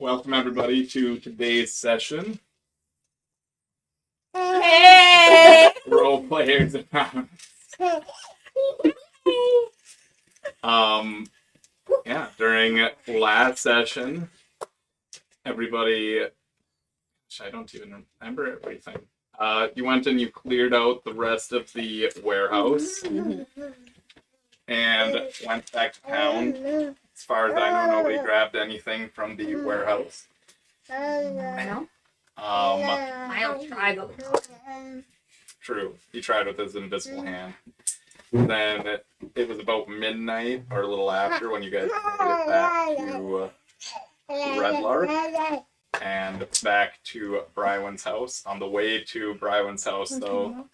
Welcome everybody to today's session. Hey! Role players anonymous. During last session, everybody, I don't even remember everything. You went and you cleared out the rest of the warehouse and went back to town. As far as I know, nobody grabbed anything from the warehouse. No? Um, tried. True. He tried with his invisible hand. Then it was about midnight or a little after when you guys made it back to Red Lark and back to Brywin's house. On the way to Brywin's house, though,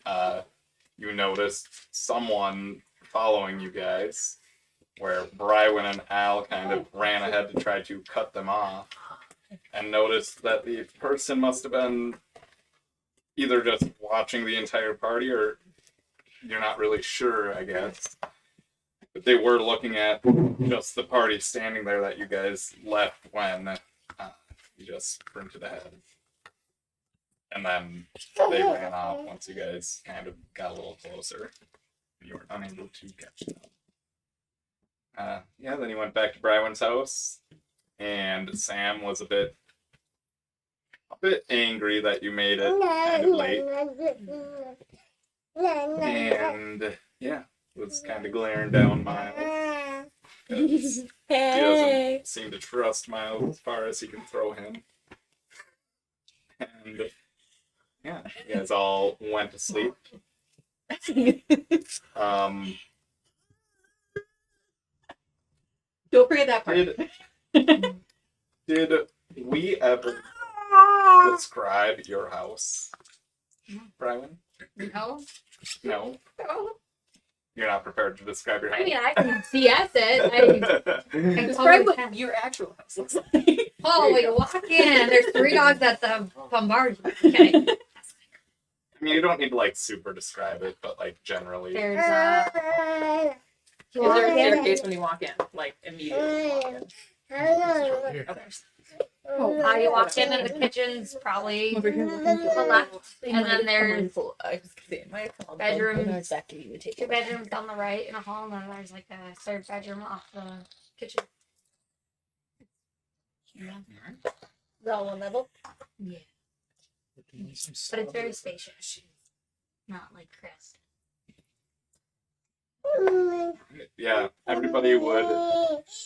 you noticed someone following you guys, where Brywin and Al kind of ran ahead to try to cut them off, and noticed that the person must have been either just watching the entire party or you're not really sure, I guess. But they were looking at just the party standing there that you guys left when you just sprinted ahead. And then they ran off once you guys kind of got a little closer. You were unable to catch them. Then you went back to Brywin's house, and Sam was a bit angry that you made it kind of late. And was kind of glaring down Miles. He doesn't seem to trust Miles as far as he can throw him. And you guys all went to sleep. Don't forget that part. Did we ever describe your house, Brywin? No? No. No. You're not prepared to describe your house? I mean, I can CS it. I Describe what your actual house looks like. Oh, we walk in. There's 3 dogs at the bombardment. Okay. I mean, you don't need to, like, super describe it, but, like, generally. There's Is there a staircase when you walk in? Like, immediately when you walk in? Okay. you walk in and the kitchen's probably Over here. to the left. And then there's bedrooms. 2 bedrooms down the right in a hall, and then there's like a 3rd bedroom off the kitchen. Yeah. Is that all one level? Yeah. But it's very spacious. Not like Chris. Yeah, everybody would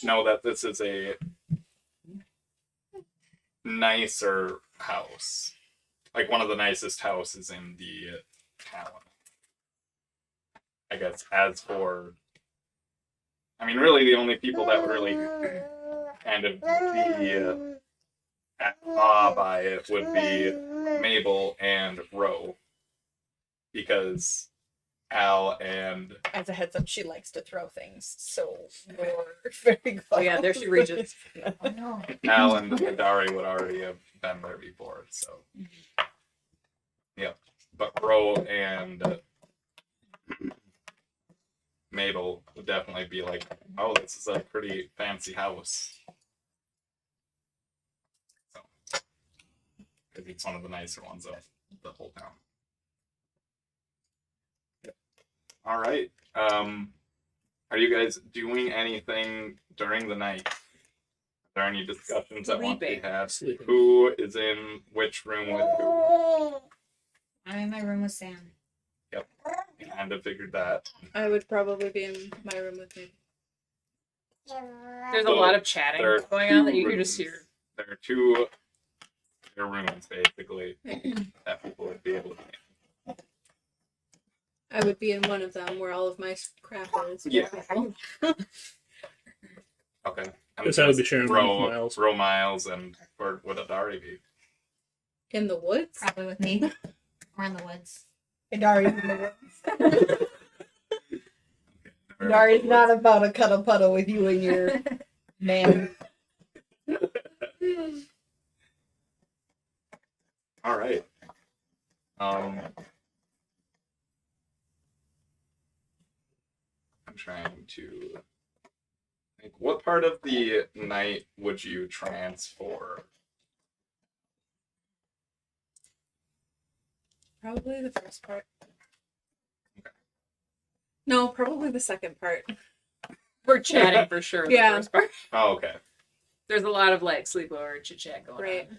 know that this is a nicer house. Like, one of the nicest houses in the town. I guess, as for... I mean, really, the only people that would really kind of be at awe by it would be Mabel and Ro. Because Al and... As a heads up, she likes to throw things, so we're very close. Oh yeah, there she reaches. Oh no. Al and Dari would already have been there before, so... Yeah. But Ro and Mabel would definitely be like, oh, this is a pretty fancy house. So, because it's one of the nicer ones of the whole town. All right. Are you guys doing anything during the night? Are there any discussions that want to be had? Who is in which room with who? I'm in my room with Sam. Yep. Kind of figured that. I would probably be in my room with me. There's a lot of chatting going on that you can just hear. There are 2 rooms, basically, that people would be able to be. I would be in one of them where all of my crap is. Yeah. Okay. Guess I would be sharing one with Miles. Ro Miles, and where would Adari be? In the woods? Probably with me. We're in the woods. Dari's in the woods. Dari's not about to cuddle puddle with you and your man. All right. I'm trying to Like, what part of the night would you transform? Probably the first part. No, probably the second part. We're chatting for sure. Yeah. The first part. Oh, okay. There's a lot of like sleepover chit chat going Right. on.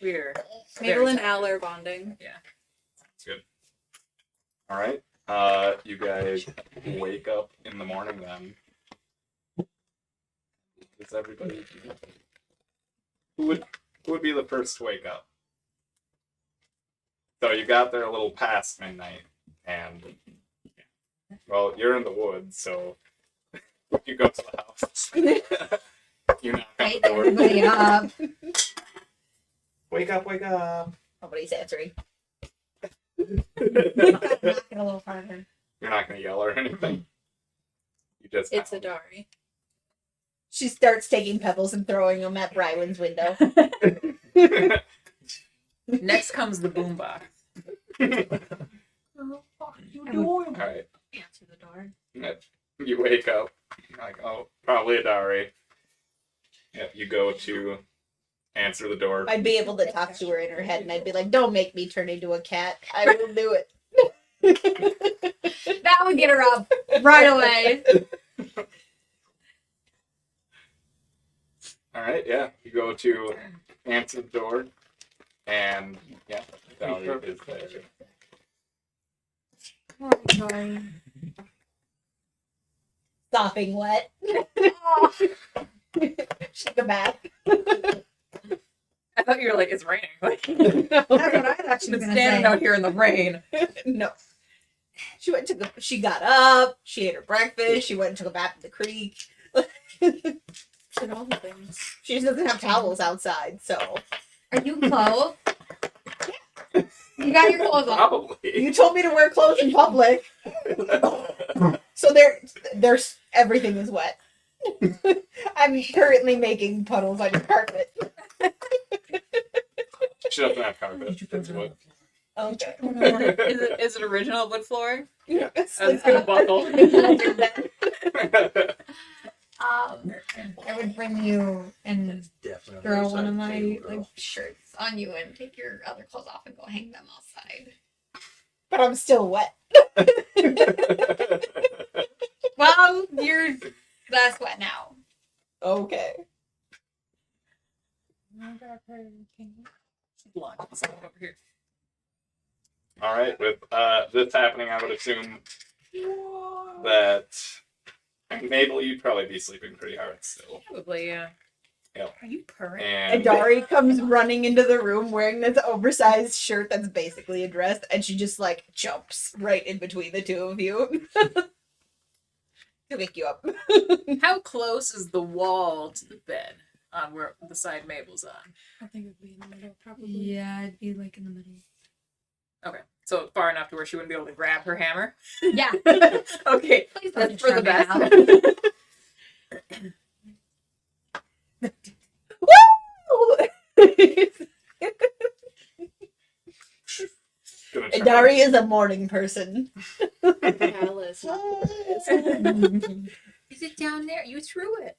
We're Mabel and very Al are bonding. That's good. All right. You guys wake up in the morning then. Does everybody? Who would be the first to wake up? So you got there a little past midnight, and well, you're in the woods, so you go to the house. You knock on the Wake door. everybody up. Wake up! Wake up! Nobody's answering. You're Knock it a little harder. not gonna yell or anything. You just It's a Dari. She starts taking pebbles and throwing them at Brywin's window. Next comes the boombox. All right. Answer the door. You wake up. You're like, oh, probably a Dari. Yeah, you go to answer the door. I'd be able to talk to her in her head, and I'd be like, "Don't make me turn into a cat. I will do it." That would get her up right away. All right, yeah. You go to answer the door, and yeah, Dari is there. Sopping wet. Take a bath. I thought you were like, it's raining. Like, That's what I thought she been was gonna standing say. out here in the rain. No. She got up. She ate her breakfast. She went and took a bath in the creek. Did all the things. She just doesn't have towels outside, so Are you clothed? You got your clothes on. Probably. you told me to wear clothes in public, so there's everything is wet. I'm currently making puddles on your carpet. She doesn't have carpet. It's wood. Okay. Is it original wood flooring? Yeah. I was gonna buckle. I would bring you and Definitely. throw one of my like shirts on you and take your other clothes off and go hang them outside. But I'm still wet. Well, you're less wet now. Okay. Lunch over here. All right, with this happening, I would assume that Mabel, you'd probably be sleeping pretty hard still. Probably, yeah. Yep. Are you purring? And Dari comes running into the room wearing this oversized shirt that's basically a dress, and she just like jumps right in between the two of you to wake you up. How close is the wall to the bed on where the side Mabel's on? I think it would be in the middle, probably. Yeah, I'd be like in the middle. Okay, so far enough to where she wouldn't be able to grab her hammer. Yeah. Okay, Please don't that's for the disturb me best. gonna And try. Dari is a morning person. Alice. Is it down there? You threw it.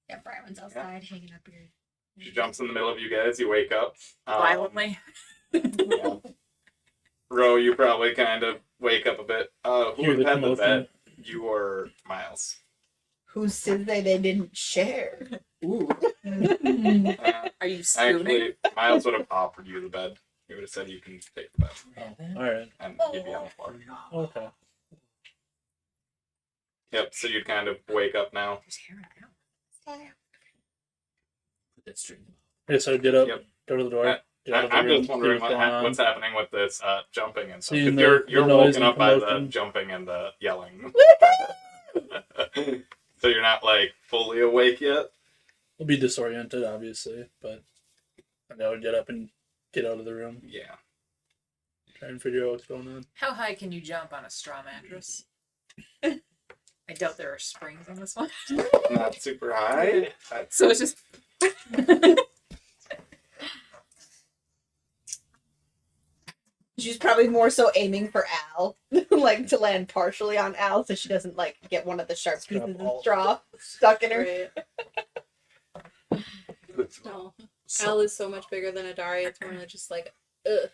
Yeah, Brian's outside hanging up your. She jumps in the middle of you guys. You wake up. Violently. Yeah. Ro, you probably kind of wake up a bit. Who Hear the had the commotion. bed? You or Miles? Who said they didn't share? Ooh. Uh, Are you spooning? actually, Miles would have offered you the bed. He would have said you can take the bed, All right. and you'd be on the floor. Okay. Yep. So you'd kind of wake up now. There's hair now. Put that straight in the Okay, so get up, Yep. go to the door. Get out of the I'm room, just see wondering what's going on. what's happening with this jumping and stuff. Seeing 'Cause the you're noise woken and up by the commotion. jumping and the yelling. So you're not like fully awake yet. We'll be disoriented, obviously, but I know to get up and get out of the room. Yeah. Try and figure out what's going on. How high can you jump on a straw mattress? I doubt there are springs on this one. Not super high. That's So it's just. She's probably more so aiming for Al. like to land partially on Al, so she doesn't like get one of the sharp Strap pieces of all- straw stuck in her. Right. No. Al is so much bigger than Adari. It's more like just like, ugh.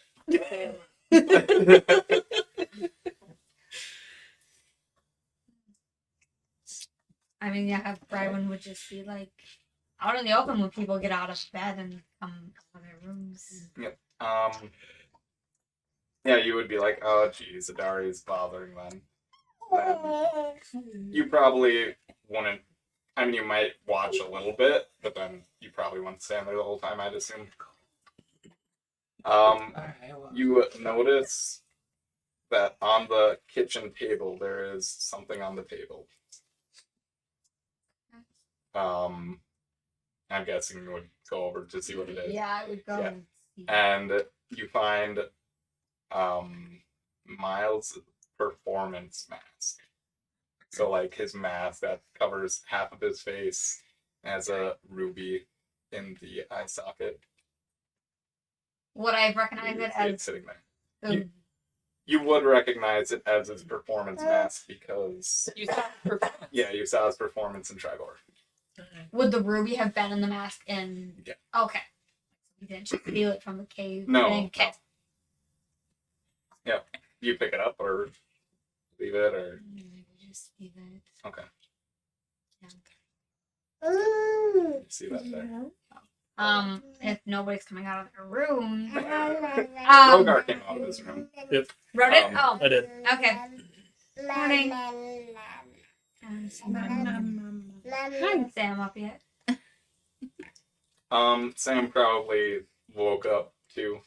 I mean, yeah, Brywin would just be like out in the open when people get out of bed and come to their rooms. Yeah, you would be like, oh, geez, Adari's bothering them. Then you probably wouldn't. I mean, you might watch a little bit, but then you probably wouldn't stand there the whole time, I'd assume. You notice that on the kitchen table there is something on the table. I'm guessing you would go over to see what it is. Yeah, I would go Yeah. and see. And you find Miles' performance mask. So like his mask that covers half of his face has a ruby in the eye socket. Would I recognize it It's as sitting there. the You would recognize it as his performance mask because You saw performance. yeah, you saw his performance in Tribor. Would the ruby have been in the mask in Yeah. Okay. You didn't just steal it from the cave. No, Okay. You pick it up or leave it or Just leave it. okay. Yeah. You see that there. If nobody's coming out of their room. Rogar came out of his room. Wrote it? Um, I did. Okay. Morning. Hi, Sam up yet? Sam probably woke up too.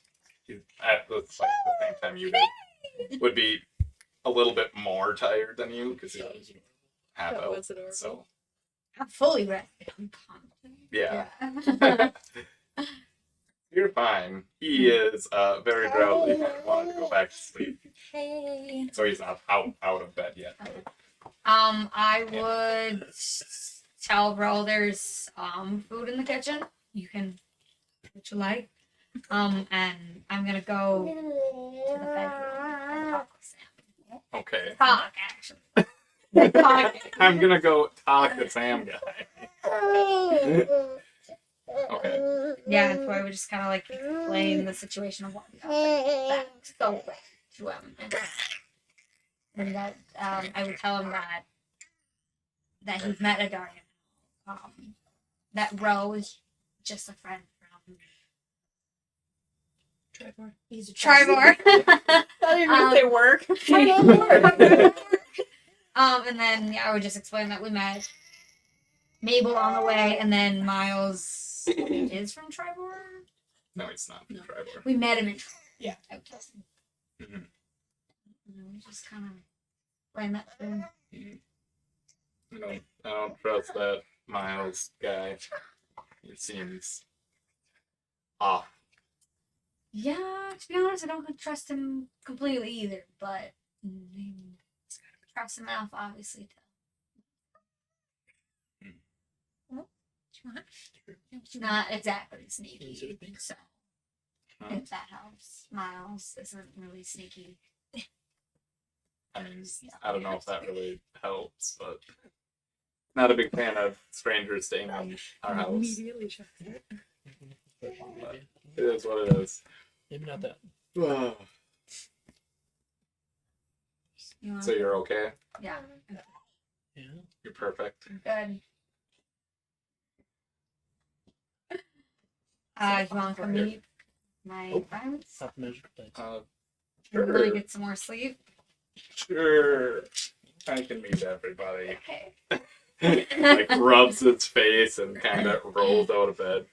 He's at the same time you did. Would be a little bit more tired than you because he was half That out. was adorable. So I'm fully rested. I'm pumped. yeah. Yeah. You're fine. He is very drowsy and wanted to go back to sleep. So he's not out of bed yet. I would tell Ro there's food in the kitchen. You can what you like. And I'm gonna go to the bedroom and talk with Sam. Okay. Talk actually. Talk. I'm gonna go talk to Sam guy. Okay. Yeah, so I would just kind of like explain the situation of what back so quick to him, and that I would tell him that he's met a Darian. That Ro is just a friend from Tribor. He's a Tribor. I didn't even say work. And then yeah, I would just explain that we met Mabel on the way, and then Miles is from Tribor. No, he's not. No. Tribor. We met him in Tribor. Yeah. I would tell him. Mhm. And we just kind of explain that to him. I don't trust that Miles guy. He seems off. Yeah, to be honest, I don't trust him completely either, but trust him enough, obviously, to. It's not exactly sneaky, so if that helps. Miles isn't really sneaky. I don't know if that really helps, but not a big fan of strangers staying in our house. Immediately checked it. But it is what it is. Maybe not that. You want- So you're okay? yeah, Yeah. You're perfect. good. You want to come meet my friends? Half measured plates. Really Sure. get some more sleep. Sure. I can meet everybody. Okay. Like rubs its face and kind of rolls out of bed.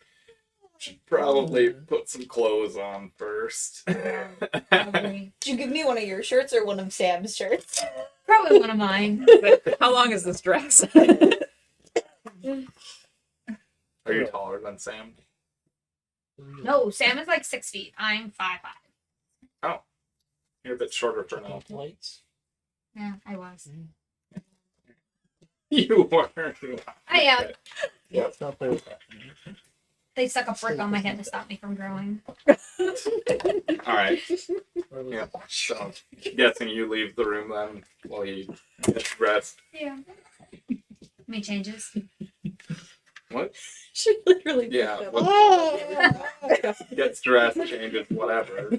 Should probably put some clothes on first. Probably, Did you give me one of your shirts or one of Sam's shirts? probably one of mine. But how long is this dress? Are you taller than Sam? No, Sam is like 6 feet. I'm 5'5". You're a bit shorter for now. Lights. Yeah, I was. You were. I am. Let's not play with that. They stuck a brick on my head to stop me from growing. All right. Yeah. So, guessing you leave the room then while he gets dressed. Yeah. Me changes. What? She literally Yeah. picked up. Gets dressed, changes, whatever.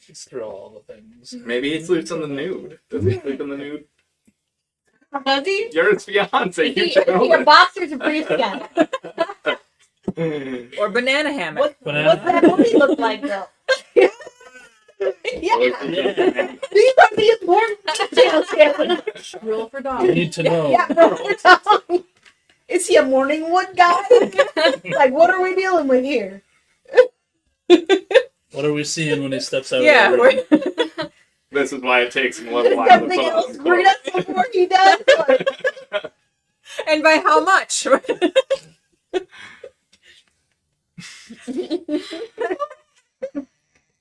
Just throw all the things. Maybe he sleeps in the nude. Does he sleep in the nude? Does he? You're his fiance. You should know Your this. boxers are pretty together. Or banana hammock. What's that movie look like though? Yeah. Yeah. These are the important details, Kevin. Rule for You dogs. need to know. Yeah. Is he a morning wood guy? Like, what are we dealing with here? What are we seeing when he steps out? Yeah, Of the room? This is why it takes him a little Does while to something put on else his greet clothes. us before he does? Like, And by how much?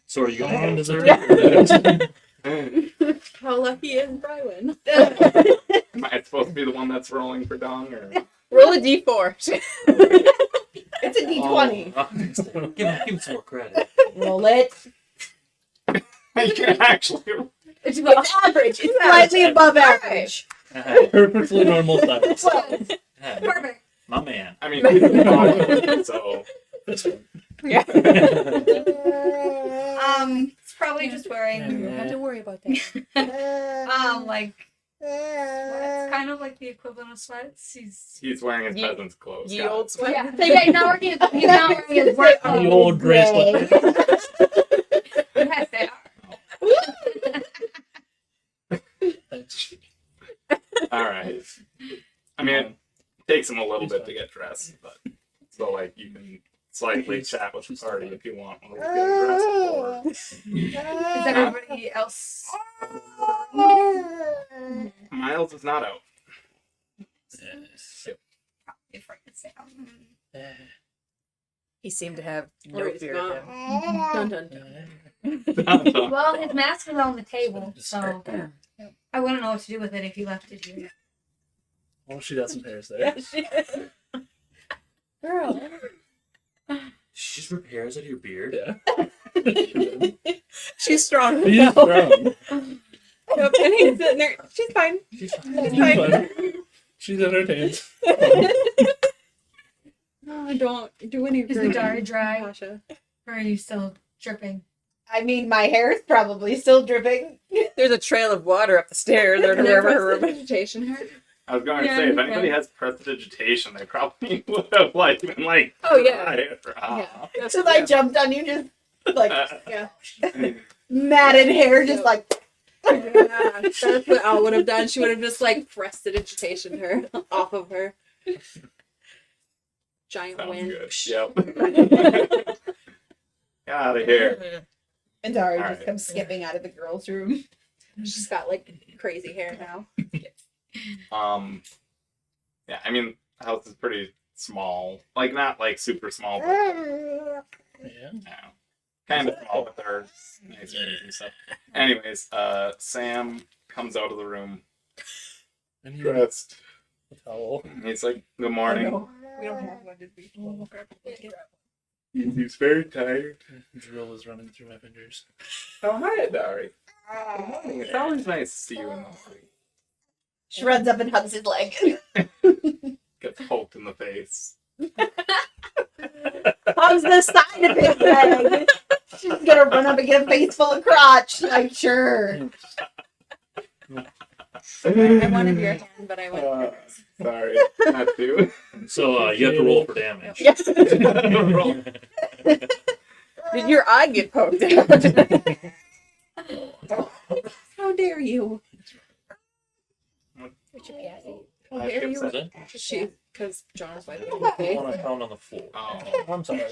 So are you gonna hand Does her? it How lucky is Brywin? Am I supposed to be the one that's rolling for Dong? Or? Roll a d4. it's a D20. Oh, give him some more credit. Roll it. You can actually. It's average. It's slightly above average. perfectly normal size. Perfect. My man. I mean, he's a dog, so. This one. It's probably just wearing You don't have to worry about that. like sweats, kind of like the equivalent of sweats. He's wearing his Ye- peasant's clothes. Ye got it. old sweat. Yeah, so he's not wearing his work The clothes. old gray sweater. Yes, they are. Thanks. All right. I mean, it takes him a little bit to get dressed, but so like you can slightly chat with the party if you want when he's getting dressed. Is everybody else? Or Miles is not out. Afraid to say. He seemed to have Or no he's fear gone. of him. Dun, dun, dun. Well, his mask was on the table, so I wouldn't know what to do with it if you left it here. Oh, she got some hairs there. Girl. She just rip hairs out of your beard. Yeah. She's strong. He's now. strong. Yep, and he's sitting there. She's fine. She's She's She's fine. fine. She's entertained. No, don't do any Is the grooming, dye dry? Natasha. Or are you still dripping? I mean, my hair is probably still dripping. There's a trail of water up the stairs or And then wherever her press the room is. vegetation hair. I was going to Yeah, say, if yeah. anybody has prestidigitation, they probably would have like been like, Oh, yeah. yeah. So I jumped on you, just like Yeah. matted hair, just like. Yeah, that's what Al would have done. She would have just like prestidigitation her off of her. Giant Sounds wind. good. Yep. Get out of here. And Dari All just right. comes skipping out of the girls' room. She's got like crazy hair now. Yeah, I mean, the house is pretty small. Like, not like super small, but Yeah. kind of small, but there's nice rooms and stuff. Anyways, Sam comes out of the room And he dressed. the towel. He's like, good morning. We don't have one, did we? He's very tired. Drill is running through my fingers. Oh, hi, Dari. It's always nice to see you in the morning. She runs up and hugs his leg. Gets poked in the face. Hugs the side of his leg. She's gonna run up and get a face full of crotch. Like, sure. I wanted your hand, but I went. Sorry, not to. So you have to roll for damage. Did your eye get poked out? How dare you? How I dare skip you? that. She, because John's like, I want to pound on the floor. Oh. I'm sorry.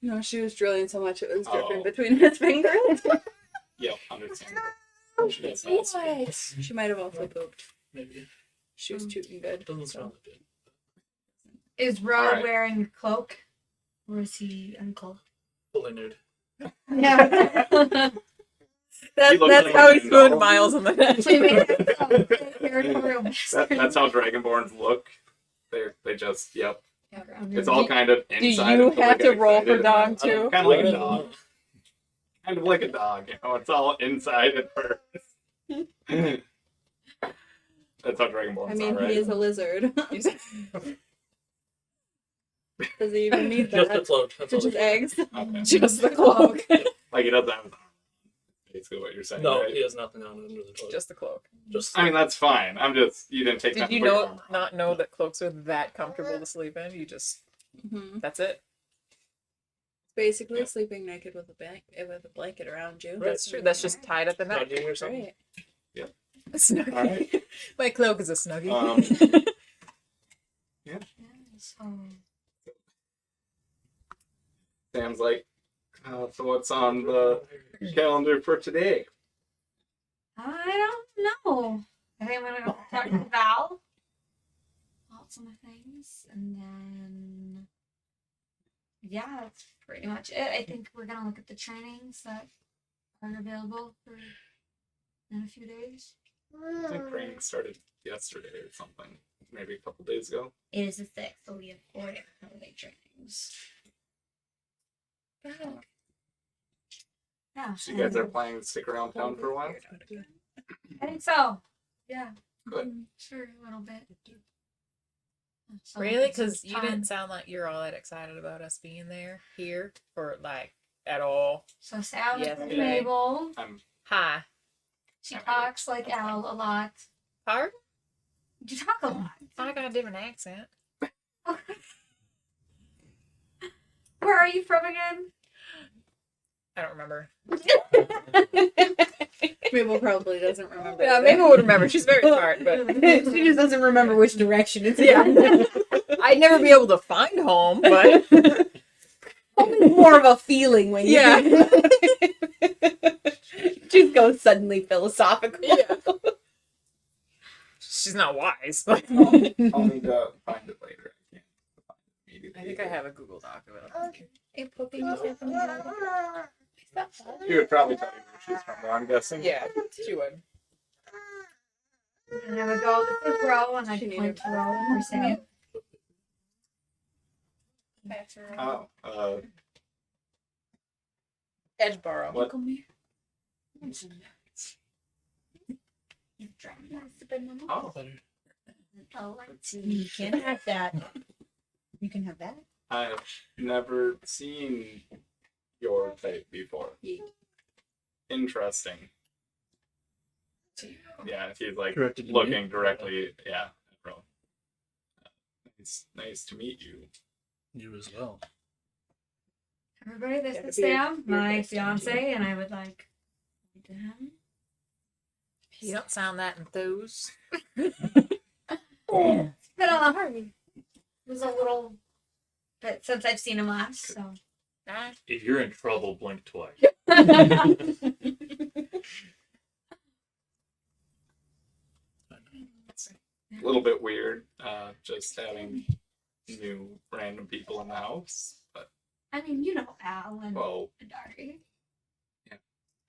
no, she was drilling so much it was dripping Oh. between his fingers. Yep, understandable. She does that. What? She might have also pooped. Maybe. She was tooting good. Doesn't smell good. Is Ro Alright. wearing a cloak? Or is he uncloaked? Fully nude. Yeah. He looks That's like how a he spooned doll. Miles on the head. That's how Dragonborns look. They just, yep. Grounded. It's all kind of Do inside. you until have they to get roll for excited. dog too? Kind of like a dog. Kind of like a dog, you know. It's all inside at first. That's how Dragonborns I mean, are, right? he is a lizard. Does he even need Just that? the cloak. That's To all just he- eggs? Okay. Just the cloak. Like he doesn't have his arm. Basically, what you're saying. No, right? he has nothing on under the cloak. Just the cloak. Just I mean, that's fine. I'm just you didn't take time Did to you put your know arm on. not know that cloaks are that comfortable to sleep in? You just Mm-hmm. that's it. Basically Yeah. sleeping naked with a blanket around you. Right. That's true. That's just tied at the neck. Snuggie or something. Right. A snuggie. All right. My cloak is a snuggie. So, Sam's like, so what's on the calendar for today? I don't know. I think I'm gonna go talk to Val about some things, and then yeah, that's pretty much it. I think we're gonna look at the trainings that are available for in a few days. I think training started yesterday or something, maybe a couple days ago. It is the 6th, so we have 4 different holiday trainings. Yeah. So you guys are planning to stick around town for a while? I think so. Yeah. Good. Sure, a little bit. So Really? it's Because you time. didn't sound like you're all that excited about us being there here for like at all. So Sam is Yesterday. Mabel. I'm Hi. She talks like Al a lot. Pardon? You talk a lot. I got a different accent. Where are you from again? I don't remember. Mabel probably doesn't remember. Yeah, either. Mabel would remember. She's very smart, but She just doesn't remember which direction it's yeah, in. I'd never be able to find home. But Only more of a feeling when you Yeah. just go suddenly philosophical. yeah, she's not wise. Like, I'll need to find it later. I can't find it immediately. I think I have a Google Doc of it. Hey, Poppy, you say something about it? She would probably tell you where she's from, though, I'm guessing. Yeah, she would. And I would go, this is Ro, and I'd She point needed- to Ro and we're singing. Oh, Edgeboro. what? You've drowned my stupid mama. Oh, Oh, let's see. You can have that. You can have that. I've never seen your type before. Yeet. Interesting. Yeah, he's like Directed to looking me? directly. Yeah, bro. It's nice to meet you. You as well. Everybody, this Yeah, is the beard- Sam, beard my guy's fiance, and I would like to him. You don't sound that enthused. It's been a hurry. It was a little bit since I've seen him last, so. Nah. If you're in trouble, blink twice. A little bit weird, just having new random people in the house. But I mean, you know Al and well, Dari.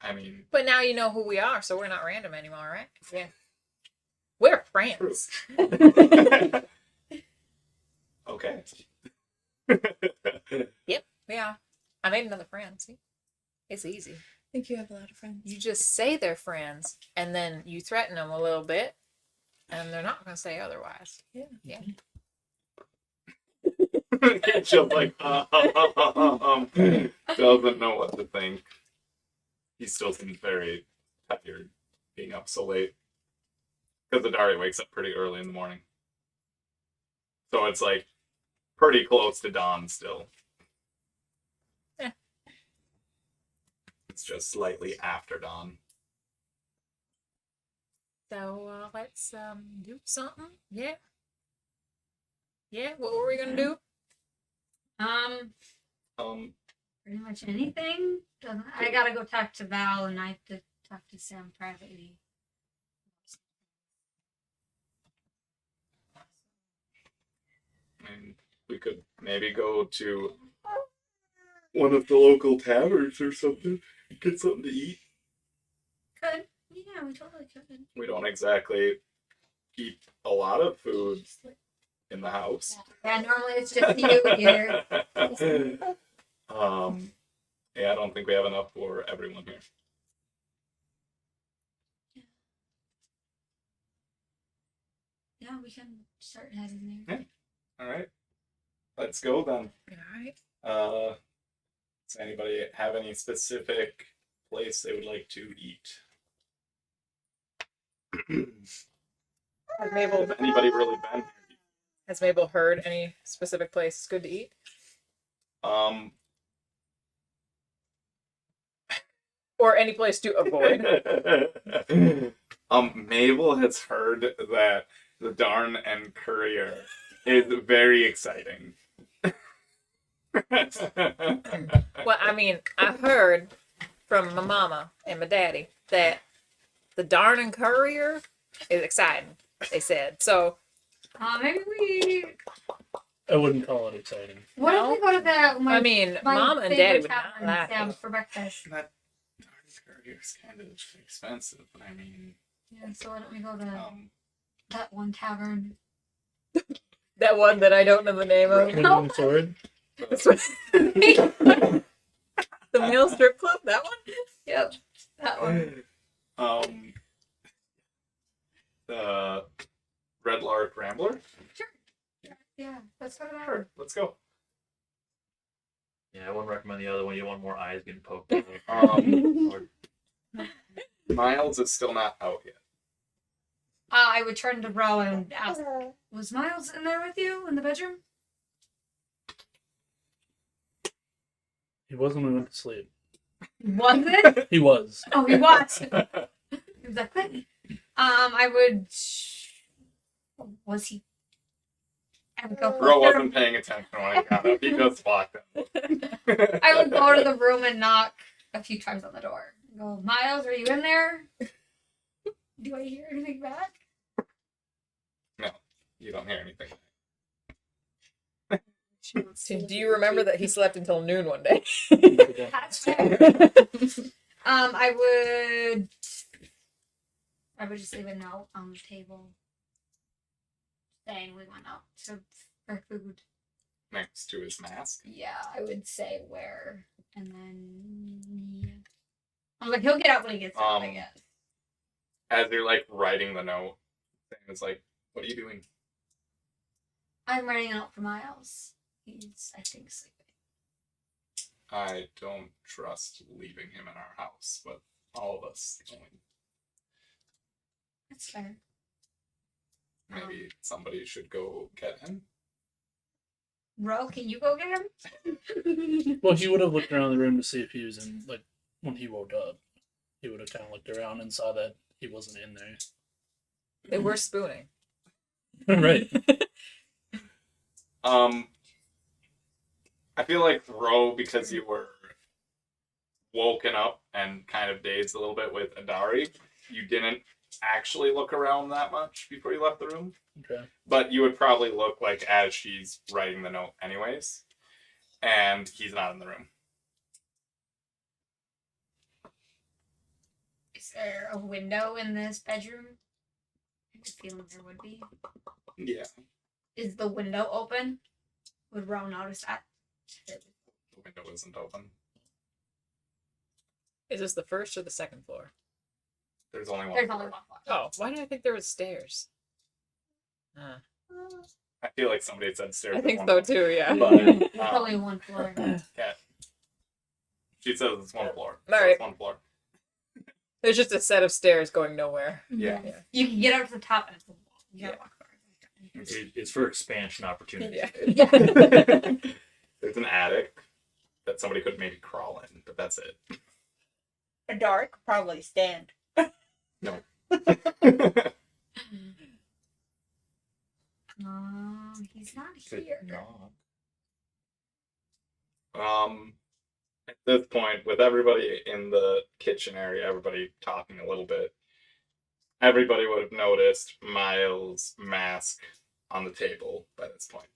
I mean, But now you know who we are, so we're not random anymore, right? Yeah. We're friends. okay. Yeah. I made another friend. See? It's easy. I think you have a lot of friends. You just say they're friends, and then you threaten them a little bit, and they're not going to say otherwise. Yeah. She'll like doesn't know what to think. He still seems very tired, being up so late. Because Adari wakes up pretty early in the morning, so it's like pretty close to dawn still. Yeah. It's just slightly after dawn. So let's do something. Yeah. Yeah. What were we gonna do? Pretty much anything. I gotta go talk to Val, and I have to talk to Sam privately. And we could maybe go to one of the local taverns or something. Get something to eat. Could. Yeah, we totally could. We don't exactly keep a lot of food in the house. Yeah, normally it's just you here. Yeah, I don't think we have enough for everyone here. Yeah, we can start heading there. All right, let's go then. Alright. Does anybody have any specific place they would like to eat? Has Mabel, Has anybody really been here? heard any specific place good to eat? Or any place to avoid? Mabel has heard that the Darn and Courier is very exciting. Well, I mean, I heard from my mama and my daddy that the Darn Courier is exciting, they said. So, Maybe we. I wouldn't call it exciting. What No. if we go to the? I mean, Mama and Daddy would not like Sam it. for breakfast. That Darn Courier's kind of expensive, but I mean, Yeah, so why don't we go to um, that one tavern? That one that I don't know the name of. Wooden sword. The male strip club, that one? Yep, that one. The Red Lark Rambler. Yeah, let's go to that. Sure, let's go. Yeah, I wouldn't recommend the other one. You want more eyes getting poked out. Miles is still not out yet. I would turn to Ro and ask, was Miles in there with you in the bedroom? He was when we went to sleep. Was it? He was. Oh, he was. He was like, "What?" I would. Was he? I would go. Bro wasn't paying attention when I got up. He just walked in. I would go to the room and knock a few times on the door. Go, Miles, are you in there? Do I hear anything back? You don't hear anything. Do you remember that he slept until noon one day? That's fair. I would just leave a note on the table saying we went out for food. Next to his mask. Yeah, I would say where, and then yeah. I was like, he'll get out when he gets out, I guess. As you're like writing the note, Sam is like, "What are you doing?" I'm writing a note for Miles. He's, I think, sleeping. I don't trust leaving him in our house, but all of us going. That's fair. Maybe somebody should go get him. Ro, can you go get him? Well, he would have looked around the room to see if he was in, like, when he woke up. He would have kind of looked around and saw that he wasn't in there. They were spooning. Right. I feel like Ro, because you were woken up and kind of dazed a little bit with Adari, you didn't actually look around that much before you left the room. Okay. But you would probably look like as she's writing the note anyways. And he's not in the room. Is there a window in this bedroom? I have a feeling there would be. Yeah. Is the window open? Would Ro notice that? The window isn't open. Is this the first or the second floor? There's only one. There's floor. only one floor. Oh, why did I think there was stairs? I feel like somebody had said stairs. I at think one so point. too, yeah. But, There's only one floor. Cat. She says it's one floor. All So right. it's one floor. There's just a set of stairs going nowhere. Yeah. You can get up to the top and it's a wall. You gotta walk around. It's for expansion opportunities. Yeah. There's an attic that somebody could maybe crawl in, but that's it. A dark, probably stand. He's not Good here. knock. At this point, with everybody in the kitchen area, everybody talking a little bit, everybody would have noticed Miles' mask on the table by this point.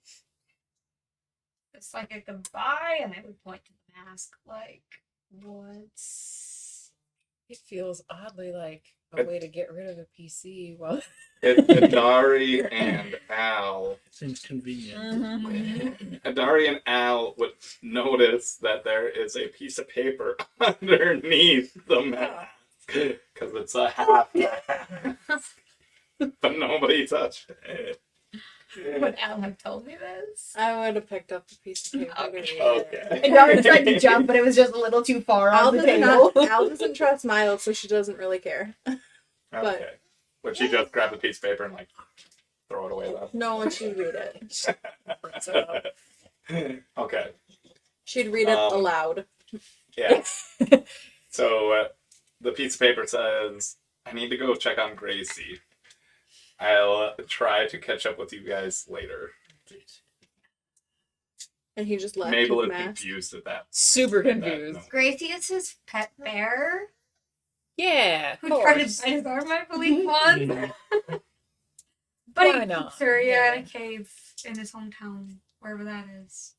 It's like a goodbye, and I would point to the mask, like, what's. It feels oddly like a way to get rid of a PC. Well, Adari and Al. Seems convenient. Adari and Al would notice that there is a piece of paper underneath the mask because it's a half mask, but nobody touched it. Would Al have told me this? I would have picked up the piece of paper. Okay. And Dara tried to jump, but it was just a little too far Al on the doesn't, table. Al doesn't trust Miles, so she doesn't really care. Okay. Would she just grab the piece of paper and like throw it away then? No one should read it. Okay. She'd read it aloud. Yeah. So the piece of paper says, I need to go check on Gracie. I'll try to catch up with you guys later. And he just left. Mabel his is mask. confused at that. super At that confused. moment. Gracie is his pet bear Yeah, who tried to bite his arm, I believe, once. But Why he not? keeps her, in Yeah. a cave in his hometown, wherever that is.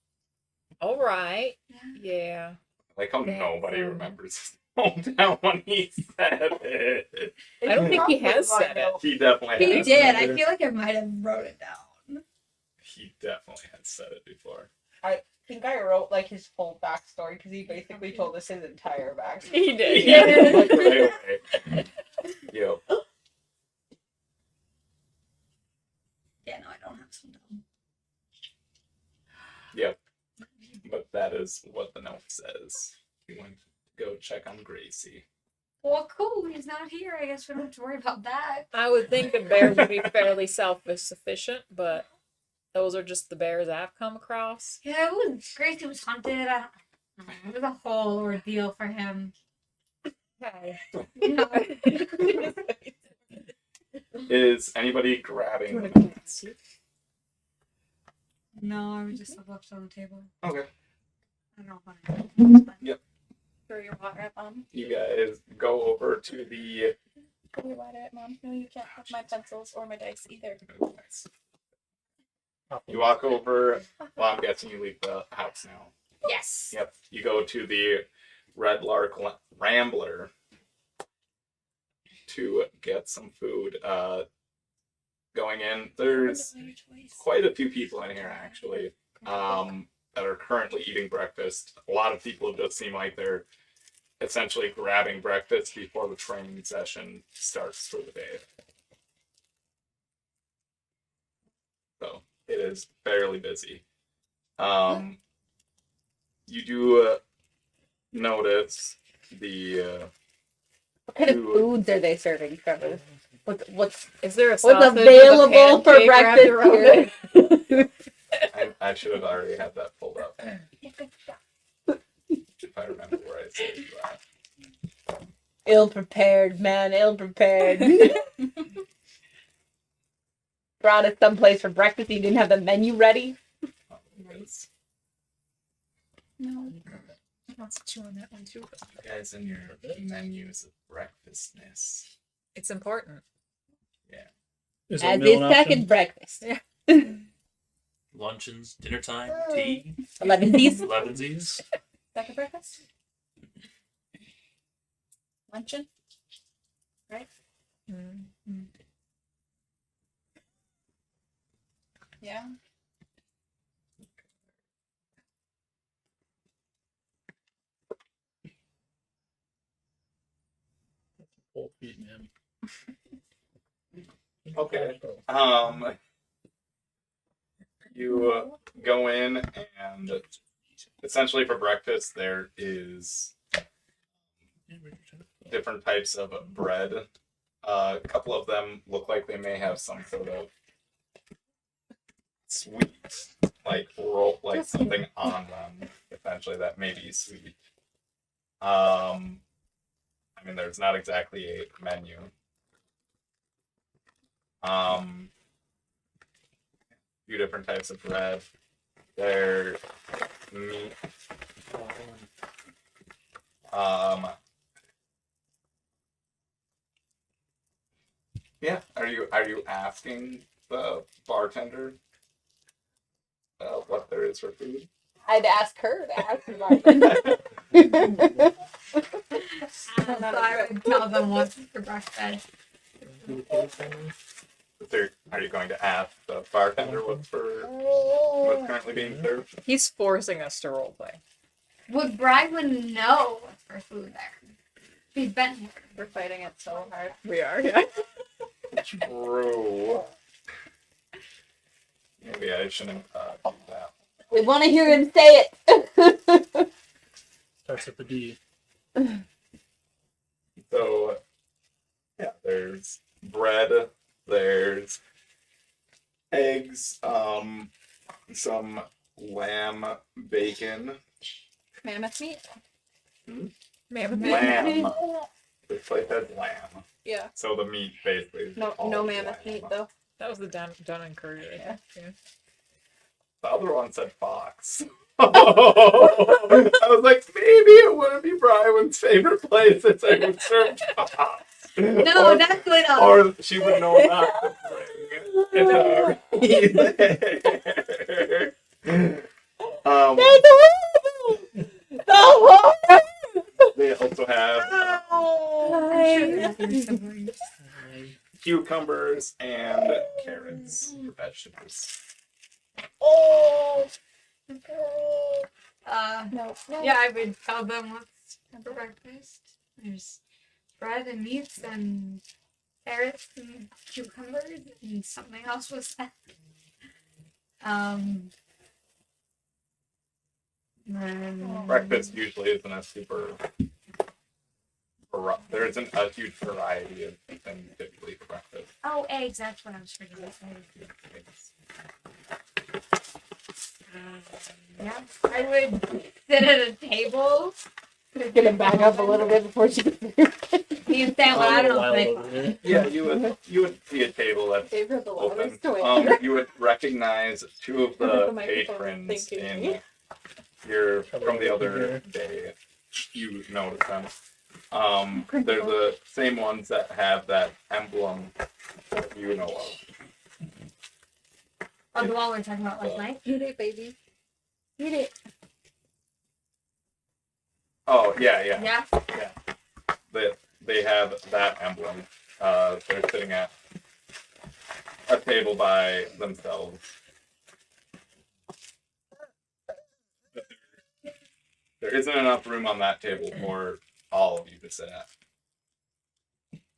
All right. Yeah. Yeah. Like how That's, nobody remembers his hometown when he said it. I don't think he has said it. He definitely He has did. said I it. feel like I might have wrote it down. He definitely has said it before. I think I wrote like his full backstory because he basically told us his entire backstory. He did. Yeah, like right away. Yo. Yeah, no, I don't have some down. Yep. But that is what the note says. You want to go check on Gracie. Well, cool. He's not here. I guess we don't have to worry about that. I would think a bear would be fairly self-sufficient, but those are just the bears I've come across. Yeah, Gracie was hunted. I don't know. It was a whole ordeal for him. Okay. Yeah. Is anybody grabbing? No, I was just left on the table. Okay. I don't know if I. Throw your water at Mom. You guys go over to the. Throw your water at Mom. No, you can't have my pencils or my dice either. Nice. You walk over. Well, I'm guessing you leave the house now. Yes. Yep. You go to the Red Lark Rambler to get some food. Going in, there's quite a few people in here actually that are currently eating breakfast. A lot of people just seem like they're essentially grabbing breakfast before the training session starts for the day. So it is fairly busy. You do notice the What kind of Ooh. foods are they serving, Trevor? What's Is there a what's sausage with a available for pancake wrapped breakfast around it? here? I should have already had that pulled up. If I remember where I saved that. Ill prepared, man, ill prepared. Brought us someplace for breakfast. You didn't have the menu ready. No. I'll sit you on that one too. You guys in your menus of breakfastness. It's important. Is As oatmeal is an second option? breakfast. Luncheons, dinner time, tea, 11sies. 11sies. Second breakfast? Luncheon? Mm-hmm. Yeah. Cold feet, man. Okay. You go in and essentially for breakfast there is different types of bread. A couple of them look like they may have some sort of sweet, like roll, like something on them. Essentially, that may be sweet. I mean, there's not exactly a menu. Few different types of bread. They're meat. Yeah. Are you asking the bartender what there is for food? I'd ask her to ask the bartender. So I would tell them what's for breakfast. Are you going to ask the bartender what's currently being served? He's forcing us to roleplay. Would Bragwin know what's for food there? He's been here. We're fighting it so hard. We are, yeah. True. Maybe I shouldn't do that. We want to hear him say it. Starts with the D. So, yeah, there's bread, there's eggs, some lamb bacon, Mammoth meat? Mammoth. lamb. This place has lamb. Yeah. So the meat basically is No, all no mammoth lamb. meat though. That was the Dun and Courier. Yeah. The other one said fox. I was like, maybe it wouldn't be Brian's favorite place if they would serve fox. No, or, definitely not. or she would know not to bring it either. They also have cucumbers and carrots for vegetables. Yeah, I would tell them what's for breakfast. There's bread and meats and carrots and cucumbers and something else was said. Breakfast usually isn't a super. There isn't a huge variety of things typically for breakfast. Oh, eggs. That's what I was forgetting. Yeah, I would sit at a table. Gonna back up a little bit before she gets through. Me and Sam, I don't know Wild if over they. there. Yeah, you would see a table that's Gave her the open. loudest toy. You would recognize two of The the microphone patrons thinking in your from the other day. You noticed them. They're the same ones that have that emblem that you know of. Oh, the one we were talking about last night. Eat it, baby. Eat it. Oh yeah. Yeah. They have that emblem. They're sitting at a table by themselves. There isn't enough room on that table for all of you to sit at.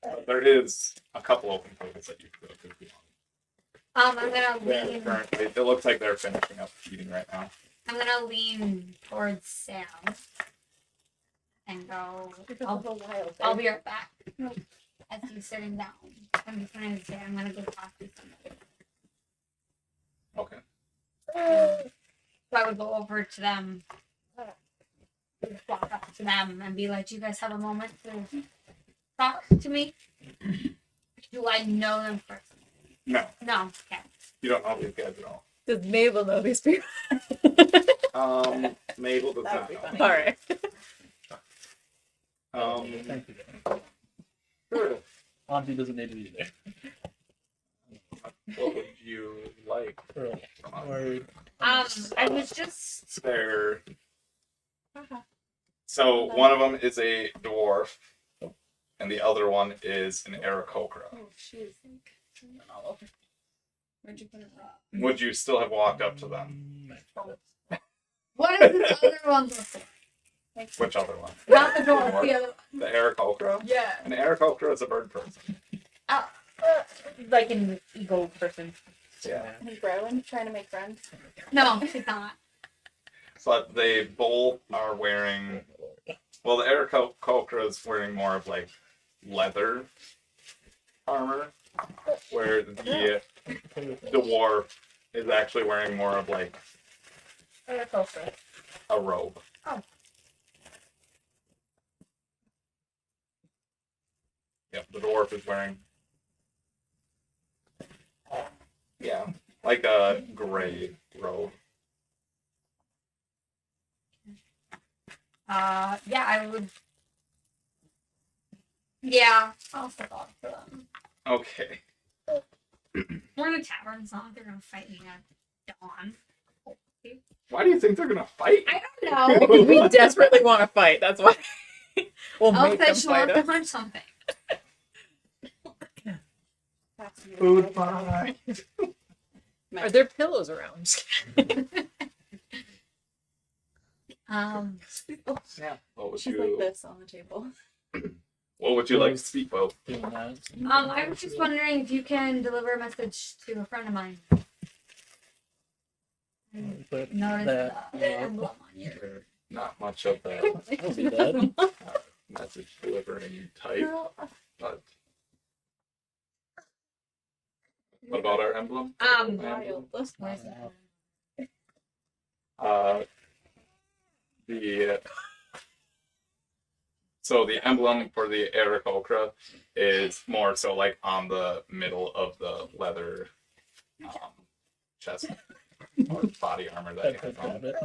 But there is a couple open tables that you could go to if you want. I'm gonna They're lean. currently, it looks like they're finishing up eating right now. I'm gonna lean towards Sam and go. I'll be right back. As he's sitting down, I'm just gonna say I'm gonna go talk to somebody. Okay. So I would go over to them, walk up to them, and be like, "Do you guys have a moment to talk to me? Do I know them personally?" No, No. Okay. you don't know these guys at all. Does Mabel know these people? Mabel does That not would be know. funny. All right. Thank you. Sure. Auntie doesn't need to be there. What would you like? Earl. from us? Or I was just. They're so one of them is a dwarf, and the other one is an Aarakocra. Oh, she's like all over. Where'd you put it? Would you still have walked up to them? What is the other one before? Which other one? Not the door. The other one. The Aarakocra? Yeah. An Aarakocra is a bird person. Like an eagle person. Yeah. Hey, Browin, trying to make friends. No, she's not. But they both are wearing. Well, the Aarakocra is wearing more of like leather armor, where the dwarf is actually wearing more of like a robe. Oh. Yep, the dwarf is wearing. Yeah, like a gray robe. Yeah, I would. Yeah, I'll step off for them. Okay. We're in a tavern. It's not like they're gonna fight me at dawn. Why do you think they're gonna fight? I don't know. We desperately want to fight. That's why. We'll Oh, make they them just fight want to us. hunt something. Food fight. Are there pillows around? Yeah. What would She's you? like this on the table. What would you like to speak about? Doing that. I was just wondering if you can deliver a message to a friend of mine. But Notice that, the emblem on your. Not much of that I'll be dead. message delivering type, but what about our emblem? Wild. Where's that? The so the emblem for the Aarakocra is more so like on the middle of the leather chest or body armor that it has That's on, it.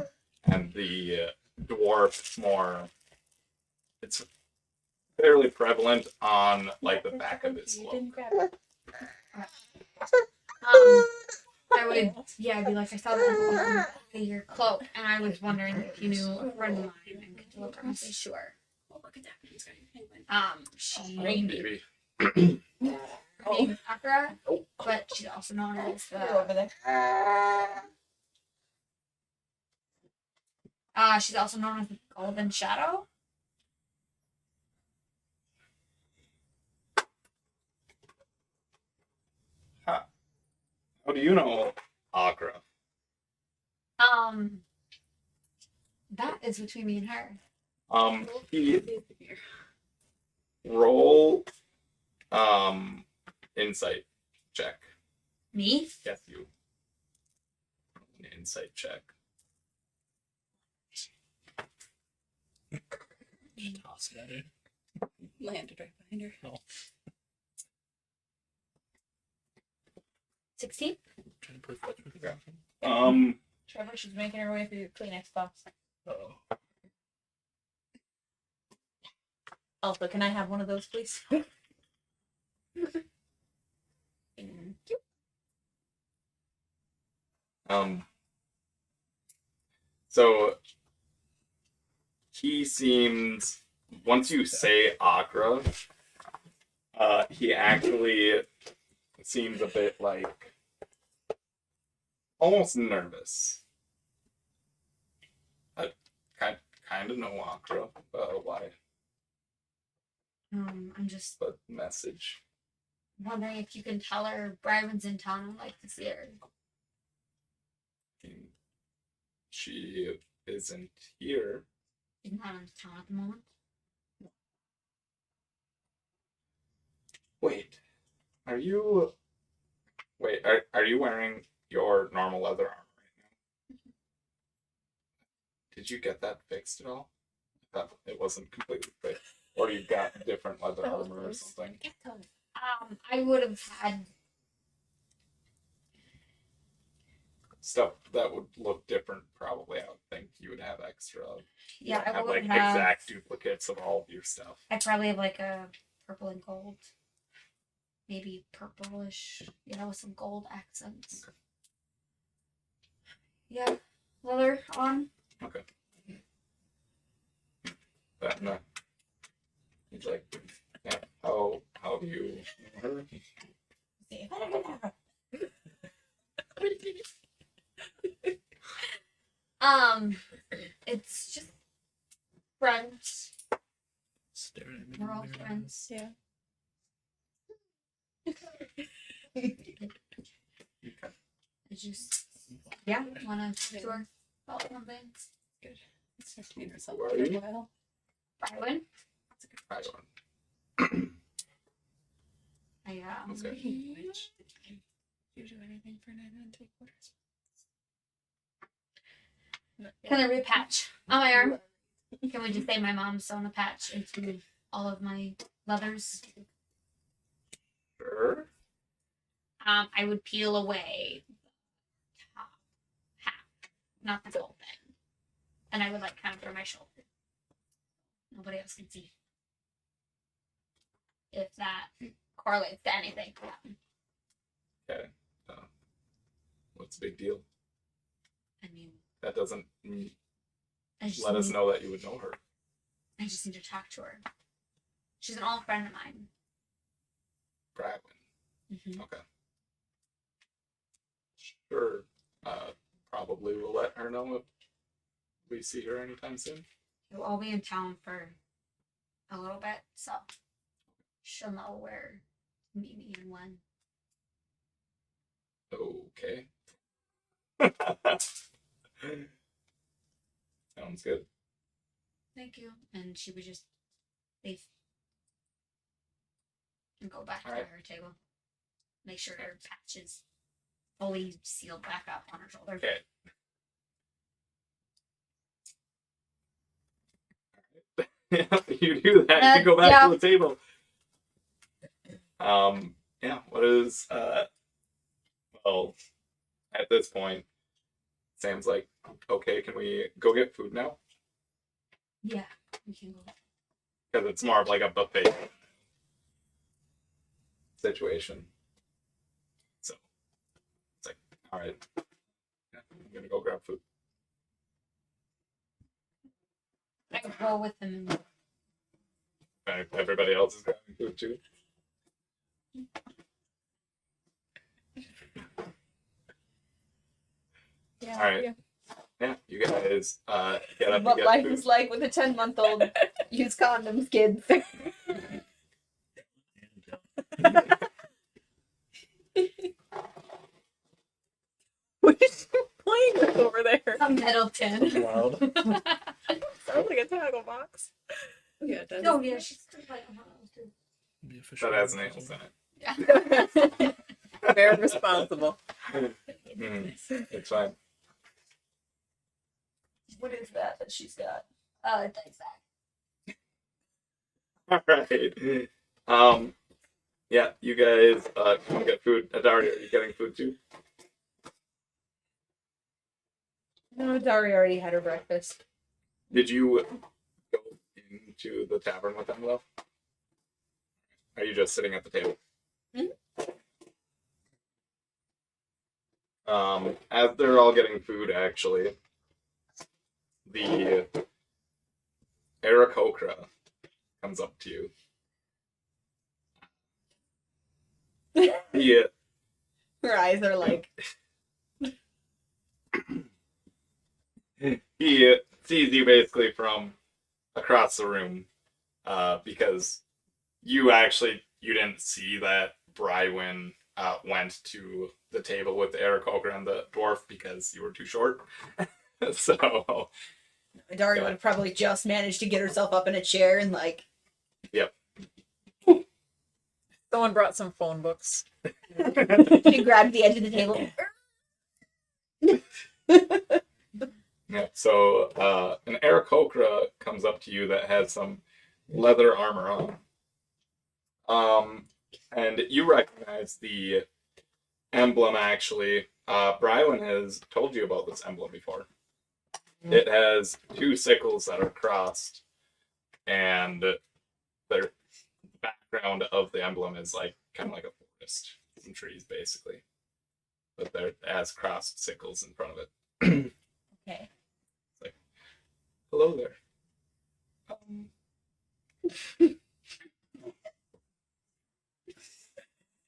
and the dwarf more. It's fairly prevalent on like the back of his You cloak. didn't grab it. I would, yeah, I'd be like, I saw that on your cloak, and I was wondering if you knew a friend of mine and could deliver a message to her. Oh, look at that. He's got your penguin. She Maybe. her name's Akra, but she's also known as Over there. she's also known as the Golden Shadow. How do you know Akra? That is between me and her. He roll insight check. Me? Yes, you. An insight check. Toss it at her. Landed right behind her. 16? Trying to play fetch with her. Trevor, she's making her way through your Kleenex box. Uh-oh. Alpha, can I have one of those, please? So he seems once you say Akra, he actually seems a bit like almost nervous. I kind of know Akra, why? I'm just But message. wondering if you can tell her Bryron's in town. I'd like to see her. She isn't here. She's not in town at the moment. Wait, are you? Wait, are you wearing your normal leather armor right now? Did you get that fixed at all? I thought it wasn't completely fixed, or you got different leather That was armor or close. something. I would have had. Stuff that would look different, probably. I would think you would have extra. You Yeah, don't I have would like have. exact duplicates of all of your stuff. I probably have like a purple and gold. Maybe purplish, with some gold accents. Yeah, leather on. Okay. That he's like, yeah. How do you know her? It's just friends. Staring at me. We're all friends. Yeah. I just, want to talk to her about something. It's entertaining herself Who are for a you? while. Brywin, I don't. I Okay. Which, did you do anything for 9 and 3/4? Can I repatch on my arm? Can we just say my mom's sewn a patch into all of my leathers? Sure. I would peel away the top half, not the whole thing, and I would kind of throw my shoulder. Nobody else can see. If that correlates to anything. Okay. What's the big deal? I mean, That doesn't I just let us need- know that you would know her. I just need to talk to her. She's an old friend of mine. Bragwin. Mm-hmm. Okay. Sure. Probably we'll let her know if we see her anytime soon. I'll be in town for a little bit, so she'll know where to meet me and when. Okay. Sounds good. Thank you. And she would just leave and go back to Alright. her table. Make sure her patch is fully sealed back up on her shoulder. Okay. Yeah, you do that. You go back Yeah. to the table. Yeah. What is well, at this point, Sam's like, okay, can we go get food now? Yeah, we can go. Because it's more of like a buffet situation. So it's like, all right, yeah, I'm gonna go grab food. I can go with them. Everybody else is grabbing food too. Yeah. All right. Yeah, you guys get up and What get life food. is like with a 10-month-old. Use condoms, kids. What is she playing with over there? A metal tin. Loud. Sounds like a tackle box. Yeah, it does. Oh yeah, she's still playing with those too. Be official. That has nails in it. Very responsible. It's fine. What is that she's got? Thanks, Zach. All right. Yeah, you guys come get food. Adari, are you getting food too? No, Dari already had her breakfast. Did you go into the tavern with them though? Are you just sitting at the table? As they're all getting food, actually, the Aarakocra comes up to you. He Her eyes are like, he sees you basically from across the room, because you didn't see that Brywin went to the table with the Aarakocra and the dwarf because you were too short. So Dari would have probably just managed to get herself up in a chair and like. Someone brought some phone books. She grabbed the edge of the table. yeah, so an Aarakocra comes up to you that has some leather armor on. And you recognize the emblem actually. Brylin has told you about this emblem before. It has two sickles that are crossed, and the background of the emblem is like kind of like a forest, some trees basically, but there has crossed sickles in front of it. Okay. Hello there.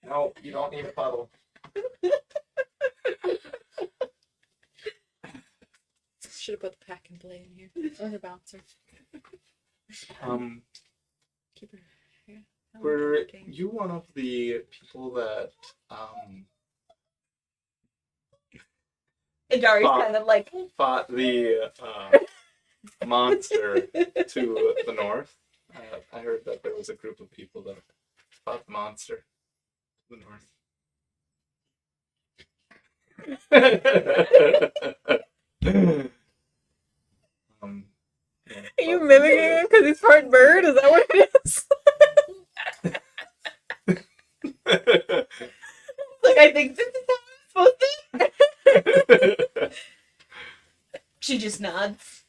No, you don't need a puddle. Should have put the pack and play in here. Or her bouncer. Keep her. Yeah. Were you one of the people that And Dari's Fuck. kind of like, fought the monster to the north? I heard that there was a group of people that fought the monster to the north. Yeah, Are you mimicking him because he's part bird? Is that what it is? like, I think this is how I'm supposed to. She just nods.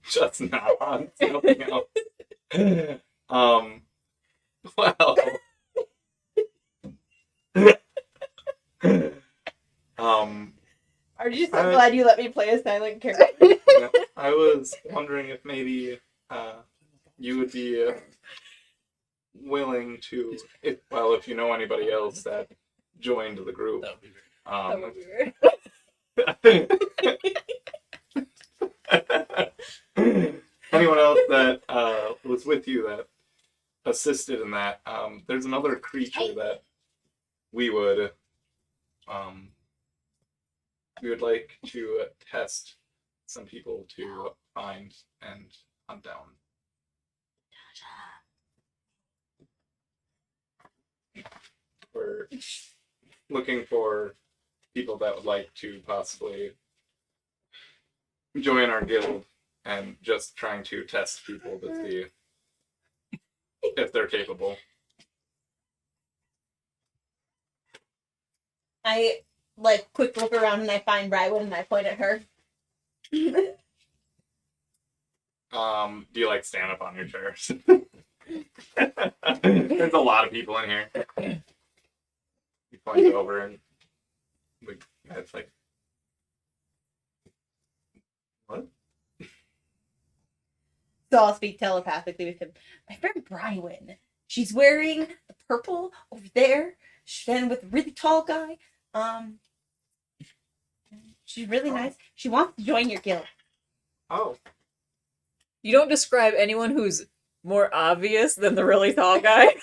Just not on something else. Well, Are you so I- glad you let me play a silent character. Yeah, I was wondering if maybe you would be willing to, if you know anybody else that joined the group. That would be very. That would be weird. Anyone else that was with you that assisted in that, there's another creature that we would like to test some people to find and hunt down. We're looking for people that would like to possibly join our guild and just trying to test people to see if they're capable. I quick look around and I find Brywin and I point at her. Do you stand up on your chairs? There's a lot of people in here. You point over and it's like, what? So I'll speak telepathically with him. My friend Brywin. She's wearing the purple over there. She's standing with a really tall guy. She's really nice. She wants to join your guild. Oh, You don't describe anyone who's more obvious than the really tall guy.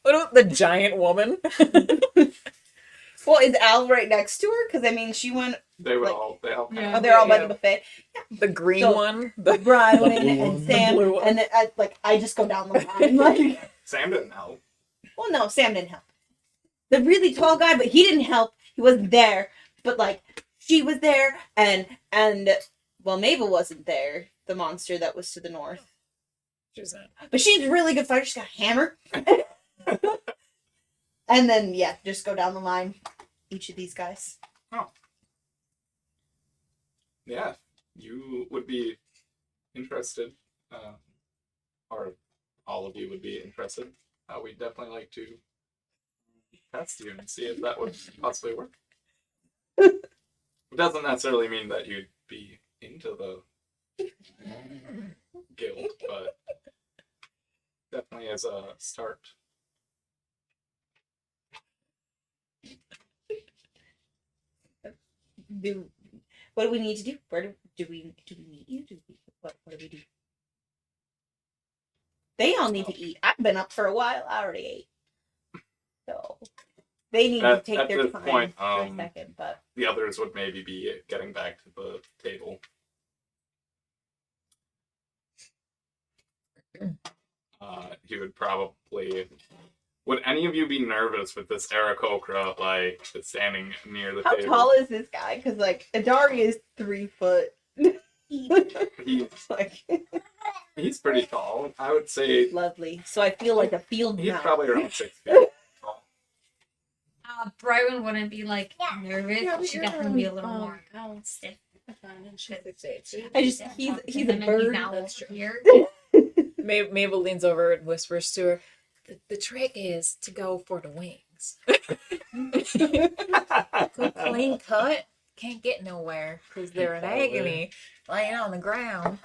What about the giant woman? Well, is Al right next to her? Because I mean, she went. they would Like- all. They all. Yeah. Oh, they're all by Yeah. the buffet. The green So- one? The Brywin blue and one. Sam, The blue one. and then I just go down the line. Like, Sam didn't help. well, no, Sam didn't help. The really tall guy, but he didn't help. He wasn't there. But she was there, and well, Mabel wasn't there. The monster that was to the north. Who's that? But she's a really good fighter. She's got a hammer. And then, yeah, just go down the line. Each of these guys. Yeah, you would be interested, or all of you would be interested. We'd definitely like to test you and see if that would possibly work. It doesn't necessarily mean that you'd be into the guild, but definitely as a start. What do we need to do? Where do we meet you? What do we do? They all need to eat. I've been up for a while. I already ate. So they need to At take their this time point, for a second, but the others would maybe be getting back to the table. He would probably. Would any of you be nervous with this Aarakocra standing near the how table? tall is this guy? Because Adari is 3 foot. He's he's pretty tall. I would say Lovely. So I feel like a field he's mouse. probably around 6 feet tall. Brywin wouldn't be nervous. She'd definitely be a little more stiff. He's a And then bird. now That's over here. Mabel leans over and whispers to her, the trick is to go for the wings. Good clean cut. Can't get nowhere because they're in agony laying on the ground.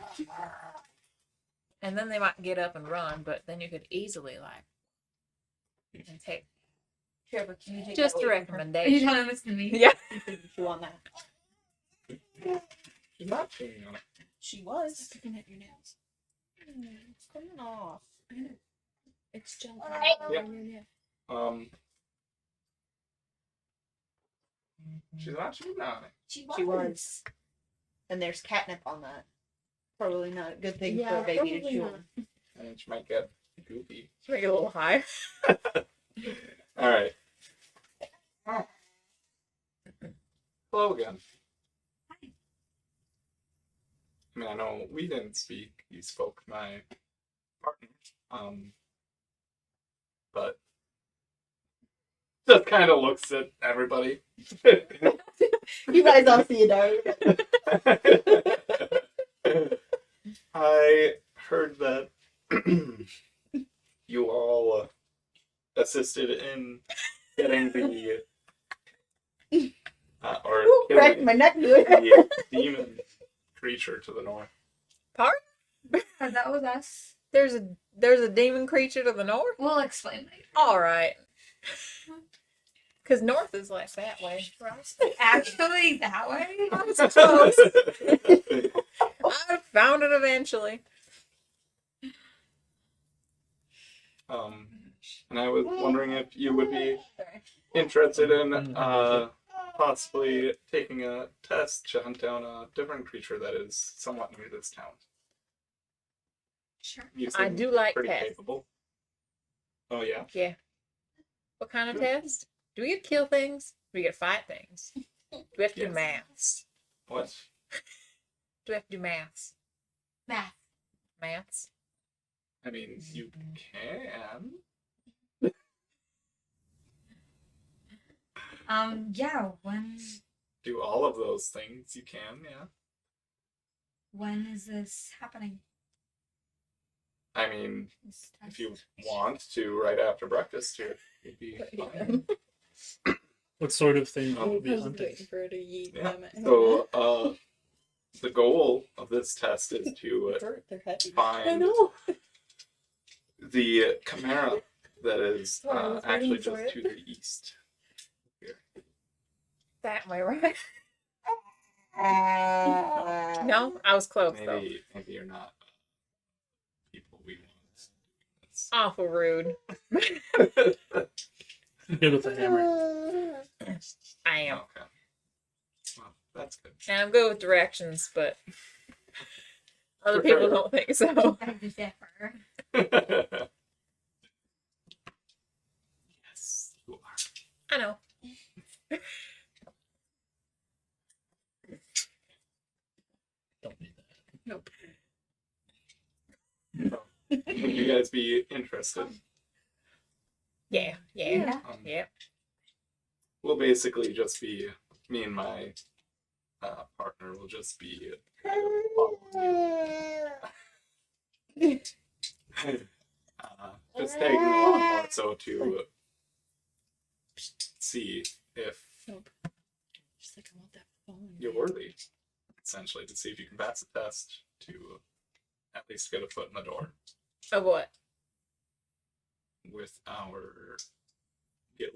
And then they might get up and run, but then you could easily and take Trevor, can you take just that a away from her? Are you recommendation. telling this to me? Yeah. You can chew on that. She's not chewing on it. She was. Looking at your nails. It's coming off. It's gel. Yeah. She's not chewing on it. She was. And there's catnip on that. Probably not a good thing for Yeah, a baby to probably chew not. on. And she might get goofy. Make it a little high. All right. Hello again. I mean, I know we didn't speak. You spoke to my partner. But just kind of looks at everybody. You guys all see Adari. I heard that you all assisted in getting the, or or Ooh, cracked killing my neck doing the demon creature to the north. That was us. There's a demon creature to the north. We'll explain later. All right. Because north is like that way, right? Actually, that way. It's close. I found it eventually. And I was wondering if you would be interested in possibly taking a test to hunt down a different creature that is somewhat near this town. Sure. You I seem do like pretty tests. capable. Oh yeah. Yeah. What kind of test? Do we get to kill things? Do we get to fight things? Do we have to do Yes. maths? What? Do we have to do maths? Math. Maths? I mean, you can. Yeah. Do all of those things. You can, yeah. When is this happening? I mean, This if you test? want to, right after breakfast here, it'd be fine. What sort of thing I would was be hunting? waiting for her to yeet Yeah. them. So, the goal of this test is to Hurt their head. I find know. the chimera that is Sorry, I was actually waiting for just it. to the east. That way, right? No, I was close though. Maybe you're not people we want. It's- Awful rude. Good with a hammer. I am. Okay. Well, that's good. And I'm good with directions, but other For people sure. don't think so. I differ. Yes, you are. I know. Don't need that. Nope. Would you guys be interested? Yeah. Yeah. Yep. We'll basically just be me and my partner will just be just tagging along more so to see if Nope. She's like, I want that phone. you're worthy, essentially, to see if you can pass the test to at least get a foot in the door Of what? with our guild.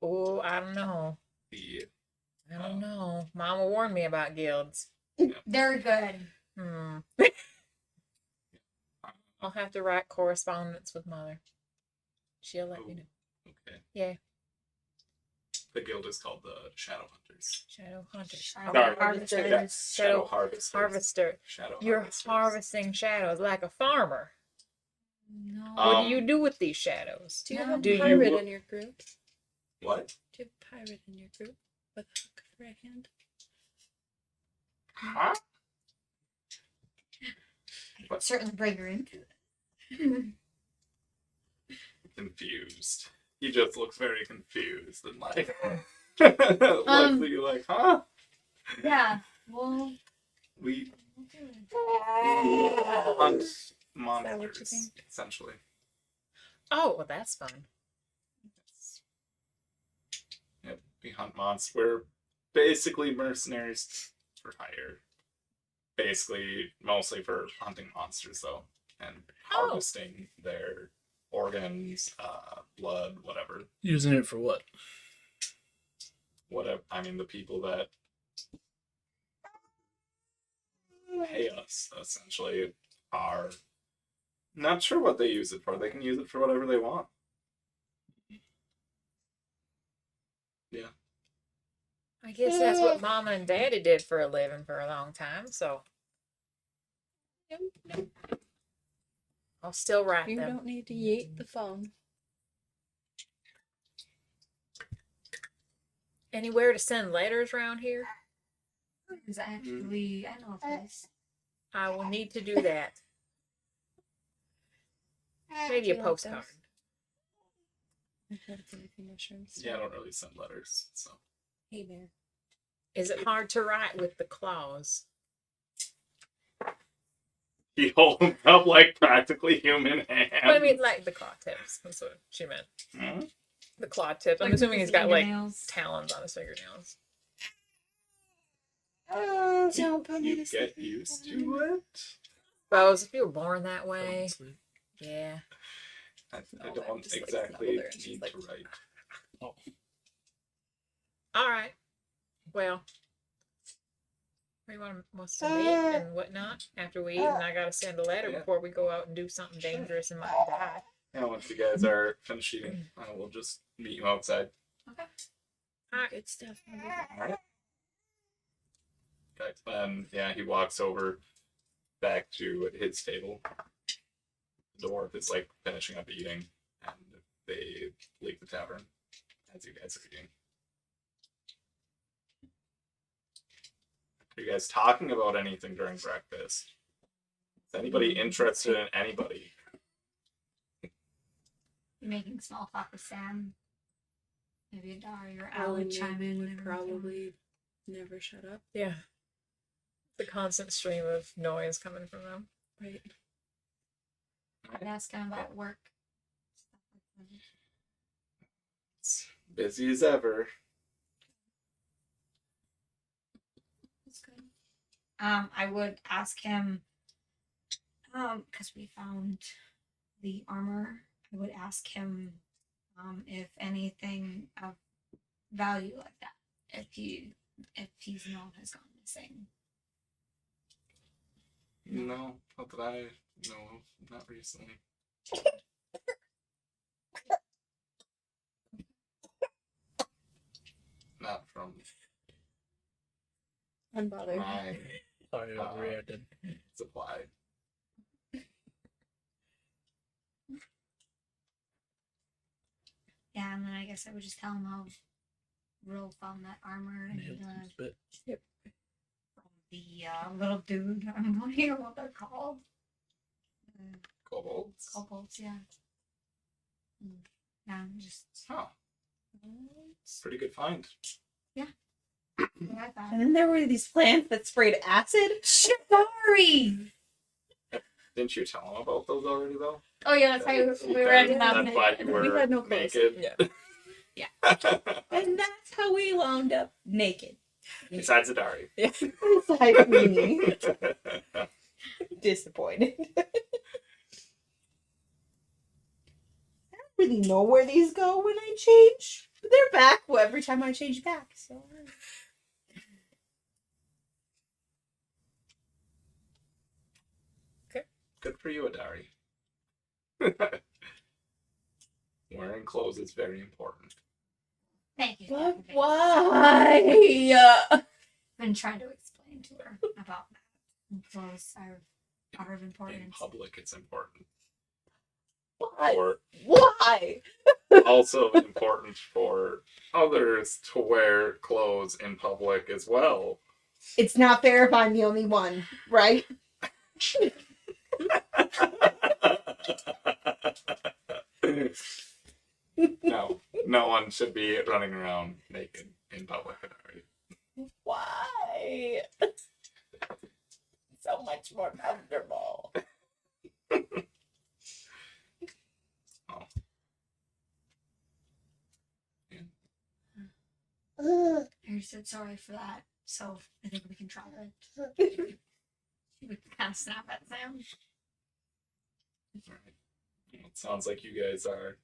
Oh, I don't know. I don't know. Mama warned me about guilds. They're good. I'll have to write correspondence with Mother. She'll let me know. Okay. Yeah. The guild is called the Shadow Hunters. Shadow Hunters. Shadow Harvesters. Shadow Harvesters. Harvester. Shadow You're Harvesters. harvesting shadows like a farmer. No. What do you do with these shadows? Do you have Do a you- pirate in your group? What? Do you have a pirate in your group with a hook right hand? Huh? I could certainly bring her into it. Confused. He just looks very confused and like, like, huh? Yeah. Well, We we'll do it. hunt that what you monsters, think? essentially. Oh, well, that's fun. Yep, we hunt monsters. We're basically mercenaries for hire. Basically, mostly for hunting monsters, though, and harvesting their organs, blood, whatever. Using it for what? Whatever. I mean, the people that pay us, essentially, are not sure what they use it for. They can use it for whatever they want. I guess that's what Mama and Daddy did for a living for a long time, so I'll still write You them. don't need to yeet the phone. Anywhere to send letters around here? Because actually, I know a place. I will need to do that. Maybe a You like postcard. I had anything mushrooms. Yeah, I don't really send letters, so. Hey there. Is it hard to write with the claws? He holds up like practically human hands. But I mean, like the claw tips. That's what she meant. Hmm? The claw tips. I'm Like assuming his he's got like fingernails. talons on his fingernails. Don't put me You to sleep. get used to it. Suppose if you were born that way, Sleep. yeah. I No, don't I'm just, like, exactly snuggled there and she's need like- to write. All right. Well, we want us to meet and whatnot after we eat, and I gotta send a letter Yeah. before we go out and do something dangerous and might die. Yeah, once you guys are finished eating, we'll just meet you outside. Okay. All right. Good stuff. Alright. Okay. Yeah, he walks over back to his table. The dwarf is like finishing up eating, and they leave the tavern as you guys are eating. Are you guys talking about anything during breakfast? Is anybody interested in anybody? You're making small talk with Sam. Maybe Adari or Al Alan would chime in. would whenever probably never shut up. Yeah. The constant stream of noise coming from them. Right. I'd ask him about work. It's busy as ever. That's good. I would ask him, because we found the armor. I would ask him, if anything of value like that, if he's known has gone missing. No, not that I know of. Not recently. Not from Unbothered. my Sorry, I overreacted. supply. Yeah, and then I guess I would just tell him how Ro found that armor and Nailed his bit. the little dude. I'm not sure what they're called. Kobolds. Kobolds, yeah. Yeah, just Huh. Pretty good find. what I thought. And then there were these plants that sprayed acid. Shibari! Didn't you tell him about those already, though? Oh yeah, that's how we were ending up. That's why you were We had no clothes. naked. Yeah. And that's how we wound up naked. Besides Adari. Besides me. Disappointed. I don't really know where these go when I change. But they're back every time I change back. So Good for you, Adari. Wearing clothes is very important. Thank you. but Captain Bates. why? I've been trying to explain to her about that. And clothes are of In importance. public, it's important. Why? Or Why? also important for others to wear clothes in public as well. It's not fair if I'm the only one, right? No, no one should be running around naked in public. Adari. Why? So much more comfortable. I just said sorry for that, so I think we can try it. We can kind of snap at Sam. Alright. It sounds like you guys are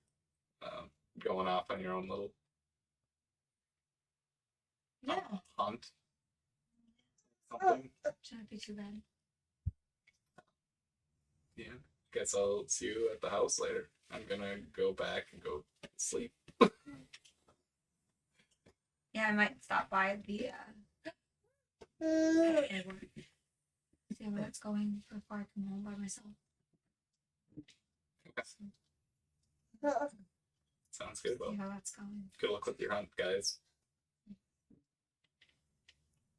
going off on your own little Yeah, hunt. Something. shouldn't be too bad. Yeah. Guess I'll see you at the house later. I'm gonna go back and go sleep. Yeah, I might stop by the airport. See where it's going before I come home by myself. Sounds good. Well, See how that's going. good luck with your hunt, guys.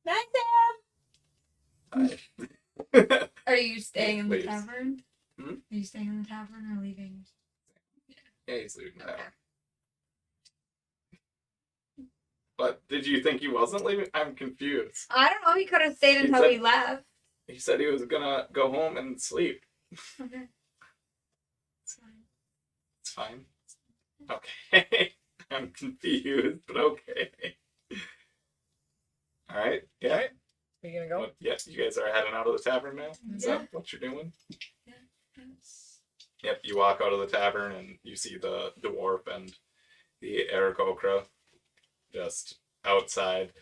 Night, Bye. Are you staying in the Please. tavern? Hmm? Are you staying in the tavern or leaving? Yeah, he's leaving town. Okay. But did you think he wasn't leaving? I'm confused. I don't know. He could have stayed He until said- we left. He said he was gonna go home and sleep. Okay. It's fine. It's fine. Okay. I'm confused, but okay. Alright. Yeah. Are you gonna go? But, yeah, you guys are heading out of the tavern now? Is that what you're doing? Yep, you walk out of the tavern and you see the dwarf and the Aarakocra just outside.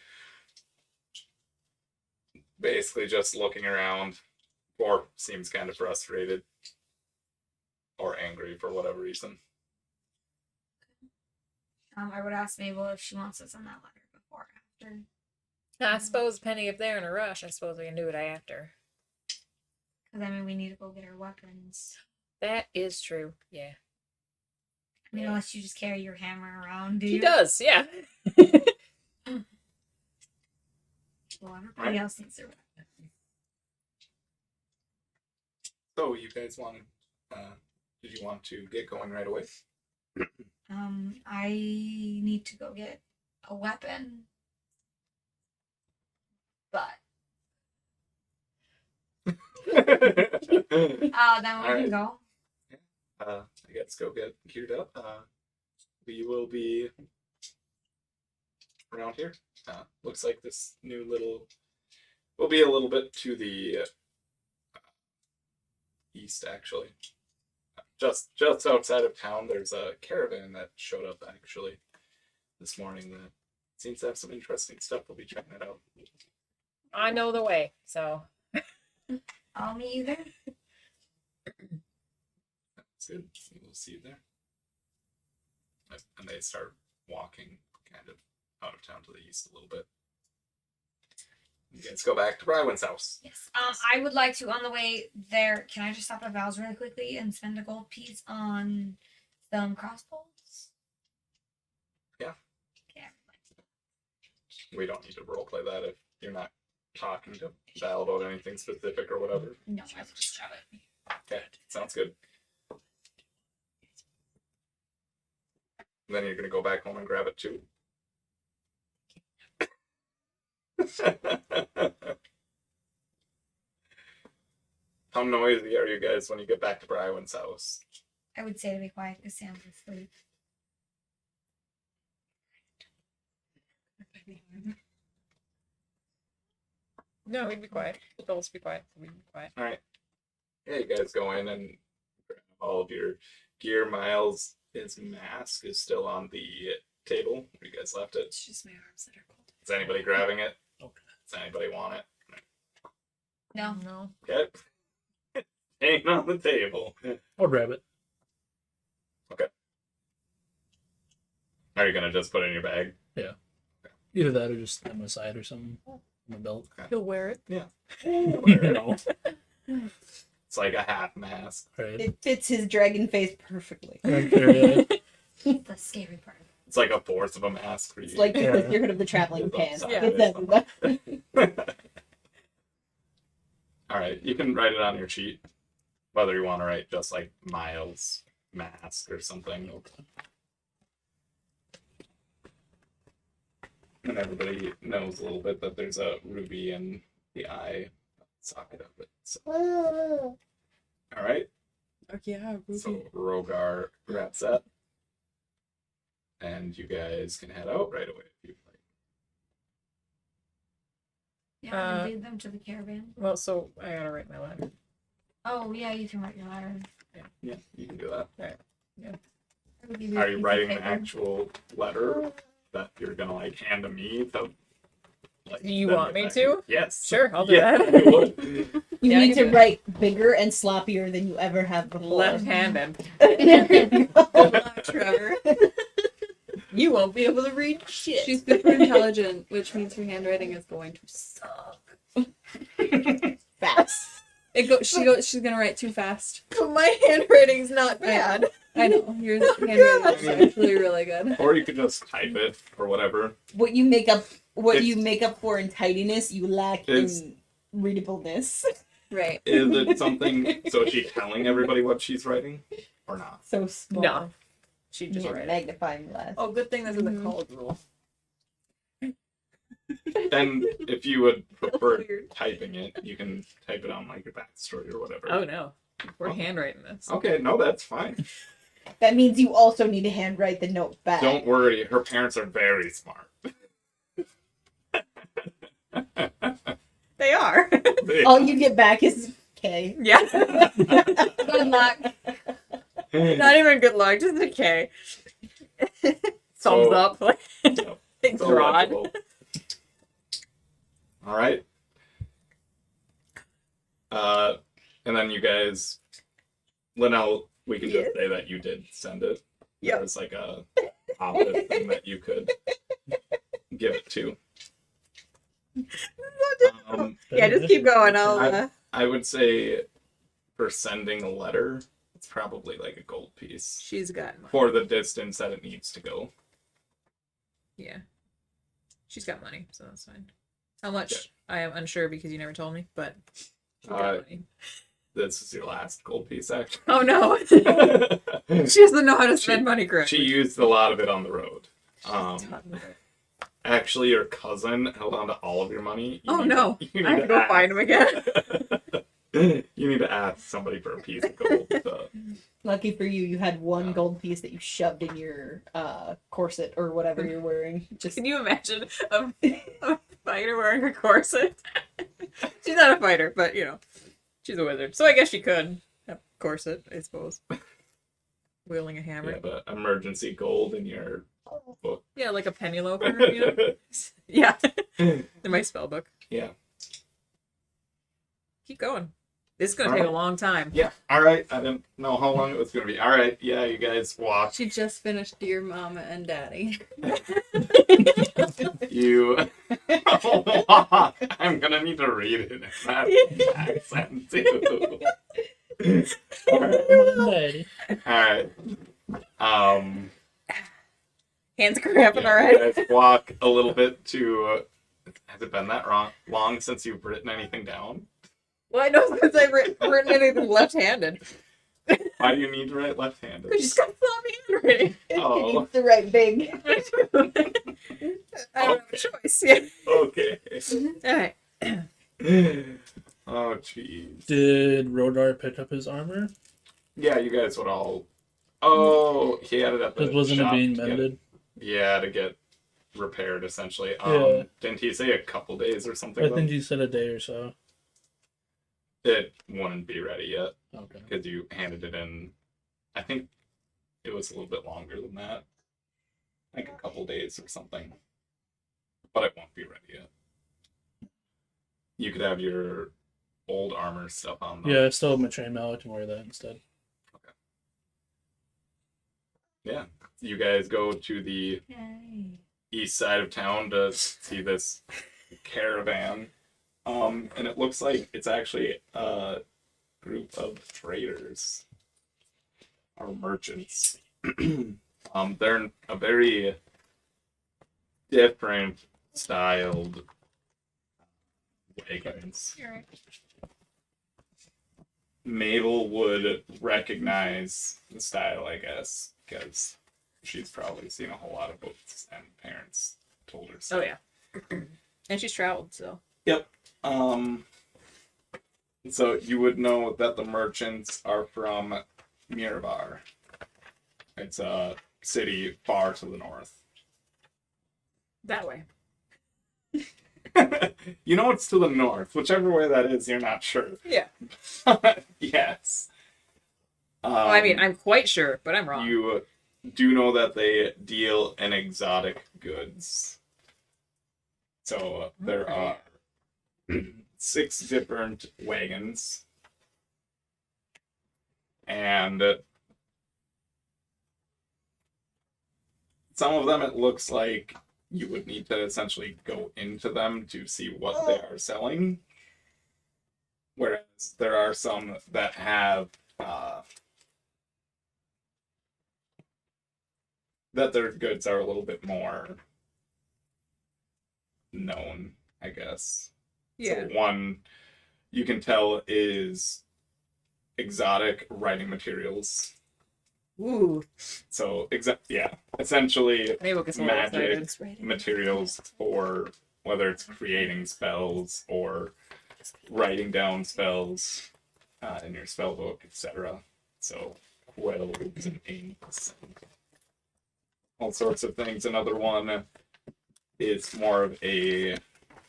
Basically just looking around. Dwarf seems kind of frustrated. Or angry for whatever reason. I would ask Mabel if she wants to send that letter before or after. I suppose, depending if they're in a rush, I suppose we can do it after. Because, I mean, we need to go get our weapons. That is true. Yeah. I mean, unless you just carry your hammer around, do He you? does, yeah. Well, everybody else needs their weapons. So you guys wanted did you want to get going right away? I need to go get a weapon. But then we can go. I guess go get geared up. We will be around here. Looks like this new little will be a little bit to the east, actually. Just outside of town, there's a caravan that showed up actually this morning that seems to have some interesting stuff. We'll be checking it out. I know the way, so. I'll meet you there. That's good. We'll see you there. And they start walking kind of out of town to the east a little bit. You guys go back to Brywin's house. Yes. I would like to, on the way there, can I just stop at Val's really quickly and spend a gold piece on some crossbows? Yeah. Yeah. We don't need to roleplay that if you're not talking to Val about anything specific or whatever. No, I would just shove it. Okay, sounds good. Then you're gonna go back home and grab it too. How noisy are you guys when you get back to Brywin's house? I would say to be quiet because Sam's asleep. No, we'd be quiet. We'll be quiet. We'd be quiet. All right. Yeah, you guys go in and grab all of your gear. Miles, his mask is still on the table where you guys left it. It's just my arms that are cold. Is anybody grabbing it? Okay. Does anybody want it? No. No. Okay. Hanging on the table. I'll grab it. Are you gonna just put it in your bag? Either that or just on my side or something. On my belt. He'll wear it. You know. It's like a half mask. Right. It fits his dragon face perfectly. Right there, yeah. The scary part. It's like a fourth of a mask for you. It's like Yeah. the Secret of the Traveling It's Pan. upside It's everywhere. All right, you can write it on your sheet, whether you want to write just like Miles mask or something. And everybody knows a little bit that there's a ruby in the eye socket of it. So. All right, Oh, yeah, Ruby. so Rogar grabs that, and you guys can head out right away if you like. Yeah, and lead them to the caravan. Well, so I gotta write my letter. Oh, yeah, you can write your letter. Yeah, you can do that. I would give a Are piece you of writing an paper. actual letter that you're gonna like hand to me to like You send want it me back to? Yes. Sure, I'll do Yeah, that. you would. You Yeah, I need can to do that. write bigger and sloppier than you ever have before. Left-handed. Trevor. You won't be able to read shit. She's super intelligent, which means her handwriting is going to suck. Fast. She's gonna write too fast. My handwriting's not bad. I know. Your handwriting is actually really good. Or you could just type it or whatever. What you make up It's- you make up for in tidiness, you lack It's- in readableness. Right. Is it something? So is she telling everybody what she's writing, or not? So small. No. She You just need read it. magnifying glass. Oh, good thing this is a Mhm. college rule. Then, if you would prefer Weird. typing it, you can type it on like your backstory or whatever. Oh no. We're Oh. handwriting this. Okay, no, that's fine. That means you also need to handwrite the note back. Don't worry, her parents are very smart. They are. All you get back is K. Yeah. Good luck. Not even good luck, just a K. Thumbs up. Like, Yep. big So rod. legible. All right. And then you guys, Linnell, we can just say that you did send it. Yep. There's like a opposite thing that you could give it to. Yeah, just keep going. I'll. I would say for sending a letter, it's probably like a gold piece She's got money. for the distance that it needs to go. Yeah. She's got money, so that's fine. How much? I am unsure because you never told me, but she's got money. This is your last gold piece, actually. Oh no. She doesn't know how to spend money She correctly. used a lot of it on the road. Actually, your cousin held on to all of your money. Oh no. I have to go find him again. You need to ask somebody for a piece of gold. Lucky for you, you had one gold piece that you shoved in your corset or whatever you're wearing. Just Can you imagine a fighter wearing a corset? She's not a fighter, but you know, she's a wizard. So I guess she could have a corset, I suppose. Wielding a hammer. Yeah, but emergency gold in your book. Yeah, like a penny loafer, you know? Yeah. In my spell book. Yeah. Keep going. This is gonna take a long time. Yeah. All right. I didn't know how long it was going to be. All right. Yeah, you guys walk. She just finished Dear Mama and Daddy. You. I'm gonna need to read it in that accent too. Monday. All right. Hands cramping Yeah, already. you guys walk a little bit to. Has it been that long since you've written anything down? Well, I know since I've written anything left-handed. Why do you need to write left-handed? Because she's got sloppy handwriting. Oh. it's the right big. I don't have a choice. Yeah. Okay. Alright. Oh, jeez. Did Rodar pick up his armor? Yeah, you guys would all. Oh, he had it at the Because wasn't it shop being to get- mended? Yeah, to get repaired essentially. Yeah. Didn't he say a couple days or something? I think he said a day or so. It wouldn't be ready yet Okay. because you handed it in. I think it was a little bit longer than that. I think a couple days or something. But it won't be ready yet. You could have your old armor stuff on though. Yeah, I still have my chainmail. I can wear that instead. Yeah. You guys go to the east side of town to see this caravan. And it looks like it's actually a group of traders or merchants. They're in a very different styled wagons. Mabel would recognize the style, I guess, because she's probably seen a whole lot of books and parents told her so. Oh, yeah. And she's traveled, so. Yep. So you would know that the merchants are from Mirabar. It's a city far to the north. That way. You know it's to the north. Whichever way that is, you're not sure. Yeah. Yes. Well, I mean, I'm quite sure, but I'm wrong. You do know that they deal in exotic goods. So there are 6 different wagons. And some of them it looks like you would need to essentially go into them to see what they are selling. Whereas there are some that have that their goods are a little bit more known, I guess. Yeah. So one you can tell is exotic writing materials. Ooh. So essentially Maybe we'll get some more magic excited. materials for whether it's creating spells or writing down spells in your spell book, etc. So quills and inks and all sorts of things. Another one is more of a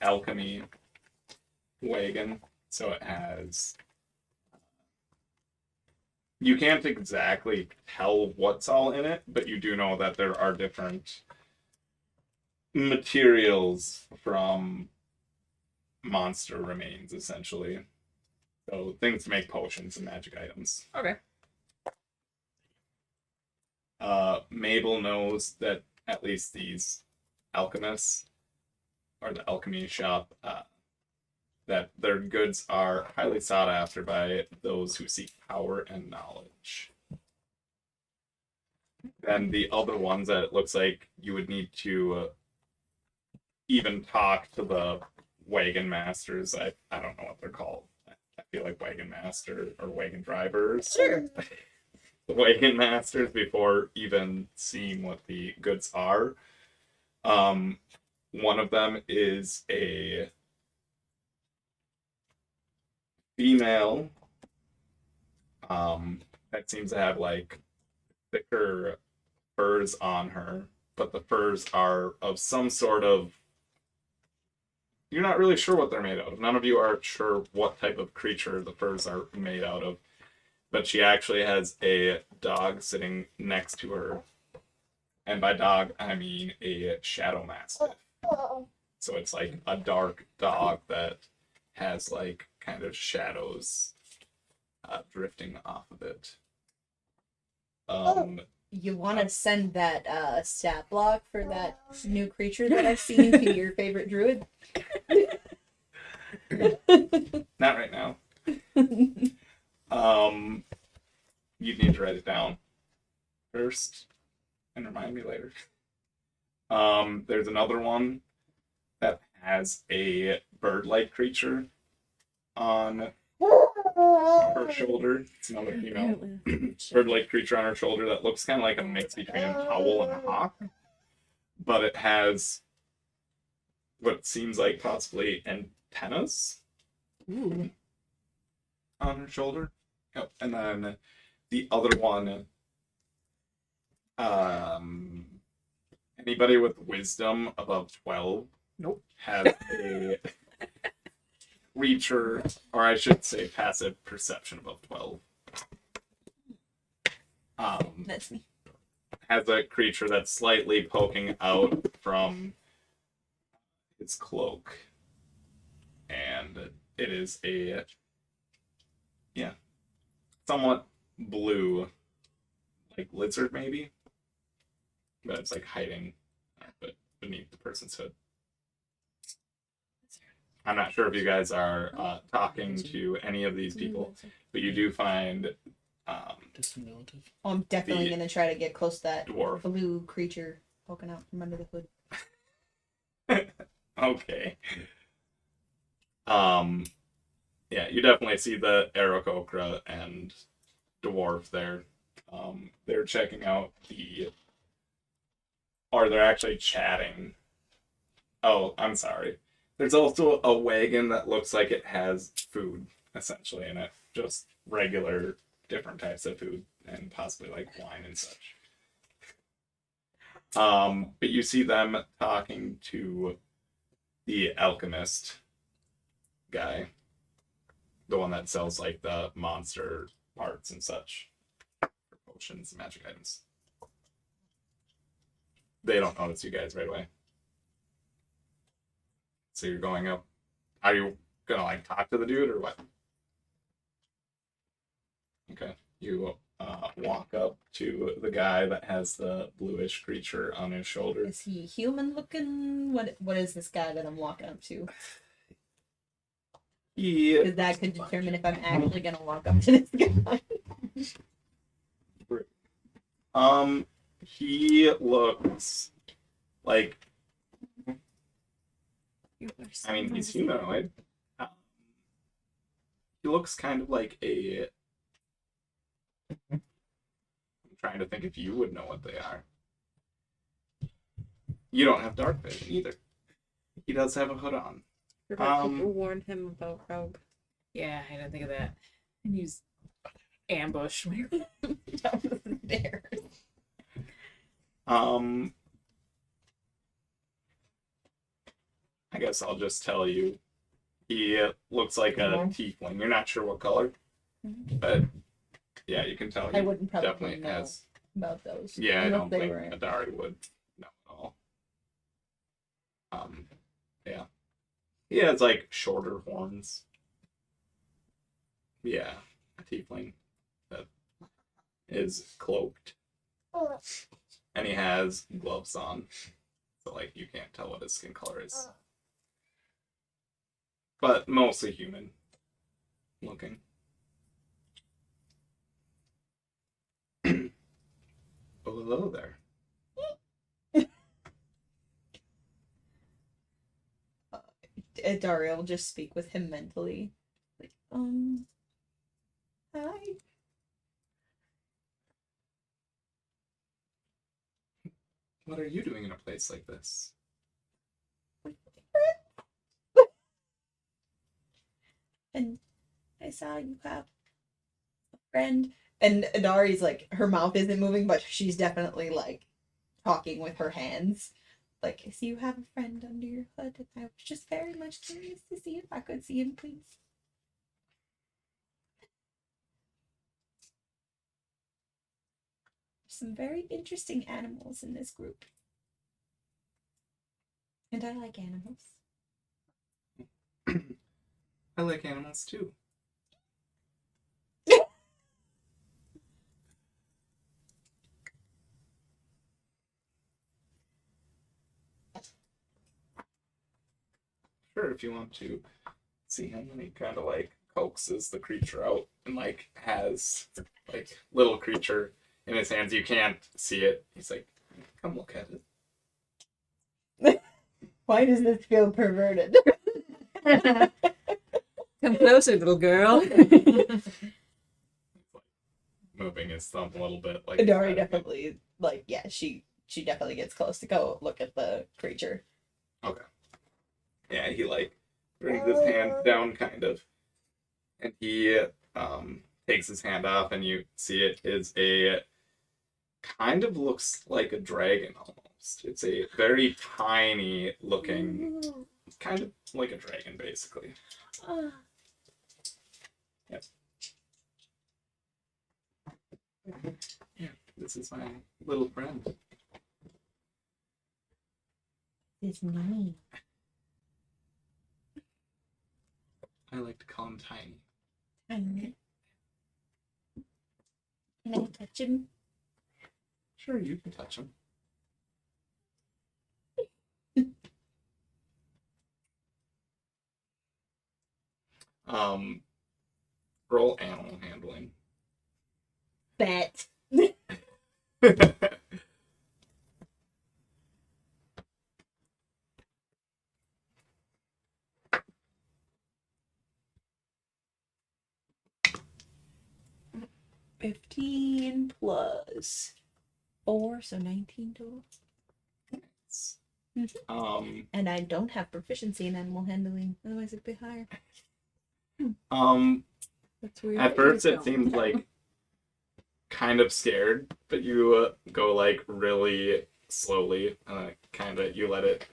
alchemy wagon, so it has. You can't exactly tell what's all in it, but you do know that there are different materials from monster remains, essentially. So things to make potions and magic items. Okay. Mabel knows that at least these alchemists, or the alchemy shop, that their goods are highly sought after by those who seek power and knowledge. Then the other ones that it looks like you would need to even talk to the wagon masters. I don't know what they're called. I feel like wagon master or wagon drivers. Sure. The wagon masters before even seeing what the goods are. One of them is a female that seems to have like thicker furs on her, but the furs are of some sort of, you're not really sure what they're made out of. None of you are sure what type of creature the furs are made out of, but she actually has a dog sitting next to her, and by dog I mean a shadow mastiff. So it's like a dark dog that has like kind of shadows drifting off of it. You want to send that stat block for that new creature that I've seen to your favorite druid? Not right now. You'd need to write it down first and remind me later. There's another one that has a bird-like creature on her shoulder. It's another female bird-like creature on her shoulder that looks kind of like a mix between an owl and a hawk, but it has what seems like possibly antennas on her shoulder. Yep. And then the other one, anybody with wisdom above 12 has a creature, or I should say passive perception above 12. That's me. Has a creature that's slightly poking out from its cloak. And it is a, somewhat blue, like lizard maybe, but it's like hiding beneath the person's hood. I'm not sure if you guys are talking to any of these people, but you do find Distant relative. Oh, I'm definitely The gonna try to get close to that dwarf. blue creature poking out from under the hood. Okay. Yeah, you definitely see the Aarakocra and dwarf there. They're checking out or they're actually chatting. Oh, I'm sorry. There's also a wagon that looks like it has food, essentially, in it. Just regular, different types of food, and possibly like wine and such. But you see them talking to the alchemist guy. The one that sells like the monster parts and such. For potions and magic items. They don't notice you guys right away. So you're going up. Are you gonna like talk to the dude or what? Okay. You walk up to the guy that has the bluish creature on his shoulder. Is he human looking? What is this guy that I'm walking up to? He Because that could determine if I'm actually gonna walk up to this guy. he looks like, I mean, he's humanoid. He looks kind of like a, I'm trying to think if you would know what they are. You don't have dark vision either. He does have a hood on. People warned him about Rogue. Yeah, I didn't think of that. And use ambush. Top of the stairs. I guess I'll just tell you He looks like a Mhm. tiefling. You're not sure what color, but yeah, you can tell he I wouldn't probably definitely know has. about those. Yeah, I unless don't they think were in- Adari would know at all. Yeah. He has like shorter horns. Yeah, a tiefling that is cloaked. And he has gloves on. So like you can't tell what his skin color is. But mostly human looking. Oh, hello there. Daria will just speak with him mentally. Like, hi. What are you doing in a place like this? And I saw you have a friend. And Adari's like, her mouth isn't moving, but she's definitely like talking with her hands. Like, I see you have a friend under your hood, and I was just very much curious to see if I could see him, please. Some very interesting animals in this group. And I like animals. I like animals too. Sure, if you want to see him, and he kind of like coaxes the creature out and like has like little creature in his hands. You can't see it. He's like, come look at it. Why does this feel perverted? Come closer, little girl. Moving his thumb a little bit. Like Adari definitely, like, yeah, she definitely gets close to go look at the creature. Okay. Yeah, he like brings his hand down kind of. And he takes his hand off, and you see it is a kind of looks like a dragon almost. It's a very tiny looking, kind of like a dragon basically. Yep. Yeah, this is my little friend. It's me. I like to call him Tiny. Can I touch him? Sure, you can touch him. Roll animal handling. Bet. 15 plus 4, so 19 total. And I don't have proficiency in animal handling, otherwise it'd be higher. That's weird. At first it seems like kind of scared, but you go like really slowly, kind of you let it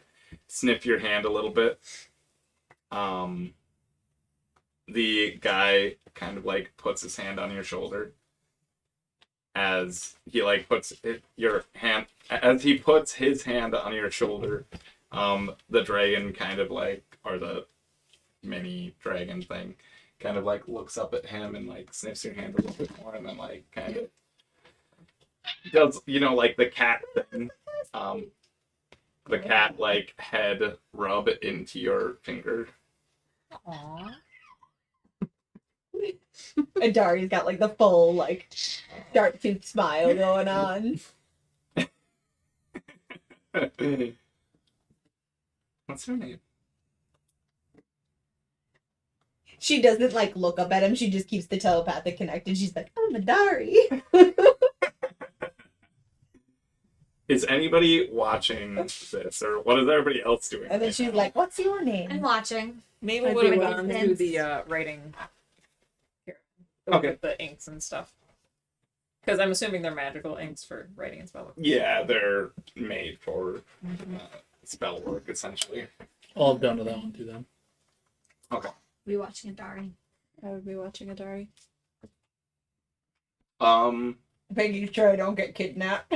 sniff your hand a little bit. The guy kind of like puts his hand on your shoulder as he like puts your hand as he puts his hand on your shoulder. The dragon kind of like, or the mini dragon thing, kind of like looks up at him and like sniffs your hand a little bit more, and then like kind of does, you know, like the cat thing, the cat like head rub into your finger. Aww. And Dari's got like the full like sharp tooth smile going on. What's her name? She doesn't like look up at him, she just keeps the telepathic connected. She's like, I'm a Dari. Is anybody watching this, or what is everybody else doing? And then right she's now? like, what's your name? I'm watching. Maybe I would have do gone want through sense. the writing. Here. Okay. With the inks and stuff. Because I'm assuming they're magical inks for writing and spell. Yeah, they're made for spell work, essentially. I'll have done to that one too then. We watching a Dari. I would be watching Adari. Making sure I don't get kidnapped.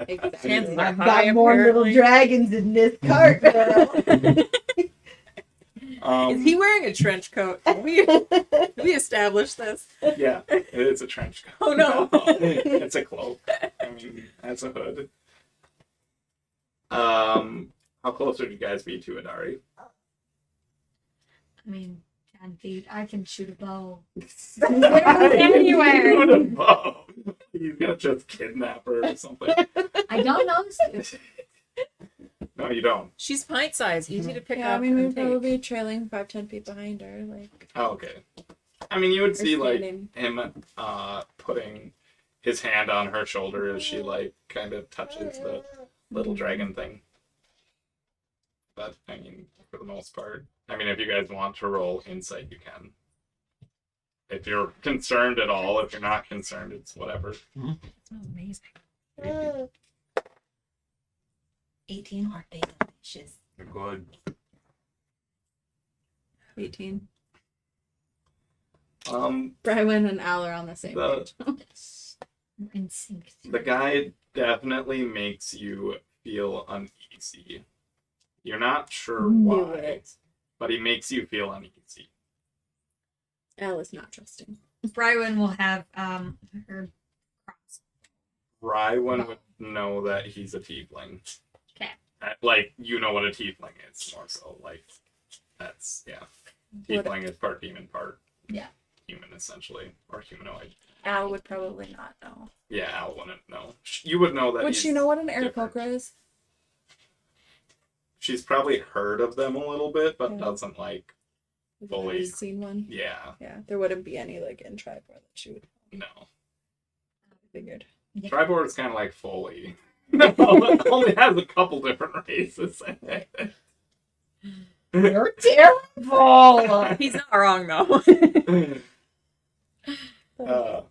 Exactly. Chances are I've high, got more little apparently. dragons in this cart. Is he wearing a trench coat? Did we establish this? Yeah, it's a trench coat. Oh no. It's a cloak. I mean, that's a hood. How close would you guys be to Adari? I mean, 10 feet. I can shoot a bow. Anywhere. Shoot a bow. He's gonna just kidnap her or something. I don't know. No, you don't. She's pint sized, easy to pick Yeah, I up. mean, we'd and take. probably be trailing 5-10 feet behind her, like. Oh, okay. I mean, you would or see like standing. him putting his hand on her shoulder as she like kind of touches the little dragon thing. But I mean, for the most part, I mean, if you guys want to roll insight, you can. If you're concerned at all, if you're not concerned, it's whatever. It smells amazing. 18. Aren't they delicious? You're good. 18. Um, Brywin and Al are on the same The- page. In sync. the guy definitely makes you feel uneasy. You're not sure Knew why, it. but he makes you feel uneasy. Al is not trusting. Brywin will have her cross. Rywan would know that he's a tiefling. Okay. Like, you know what a tiefling is, more so. Like, that's, yeah. Tiefling is part demon, part human, essentially. Or humanoid. Al would probably not know. Yeah, Al wouldn't know. You would know that Would he's she know what an different. Aarakocra is? She's probably heard of them a little bit, but Yeah. doesn't, like, We've Fully. never seen one. yeah, Yeah, there wouldn't be any like in Tribor that she would no. figured. Tribord is kind of like Foley. No, it only has a couple different races in it. You're terrible. He's not wrong though.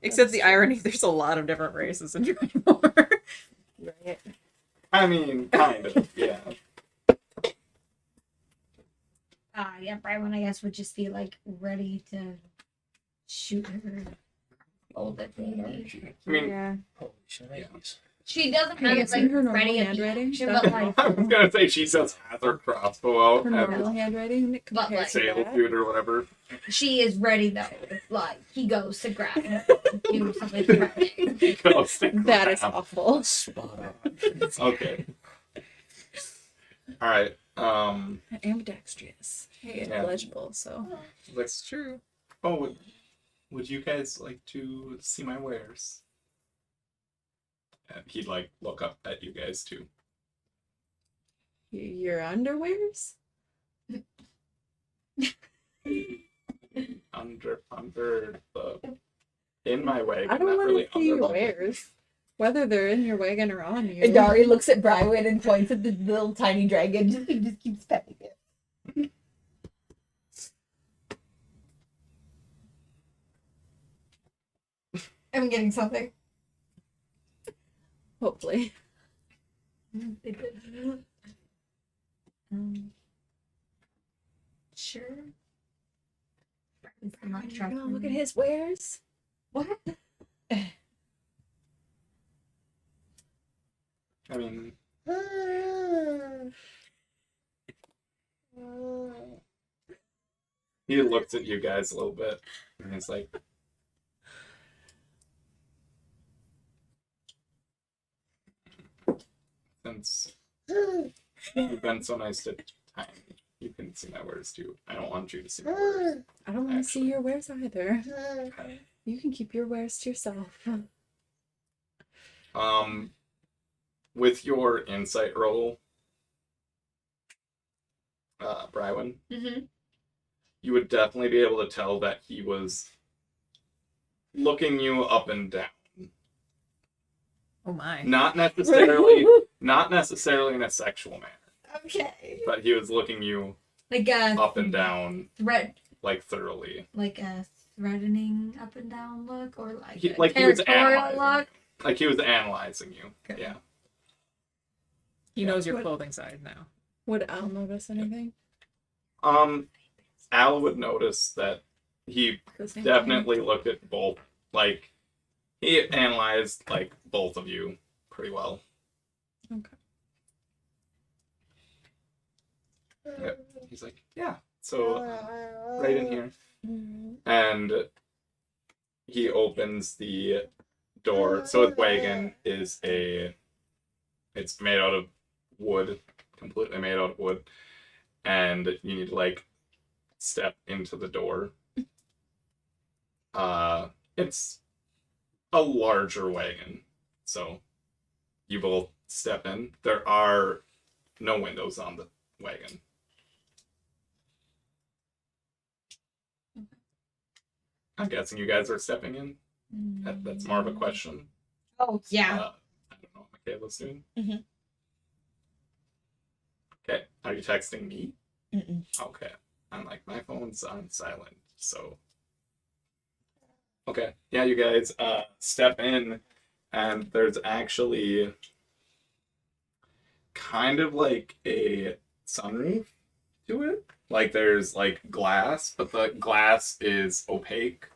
Except the irony, there's a lot of different races in Tribor. Right. I mean, kind of, yeah. Yeah, Brywin, I guess, would just be like ready to shoot her. Hold it, maybe. I mean, Yeah. Holy shnikes. She doesn't Have have you it seen like her normal ready at the handwriting? action, but like, I was gonna say she just has her crossbow out Her and normal handwriting But, compared like- to sail that. suit or whatever. she is ready though. Like he goes to grab her, do something threatening. He goes to That is grab. awful. Spot on. Okay. All right. Ambidextrous. Hey, Yeah. illegible, so. That's true. Oh, would you guys like to see my wares? And he'd like look up at you guys too. Your underwears? Under the in my wagon. I don't not want really to see your under the- wares. Whether they're in your wagon or on you. Dari looks at Brywin and points at the little tiny dragon. He just keeps petting it. I'm getting something. Hopefully. Sure. I'm not Oh, look at his wares. What? I mean, he looks at you guys a little bit, and he's like, "Since you've been so nice to time, you can see my words too. I don't want you to see my words." I don't want to see Actually. your wares either. Okay. You can keep your wares to yourself. With your insight roll, Brywin, Mm-hmm. you would definitely be able to tell that he was looking you up and down. Oh my. Not necessarily in a sexual manner, Okay. but he was looking you Like a up and down, threat, like thoroughly. like a threatening up and down look, or like He, a like he was territorial analyzing look. you. Like he was analyzing you. Okay. Yeah. He knows your What- clothing size now. Would Al notice anything? Al would notice that he definitely looked at both. Like, he analyzed, like, both of you pretty well. Okay. Yep. He's like, yeah, so right in here. And he opens the door. So his wagon is it's made out of wood, completely made out of wood. And you need to, like, step into the door. It's a larger wagon. So you both step in. There are no windows on the wagon. I'm guessing you guys are stepping in. That's more of a question. Oh, yeah. I don't know what Michaela's doing. Mhm. Okay. Are you texting me? Mm-mm. Okay. I'm like, my phone's on silent, so. Okay. Yeah, you guys step in, and there's actually kind of like a sunroof to it. Like, there's like glass, but the glass is opaque,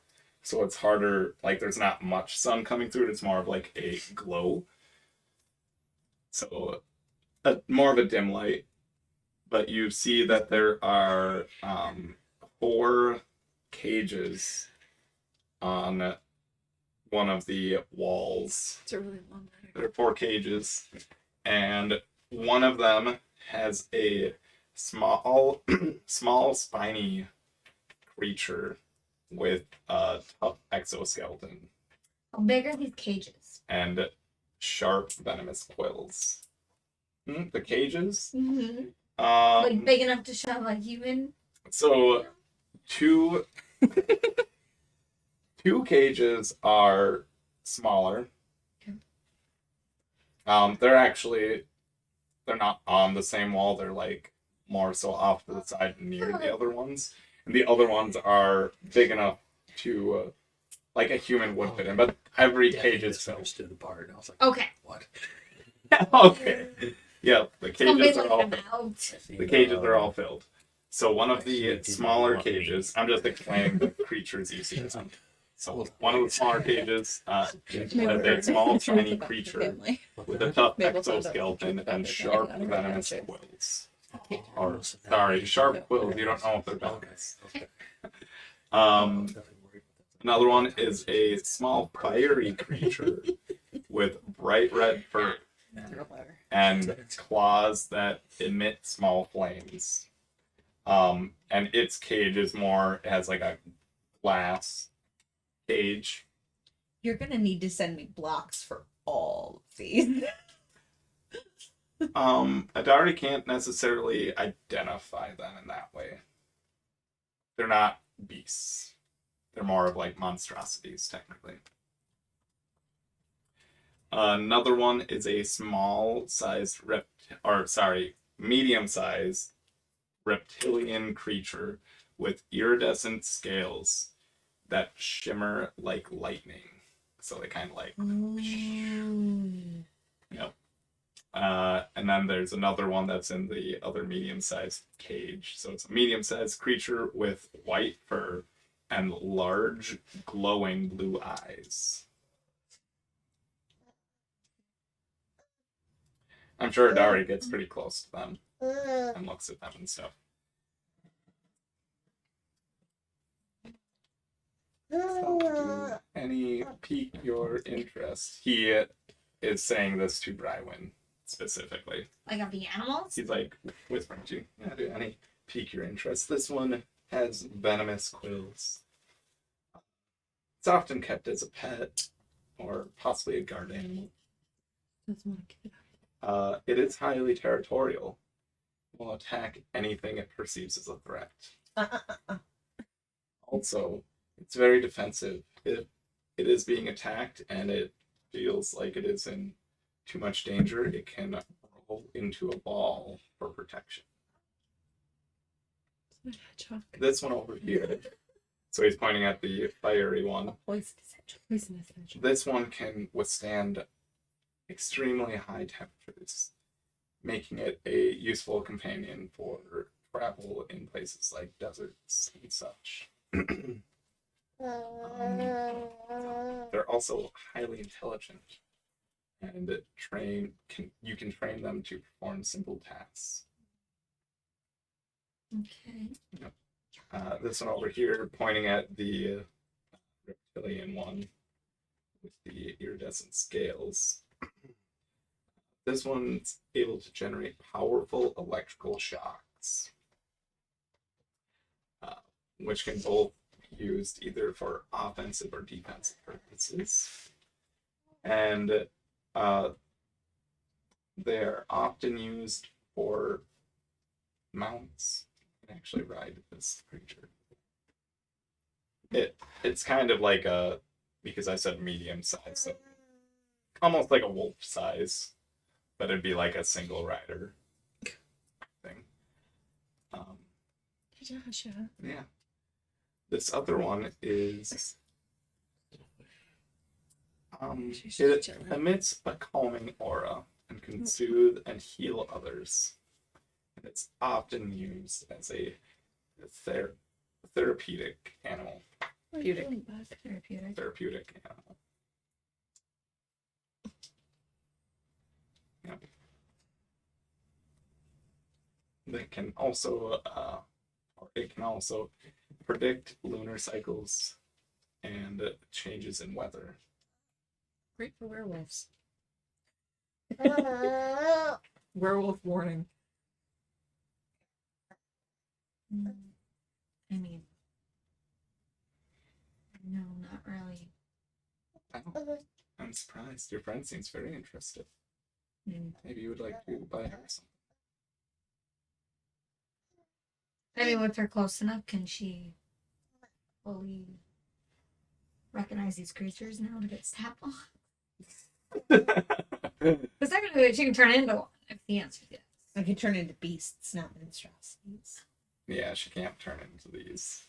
so it's harder. Like, there's not much sun coming through it. It's more of like a glow. So, more of a dim light. But you see that there are 4 cages on one of the walls. It's a really long letter. There are 4 cages, and one of them has a small, small spiny creature with a tough exoskeleton How big are these cages? and sharp venomous quills. The cages. Mm-hmm. Like big enough to shove a human? So 2 cages are smaller. They're not on the same wall. They're like more so off to the side near the other ones, and the other ones are big enough to like a human would fit in. But every cage is filled. misunderstood the part. I was like, Okay. what? Okay. Yeah, the Somebody cages are let all them out. the cages are all filled. So one of Actually, the didn't smaller want me. cages, I'm just explaining the creatures you see. Them. So one of the smaller cages has a small tiny creature with a tough exoskeleton and sharp venomous quills. Or sorry, sharp quills. You don't know if they're venomous. Another one is a small fiery creature with bright red fur and claws that emit small flames. And its cage is more, it has like a glass cage. You're gonna need to send me blocks for all of these. Adari can't necessarily identify them in that way. They're not beasts. They're more of like monstrosities, technically. Another one is a medium-sized reptilian creature with iridescent scales that shimmer like lightning. So they kind of like. Yep. And then there's another one that's in the other medium-sized cage. So it's a medium-sized creature with white fur and large, glowing blue eyes. I'm sure Adari gets pretty close to them and looks at them and stuff. So, do any pique your interest? He is saying this to Brywin specifically. Like of the animals? He's like whispering to you. Yeah, do any pique your interest? This one has venomous quills. It's often kept as a pet or possibly a guard animal. It is highly territorial. Will attack anything it perceives as a threat. Also, it's very defensive. If it is being attacked and it feels like it is in too much danger, it can roll into a ball for protection. This one over here. So he's pointing at the fiery one. This one can withstand extremely high temperatures, making it a useful companion for travel in places like deserts and such. They're also highly intelligent, and you can train them to perform simple tasks. Okay. This one over here, pointing at the reptilian one with the iridescent scales. This one's able to generate powerful electrical shocks, which can both be used either for offensive or defensive purposes. And they're often used for mounts. You can actually ride this creature. It's kind of like because I said medium size, so almost like a wolf size, but it'd be like a single rider thing. Yeah. This other one is it emits a calming aura and can soothe and heal others. And it's often used as a therapeutic animal. Therapeutic animal. Yeah. They can also, or it can also predict lunar cycles and changes in weather. Great for werewolves. Werewolf warning. I mean, no, not really. Oh, I'm surprised. Your friend seems very interested. Mm. Maybe you would like to buy her something. I mean, with her close enough, can she fully recognize these creatures now to get stabbed on? Because technically, she can turn into one if the answer is yes. I can turn into beasts, not monstrosities. Yeah, she can't turn into these.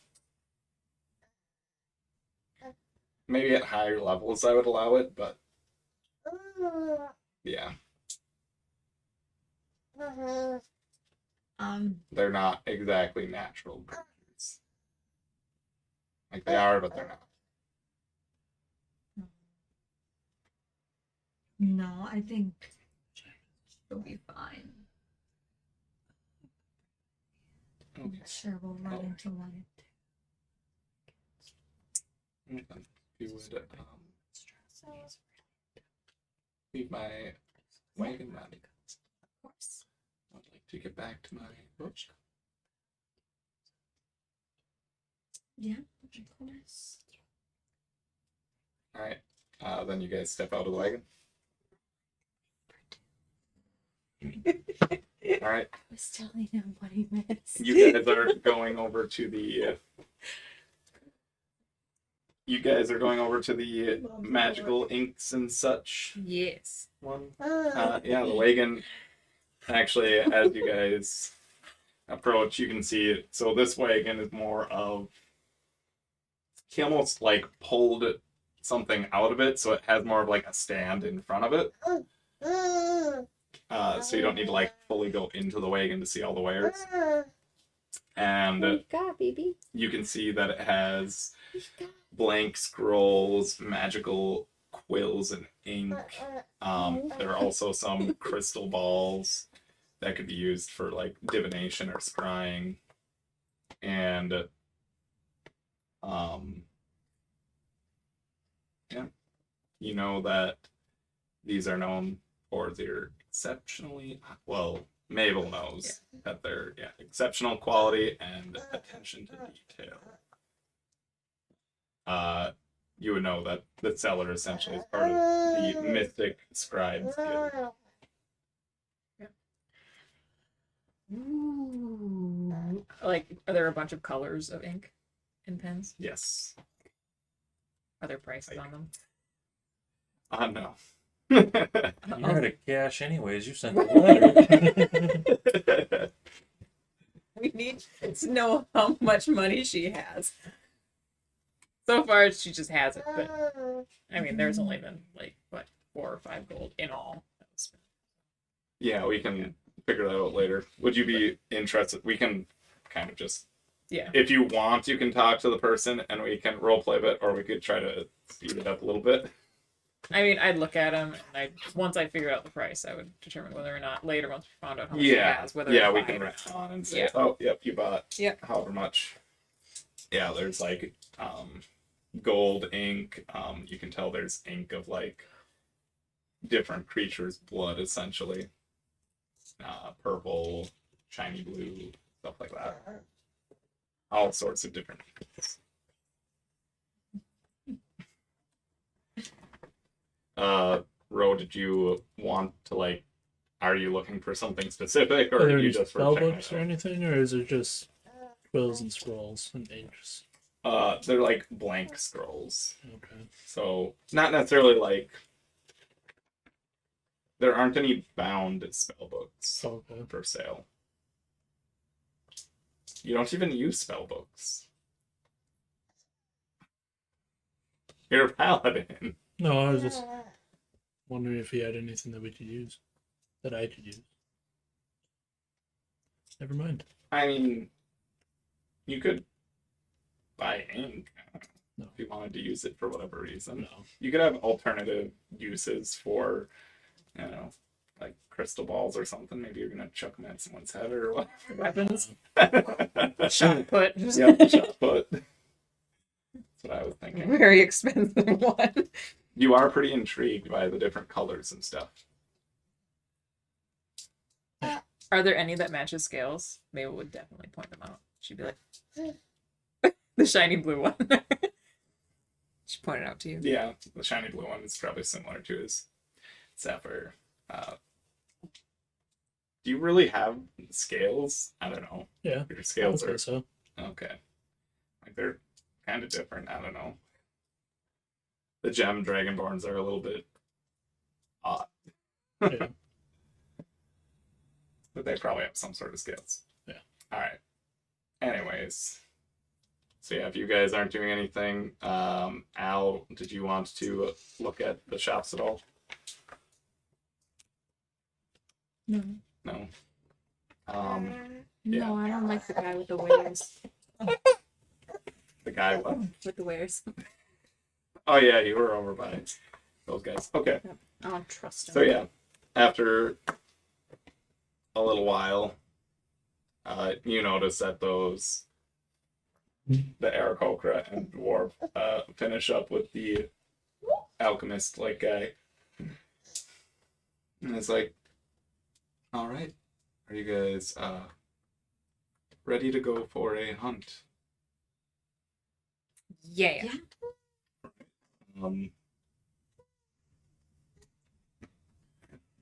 Maybe at higher levels I would allow it, but yeah, they're not exactly natural creatures. Like they are, but they're not. No, I think she'll be fine. Okay. Sure, we'll run into one. Okay. If you would leave my wagon then. Of course. I'd like to get back to my book. Yeah, of course. Alright. Then you guys step out of the wagon. Alright. I was telling him what he missed. You guys are going over to the magical inks and such Yes. one. Yeah, the wagon. Actually, as you guys approach, you can see it. So this wagon is more of, he almost like pulled something out of it, so it has more of like a stand in front of it. So you don't need to like fully go into the wagon to see all the wares. And God, baby. you can see that it has blank scrolls, magical quills and ink. There are also some crystal balls that could be used for like divination or scrying. And yeah, you know that these are known for their exceptionally, well, Mabel knows that they're exceptional quality and attention to detail. You would know that the seller essentially is part of the Mystic Scribes Guild. Ooh. Like, are there a bunch of colors of ink and pens? Yes. Are there prices on them? No. You're out of cash anyways. You sent the letter. We need to know how much money she has. So far, she just has it, but I mean, there's only been like what 4 or 5 gold in all. Yeah, we can figure that out later. Would you be interested? We can kind of just, Yeah. if you want, you can talk to the person and we can roleplay a bit, or we could try to speed it up a little bit. I mean, I'd look at them, and once I figured out the price, I would determine whether or not later, once we found out how much he has, whether yeah, I'd we buy can it or write not. on and say, Yeah. oh, yep, you bought Yep. however much. Yeah, there's like gold ink. You can tell there's ink of like different creatures' blood, essentially. Purple, shiny blue, stuff like that. All sorts of different inks. Ro, did you want to like? Are you looking for something specific, or Are there you any just were spell checking books it or out? anything, or is it just quills and scrolls and inks? They're like blank scrolls, Okay. so not necessarily like. There aren't any bound spell books Okay. for sale. You don't even use spell books. You're a paladin. No, I was just wondering if he had anything that we could use, that I could use. Never mind. I mean, you could buy ink No. if you wanted to use it for whatever reason. No. You could have alternative uses for, you know, like crystal balls or something. Maybe you're gonna chuck them at someone's head or what. Weapons, Shot shot put, Yep, shot put. That's what I was thinking. very expensive one. You are pretty intrigued by the different colors and stuff. Are there any that match his scales? Mabel would definitely point them out. She'd be like, the shiny blue one. She pointed out to you. Yeah, the shiny blue one is probably similar to his sapphire. Do you really have scales? I don't know. Yeah. Your I would scales say are so. okay. Like they're kind of different. I don't know. The gem dragonborns are a little bit odd, Yeah. but they probably have some sort of scales. Yeah. All right. Anyways, so yeah, if you guys aren't doing anything, Al, did you want to look at the shops at all? No. No. No, I don't like the guy with the wares. The guy what? With the wares. Oh yeah, you were over by those guys. Okay. I don't trust him. So yeah, after a little while, you notice that the Aarakocra and dwarf finish up with the alchemist like guy, and it's like, all right, are you guys ready to go for a hunt? Yeah.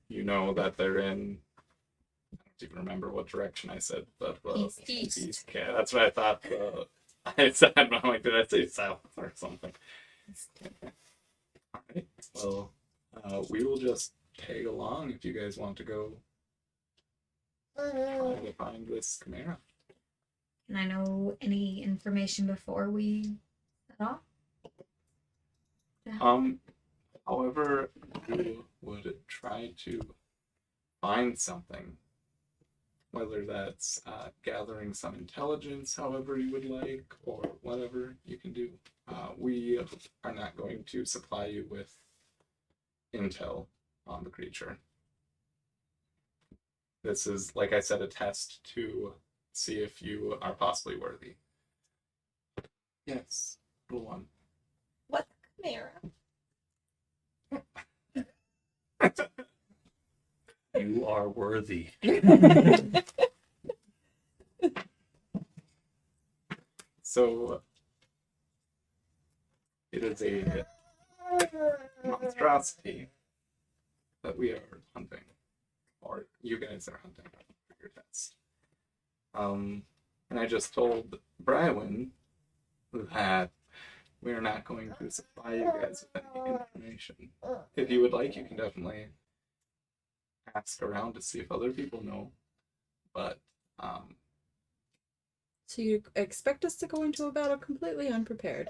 You know that they're in. I don't even remember what direction I said, but East. Okay, that's what I thought. I said, but I'm like, did I say south or something? All right. Well, we will just tag along if you guys want to go try to find this chimera. Can I know any information before we set off? However, you would try to find something, whether that's gathering some intelligence, however you would like, or whatever you can do. We are not going to supply you with intel on the creature. This is, like I said, a test to see if you are possibly worthy. Yes, little one. What chimera? You are worthy. So, it is a monstrosity that we are hunting, or you guys are hunting for your test. And I just told Brywin that we are not going to supply you guys with any information. If you would like, you can definitely ask around to see if other people know. But So you expect us to go into a battle completely unprepared?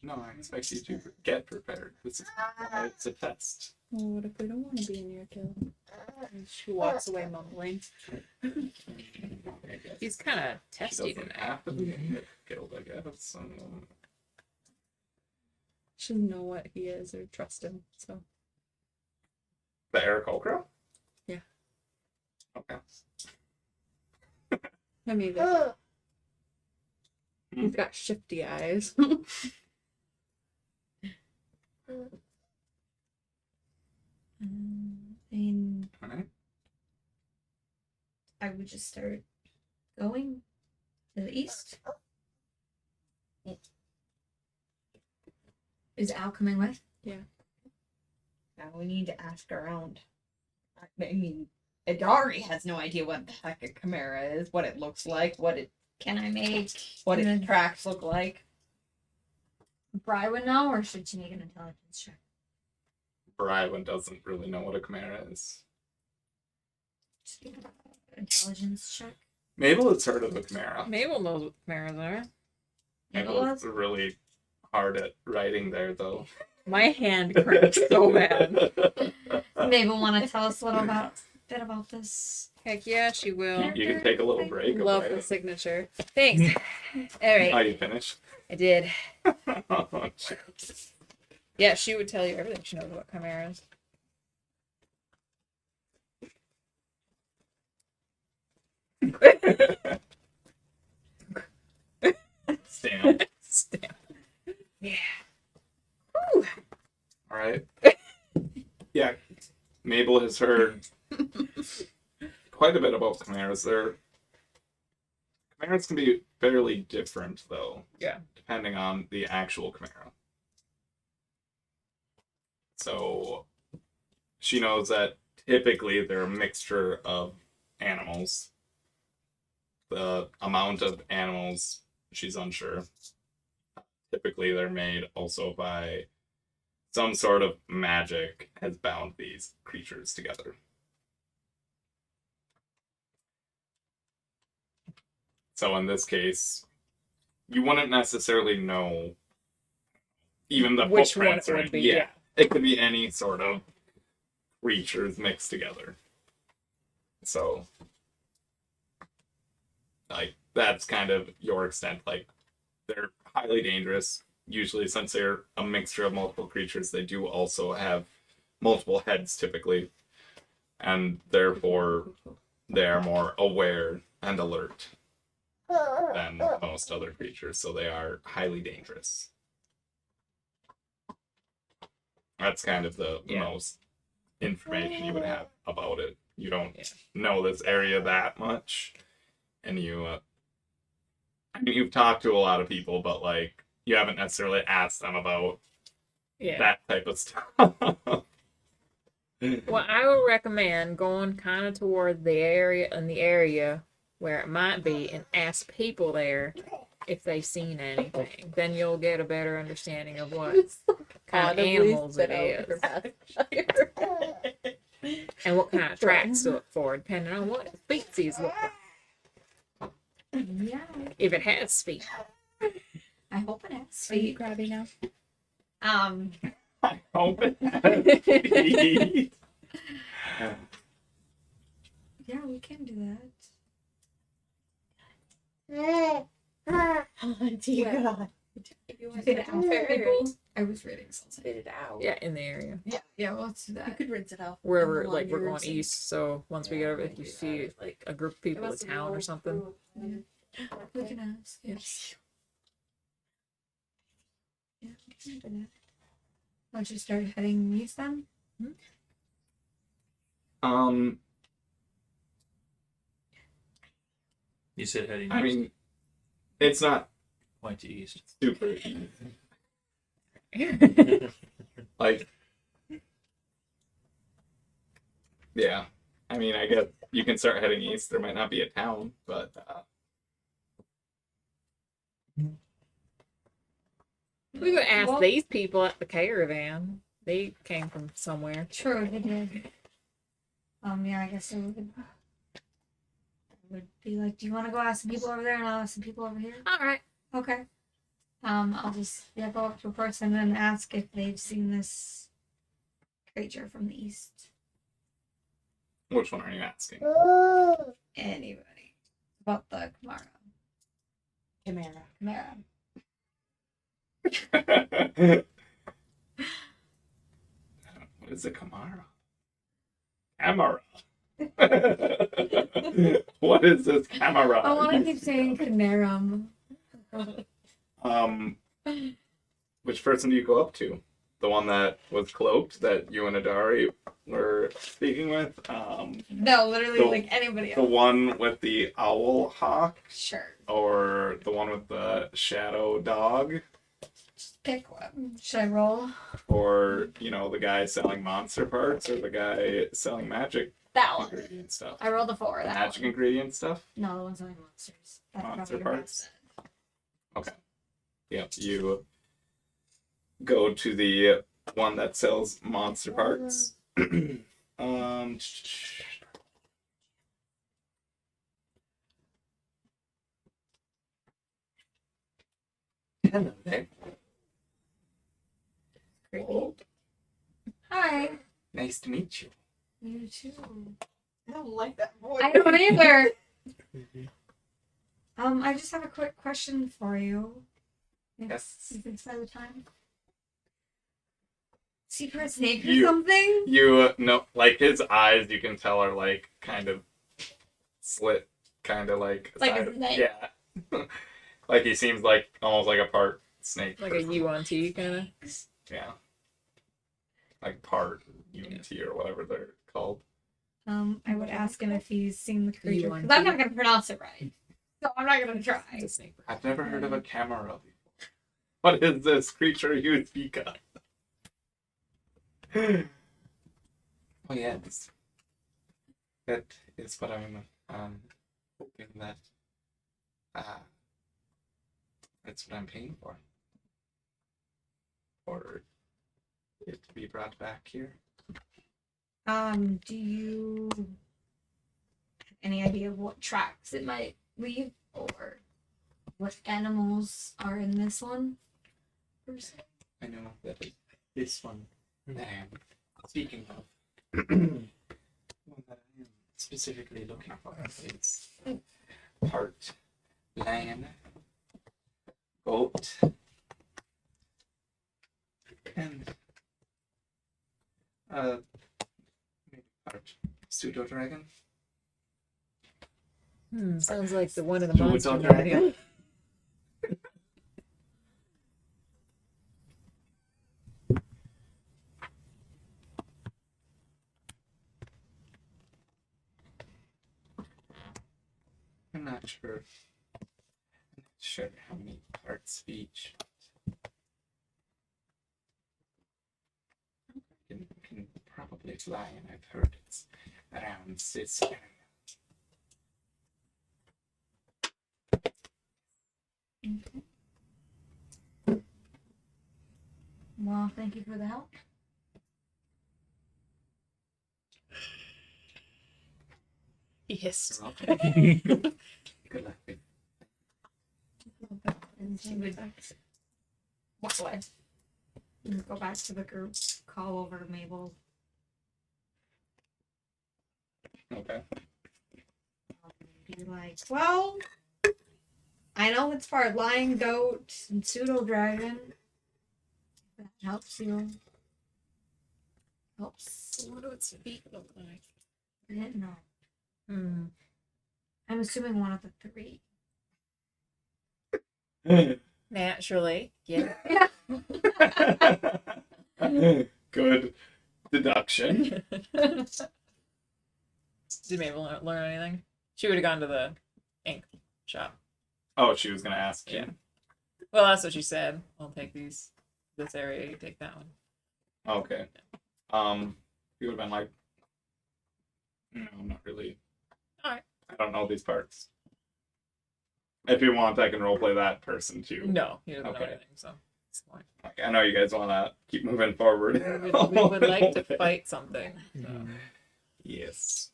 No, I expect you to get prepared. This is it's a test. Well, what if we don't want to be in your kill? And she walks away mumbling. He's kind of She testy doesn't tonight. have to be killed, I guess. She doesn't know what he is or trust him. So The Eric Okra? Yeah. Okay. I mean, he's got shifty eyes. I mean, Alright. I would just start going to the east. Is Al coming with? Now we need to ask around. I mean, Adari has no idea what the heck a chimera is, what it looks like, Can I make what an its tracks look like. Brywould know, or should she make an intelligence check? Brywin doesn't really know what a chimera is. Intelligence check. Mabel has heard of a chimera. Mabel knows what chimeras are. Mabel's really hard at writing there, though. My hand cramps so bad. Mabel, want to tell us a little bit about this? Heck yeah, she will. You can take a little break. Love okay? the signature. Thanks. All right, Oh, you finished? I did. Oh, shit. Yeah, she would tell you everything she knows about chimeras. Stamp. Stamp. Yeah. All right. Yeah, Mabel has heard quite a bit about chimeras. Chimeras can be fairly different, though. Yeah. Depending on the actual chimera. So, she knows that typically they're a mixture of animals. The amount of animals, she's unsure. Typically, they're made also by some sort of magic has bound these creatures together. So in this case, you wouldn't necessarily know even the Which one footprints it or would be, yeah. yeah. It could be any sort of creatures mixed together. So like that's kind of your extent. Like they're highly dangerous. Usually, since they're a mixture of multiple creatures, they do also have multiple heads typically, and therefore they are more aware and alert than most other creatures, so they are highly dangerous. That's kind of the most information you would have about it. You don't know this area that much, and I mean, you've talked to a lot of people, but like you haven't necessarily asked them about that type of stuff. Well, I would recommend going kind of toward the area where it might be and ask people there if they've seen anything. Then you'll get a better understanding of what kind of animals it is and what kind of tracks to look for, depending on what species look like. Yeah, If it has feet. I hope it has. Are you crabby now? I hope it has. Yeah, we can do Oh, dear God. If you want Spit it to out. people, I was reading something. spit it out. Yeah, in the area. Yeah, well, let's do You that. could rinse it out. Wherever, in the like, we're laundry going room sink. east, so once we get over, if you see, like, a group of people in must have town or rolled something. through. We can ask. Yes. Yeah, we can do that. Why don't you start heading east then? You said heading I east. mean, it's not Point to east. super easy. Like, yeah. I mean, I guess you can start heading east. There might not be a town, but We would ask Well- these people at the caravan. They came from somewhere. True, they did. Yeah, I guess it would be like, do you want to go ask some people over there and I'll ask some people over here? All right. Okay. I'll just go up to a person and ask if they've seen this creature from the east. Which one are you asking? Anybody about the Kamara? Kamara. What is a Kamara? Camera. What is this camera? I want to keep saying Canarum. Which person do you go up to? The one that was cloaked that you and Adari were speaking with? No, literally, The- like anybody The else. one with the owl hawk? Sure. Or the one with the shadow dog? Pick one. Should I roll? Or, the guy selling monster parts? Or the guy selling magic That one. ingredient stuff? I rolled a 4. The That magic one. ingredient stuff? No, the one's selling monsters. That's Monster probably your parts? best Okay. Yep, you go to the one that sells monster parts. Hello there. bet. Hi. Nice to meet you. You too. I don't like that voice. I don't either. I just have a quick question for you. If Yes. you can spare the time. Secret snake or You- something? You know, like his eyes, you can tell are like kind of slit, kind of like Like a side- snake? Yeah. Like he seems like almost like a part snake. Like a U-on-T kind of. Yeah. Like part unity or whatever they're called. I would ask him if he's seen the creature. want Because I'm to? not going to pronounce it right. So I'm not going to try. It's a snake. I've never heard of a camera before. What is this creature you speak of? Oh yes. That is what I'm hoping that that's what I'm paying for. For it to be brought back here. Do you have any idea of what tracks it might leave? Or what animals are in this one? Per se? I know that this one that I am speaking of, one that I am specifically looking for is part lion, goat, and maybe part pseudo dragon. Sounds like the one in the Pseudo monster dragon. movie. I'm not sure. I'm not sure how many parts of each. Can probably fly, and I've heard it's around this area. Well, thank you for the help. Yes. You're welcome. Good luck. And she would walk away. And go back to the group, call over to Mabel. Okay. Be like, well, I know it's part lion, goat, and pseudo dragon. That helps you. Helps. What do its feet look like? I didn't know. I'm assuming one of the 3. Naturally. Yeah. Good deduction. Did Mabel learn anything? She would have gone to the ink shop. Oh, she was gonna ask you. Yeah. Well, that's what she said. I'll take this area, you take that one. Okay. You would have been like, no, not really. Alright. I don't know these parts. If you want, I can roleplay that person too. No, he doesn't know Okay. anything, so it's fine. Like, I know you guys want to keep moving forward. We would like to fight something. So. Yes.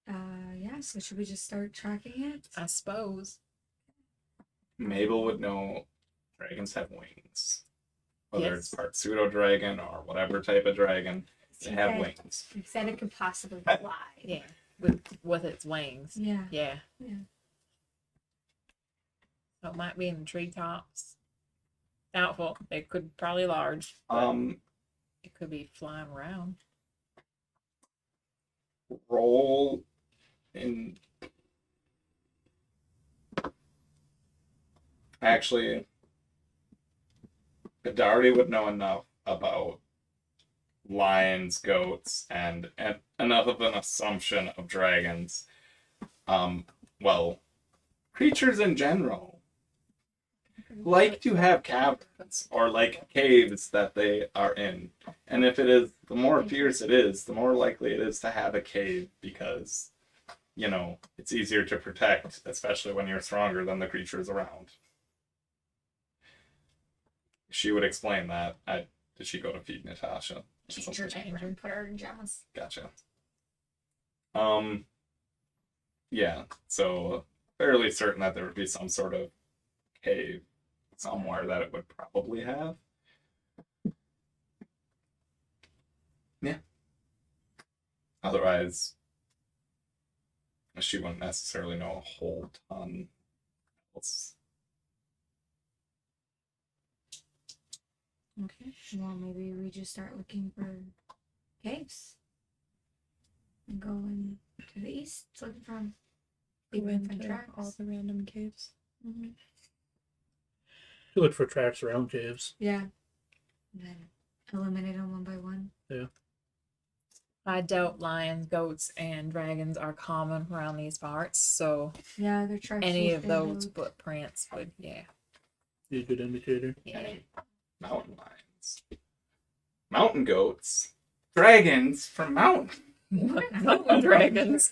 Yeah, so should we just start tracking it? I suppose. Mabel would know dragons have wings. Whether it's Yes. part pseudo dragon or whatever type of dragon, they He have said- wings. He said it could possibly fly. Yeah. With its wings. Yeah. Yeah. Yeah. So it might be in the treetops. Doubtful. It could probably large. It could be flying around. Roll in. Actually, Adari would know enough about lions, goats, and enough of an assumption of dragons. Well, creatures in general like to have caverns or like caves that they are in. And if it is, the more fierce it is, the more likely it is to have a cave because, you know, it's easier to protect, especially when you're stronger than the creatures around. She would explain that. Did she go to feed Natasha? Change her diaper and put her in pajamas. Gotcha. Yeah, so fairly certain that there would be some sort of cave somewhere that it would probably have. Yeah. Otherwise, she wouldn't necessarily know a whole ton else. Okay. Well, maybe we just start looking for caves. And go in to the east, looking for them. Go Even into tracks. all the random caves. Mm-hmm. You look for tracks around caves. Yeah. And then eliminate them one by one. I doubt lions, goats, and dragons are common around these parts, so Yeah, they're tracks. any of those footprints would, yeah. Be a good indicator. Yeah. Mountain lions. Mountain goats. Dragons from mountain. Mountain dragons.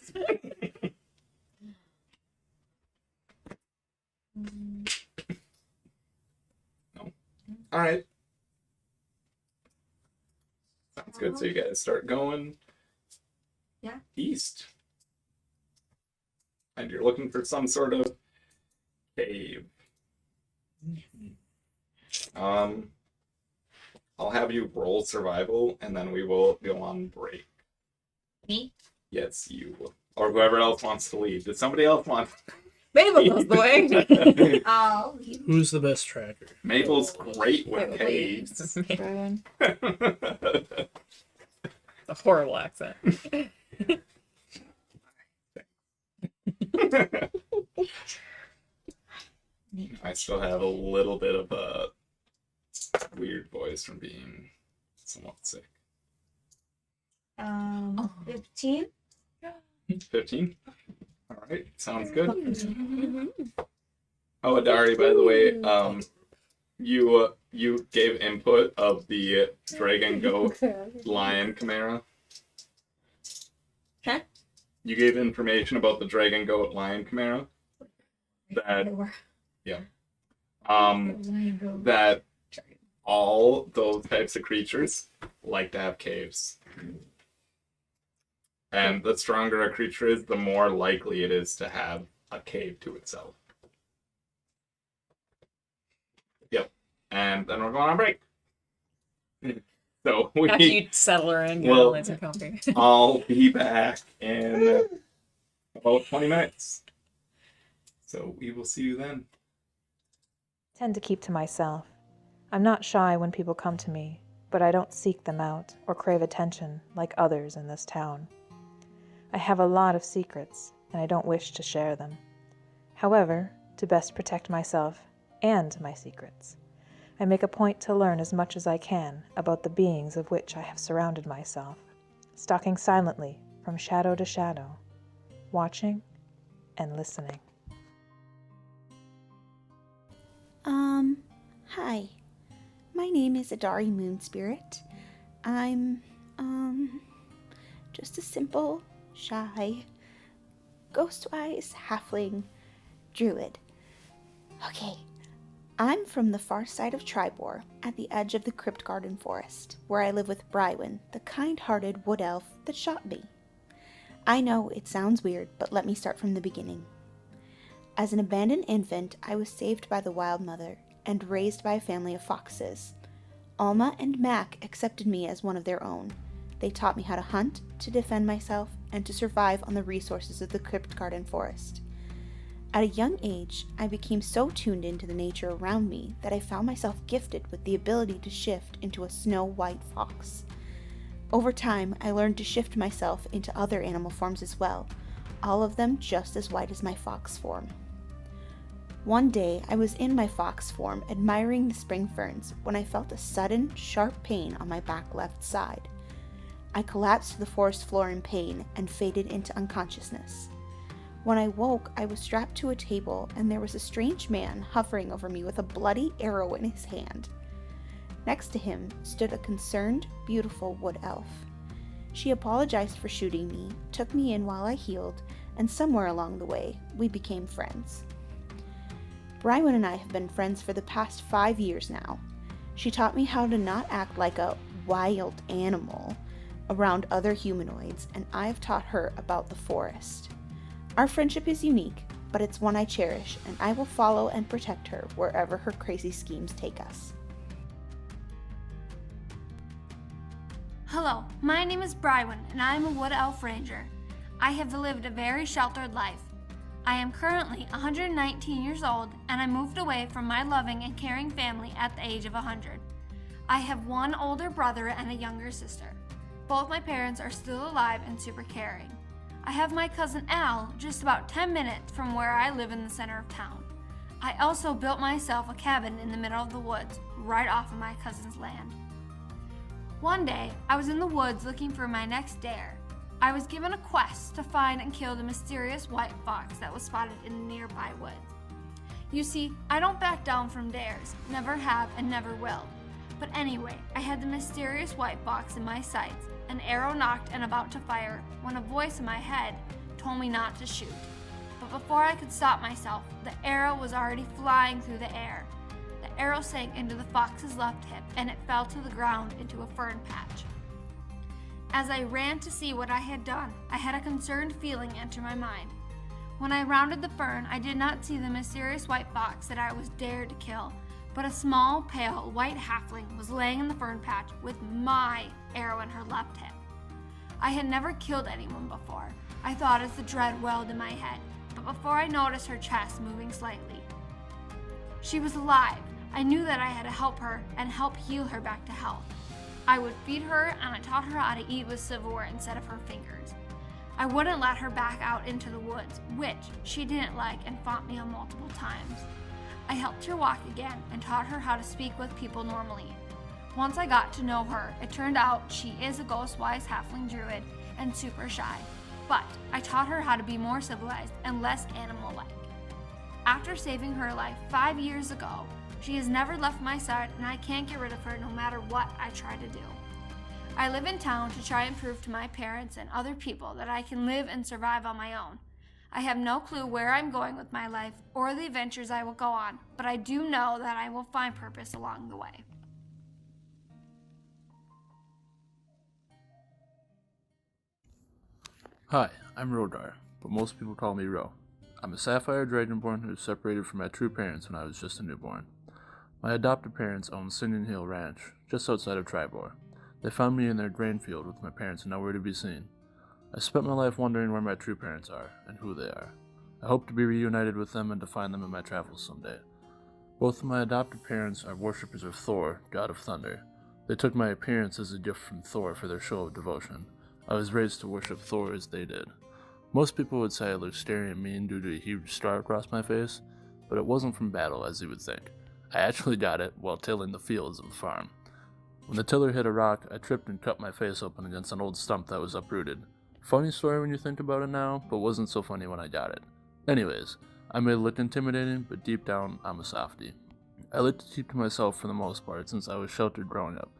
All right. Sounds good. So you guys start going east. And you're looking for some sort of cave. I'll have you roll survival and then we will go on break. Me? Yes, you. Or whoever else wants to lead. Did somebody else want Mabel knows the way. Oh, Who's the best tracker? Mabel's great with Mabel. caves. Brian. A horrible accent. I still have a little bit of a weird voice from being somewhat sick. 15? 15? Alright, sounds good. Oh, Adari, by the way, you gave input of the dragon, goat, lion chimera. Huh? You gave information about the dragon, goat, lion chimera. That that all those types of creatures like to have caves. And the stronger a creature is, the more likely it is to have a cave to itself. Yep. And then we're going on break. So After you settle her in, Well- go into comfy. I'll be back in about 20 minutes. So we will see you then. Tend to keep to myself. I'm not shy when people come to me, but I don't seek them out or crave attention like others in this town. I have a lot of secrets, and I don't wish to share them. However, to best protect myself and my secrets, I make a point to learn as much as I can about the beings of which I have surrounded myself, stalking silently from shadow to shadow, watching and listening. Hi. My name is Adari Moonspirit. I'm, just a simple, shy, ghost-wise halfling druid. Okay, I'm from the far side of Tribor, at the edge of the Crypt Garden Forest, where I live with Brywin, the kind-hearted wood elf that shot me. I know it sounds weird, but let me start from the beginning. As an abandoned infant, I was saved by the wild mother and raised by a family of foxes. Alma and Mac accepted me as one of their own. They taught me how to hunt, to defend myself, and to survive on the resources of the Crypt Garden Forest. At a young age, I became so tuned into the nature around me that I found myself gifted with the ability to shift into a snow-white fox. Over time, I learned to shift myself into other animal forms as well, all of them just as white as my fox form. One day, I was in my fox form admiring the spring ferns when I felt a sudden, sharp pain on my back left side. I collapsed to the forest floor in pain and faded into unconsciousness. When I woke, I was strapped to a table and there was a strange man hovering over me with a bloody arrow in his hand. Next to him stood a concerned, beautiful wood elf. She apologized for shooting me, took me in while I healed, and somewhere along the way, we became friends. Brywin and I have been friends for the past 5 years now. She taught me how to not act like a wild animal around other humanoids, and I've taught her about the forest. Our friendship is unique, but it's one I cherish, and I will follow and protect her wherever her crazy schemes take us. Hello, my name is Brywin, and I am a Wood Elf Ranger. I have lived a very sheltered life. I am currently 119 years old, and I moved away from my loving and caring family at the age of 100. I have one older brother and a younger sister. Both my parents are still alive and super caring. I have my cousin Al just about 10 minutes from where I live in the center of town. I also built myself a cabin in the middle of the woods, right off of my cousin's land. One day, I was in the woods looking for my next dare. I was given a quest to find and kill the mysterious white fox that was spotted in the nearby woods. You see, I don't back down from dares, never have and never will. But anyway, I had the mysterious white fox in my sights, an arrow knocked and about to fire, when a voice in my head told me not to shoot. But before I could stop myself, the arrow was already flying through the air. The arrow sank into the fox's left hip and it fell to the ground into a fern patch. As I ran to see what I had done, I had a concerned feeling enter my mind. When I rounded the fern, I did not see the mysterious white fox that I was dared to kill, but a small, pale, white halfling was laying in the fern patch with my arrow in her left hip. I had never killed anyone before. I thought as the dread welled in my head, but before I noticed her chest moving slightly. She was alive. I knew that I had to help her and help heal her back to health. I would feed her, and I taught her how to eat with silverware instead of her fingers. I wouldn't let her back out into the woods, which she didn't like and fought me on multiple times. I helped her walk again and taught her how to speak with people normally. Once I got to know her, it turned out she is a ghost-wise halfling druid and super shy, but I taught her how to be more civilized and less animal-like. After saving her life 5 years ago, she has never left my side and I can't get rid of her no matter what I try to do. I live in town to try and prove to my parents and other people that I can live and survive on my own. I have no clue where I'm going with my life or the adventures I will go on, but I do know that I will find purpose along the way. Hi, I'm Rodar, but most people call me Ro. I'm a sapphire dragonborn who was separated from my true parents when I was just a newborn. My adopted parents owned Singing Hill Ranch, just outside of Tribor. They found me in their grain field with my parents nowhere to be seen. I spent my life wondering where my true parents are, and who they are. I hope to be reunited with them and to find them in my travels someday. Both of my adopted parents are worshippers of Thor, god of thunder. They took my appearance as a gift from Thor for their show of devotion. I was raised to worship Thor as they did. Most people would say I look scary and mean due to a huge scar across my face, but it wasn't from battle as you would think. I actually got it while tilling the fields of the farm. When the tiller hit a rock, I tripped and cut my face open against an old stump that was uprooted. Funny story when you think about it now, but wasn't so funny when I got it. Anyways, I may look intimidating, but deep down, I'm a softie. I like to keep to myself for the most part since I was sheltered growing up.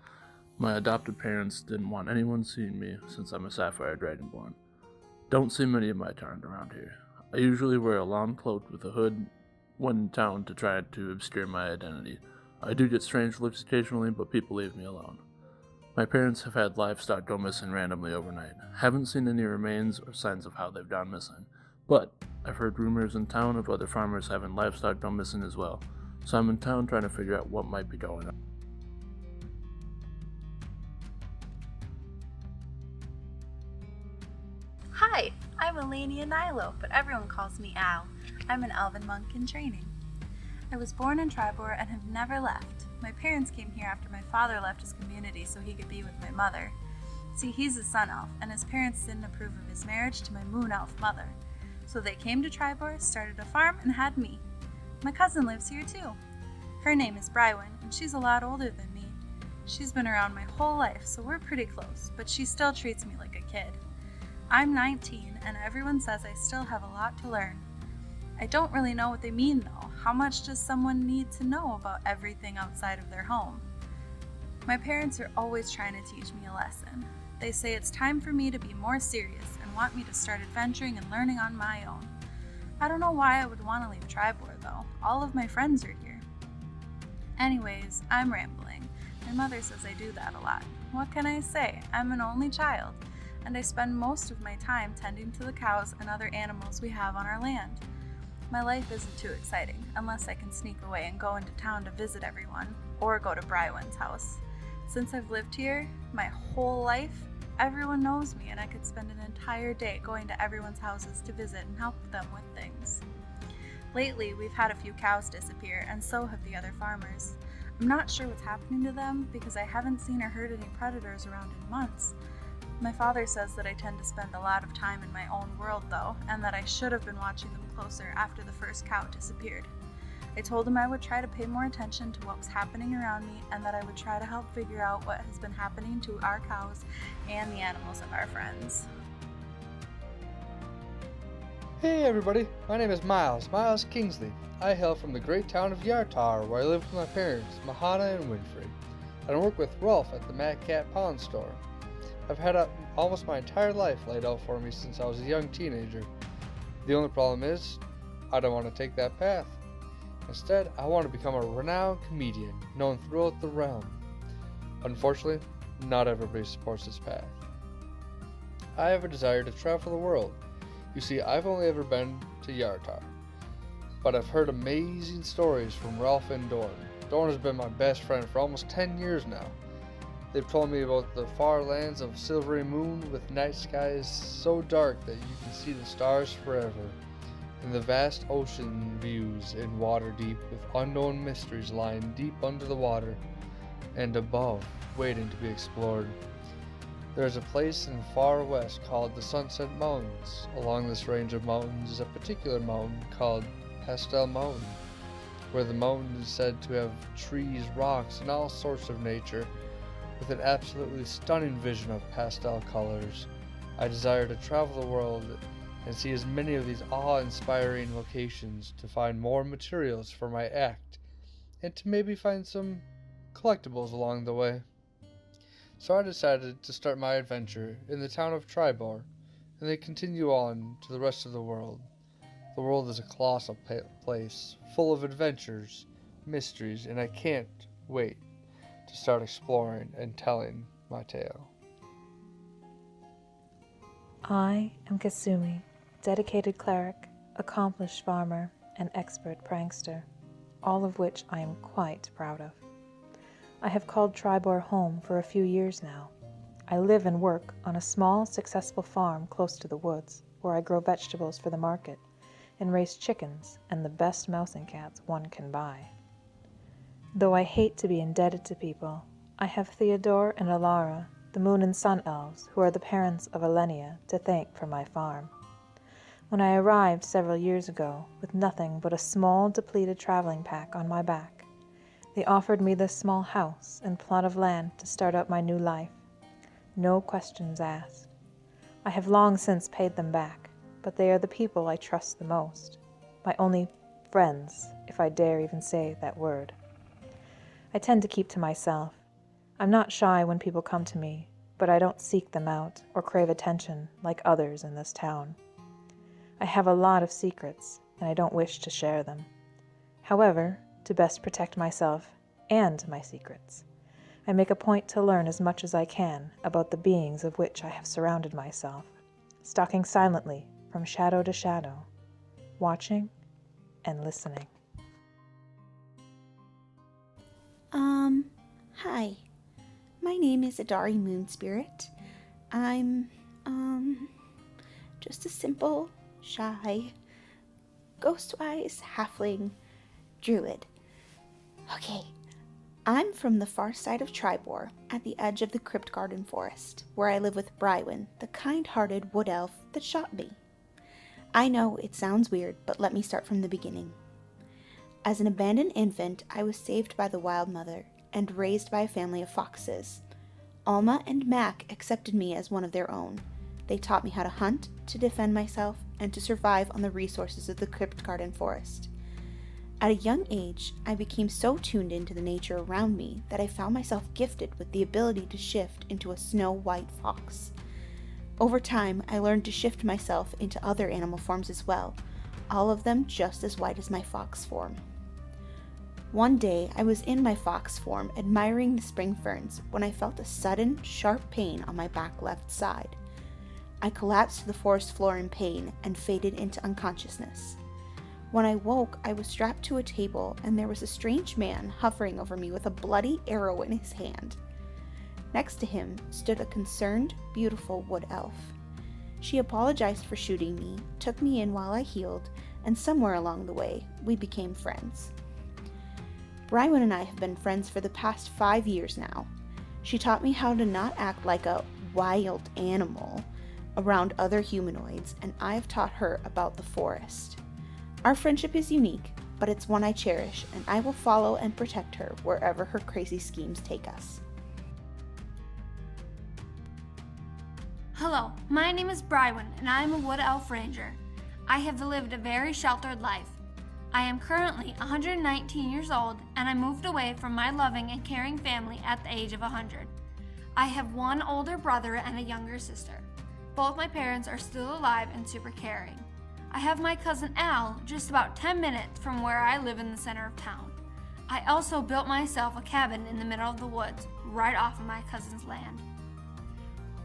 My adopted parents didn't want anyone seeing me since I'm a sapphire dragonborn. Don't see many of my kind around here. I usually wear a long cloak with a hood when in town to try to obscure my identity. I do get strange looks occasionally, but people leave me alone. My parents have had livestock go missing randomly overnight. Haven't seen any remains or signs of how they've gone missing, but I've heard rumors in town of other farmers having livestock go missing as well, so I'm in town trying to figure out what might be going on. Hi, I'm Elenia Nilo, but everyone calls me Al. I'm an elven monk in training. I was born in Tribor and have never left. My parents came here after my father left his community so he could be with my mother. See, he's a sun elf, and his parents didn't approve of his marriage to my moon elf mother. So they came to Tribor, started a farm, and had me. My cousin lives here too. Her name is Brywin, and she's a lot older than me. She's been around my whole life, so we're pretty close, but she still treats me like a kid. I'm 19, and everyone says I still have a lot to learn. I don't really know what they mean though. How much does someone need to know about everything outside of their home? My parents are always trying to teach me a lesson. They say it's time for me to be more serious and want me to start adventuring and learning on my own. I don't know why I would want to leave Tribor though. All of my friends are here. Anyways, I'm rambling. My mother says I do that a lot. What can I say? I'm an only child, and I spend most of my time tending to the cows and other animals we have on our land. My life isn't too exciting, unless I can sneak away and go into town to visit everyone, or go to Brywin's house. Since I've lived here my whole life, everyone knows me and I could spend an entire day going to everyone's houses to visit and help them with things. Lately, we've had a few cows disappear, and so have the other farmers. I'm not sure what's happening to them because I haven't seen or heard any predators around in months. My father says that I tend to spend a lot of time in my own world though, and that I should have been watching them closer after the first cow disappeared. I told him I would try to pay more attention to what was happening around me and that I would try to help figure out what has been happening to our cows and the animals of our friends. Hey everybody, my name is Miles Kingsley. I hail from the great town of Yartar, where I live with my parents, Mahana and Winfrey. I work with Rolf at the Mad Cat Pawn Store. I've had almost my entire life laid out for me since I was a young teenager. The only problem is, I don't want to take that path. Instead, I want to become a renowned comedian, known throughout the realm. Unfortunately, not everybody supports this path. I have a desire to travel the world. You see, I've only ever been to Yartar, but I've heard amazing stories from Ralph and Dorn. Dorn has been my best friend for almost 10 years now. They've told me about the far lands of Silvery Moon with night skies so dark that you can see the stars forever, and the vast ocean views in water deep with unknown mysteries lying deep under the water and above, waiting to be explored. There is a place in the far west called the Sunset Mountains. Along this range of mountains is a particular mountain called Pastel Mountain, where the mountain is said to have trees, rocks, and all sorts of nature, with an absolutely stunning vision of pastel colors. I desire to travel the world and see as many of these awe-inspiring locations to find more materials for my act, and to maybe find some collectibles along the way. So I decided to start my adventure in the town of Tribor, and then continue on to the rest of the world. The world is a colossal place, full of adventures, mysteries, and I can't wait to start exploring and telling my tale. I am Kasumi, dedicated cleric, accomplished farmer, and expert prankster, all of which I am quite proud of. I have called Tribor home for a few years now. I live and work on a small, successful farm close to the woods, where I grow vegetables for the market and raise chickens and the best mouse and cats one can buy. Though I hate to be indebted to people, I have Theodore and Alara, the moon and sun elves, who are the parents of Elenia, to thank for my farm. When I arrived several years ago, with nothing but a small, depleted traveling pack on my back, they offered me this small house and plot of land to start out my new life. No questions asked. I have long since paid them back, but they are the people I trust the most. My only friends, if I dare even say that word. I tend to keep to myself. I'm not shy when people come to me, but I don't seek them out or crave attention like others in this town. I have a lot of secrets, and I don't wish to share them. However, to best protect myself and my secrets, I make a point to learn as much as I can about the beings of which I have surrounded myself, stalking silently from shadow to shadow, watching and listening. Hi. My name is Adari Moonspirit. I'm, just a simple, shy, ghost-wise halfling druid. Okay, I'm from the far side of Tribor, at the edge of the Crypt Garden Forest, where I live with Brywin, the kind-hearted wood elf that shot me. I know it sounds weird, but let me start from the beginning. As an abandoned infant, I was saved by the wild mother and raised by a family of foxes. Alma and Mac accepted me as one of their own. They taught me how to hunt, to defend myself, and to survive on the resources of the Crypt Garden Forest. At a young age, I became so tuned into the nature around me that I found myself gifted with the ability to shift into a snow-white fox. Over time, I learned to shift myself into other animal forms as well, all of them just as white as my fox form. One day, I was in my fox form admiring the spring ferns when I felt a sudden, sharp pain on my back left side. I collapsed to the forest floor in pain and faded into unconsciousness. When I woke, I was strapped to a table and there was a strange man hovering over me with a bloody arrow in his hand. Next to him stood a concerned, beautiful wood elf. She apologized for shooting me, took me in while I healed, and somewhere along the way, we became friends. Brywin and I have been friends for the past 5 years now. She taught me how to not act like a wild animal around other humanoids, and I have taught her about the forest. Our friendship is unique, but it's one I cherish, and I will follow and protect her wherever her crazy schemes take us. Hello, my name is Brywin, and I am a Wood Elf Ranger. I have lived a very sheltered life. I am currently 119 years old, and I moved away from my loving and caring family at the age of 100. I have one older brother and a younger sister. Both my parents are still alive and super caring. I have my cousin Al just about 10 minutes from where I live in the center of town. I also built myself a cabin in the middle of the woods, right off of my cousin's land.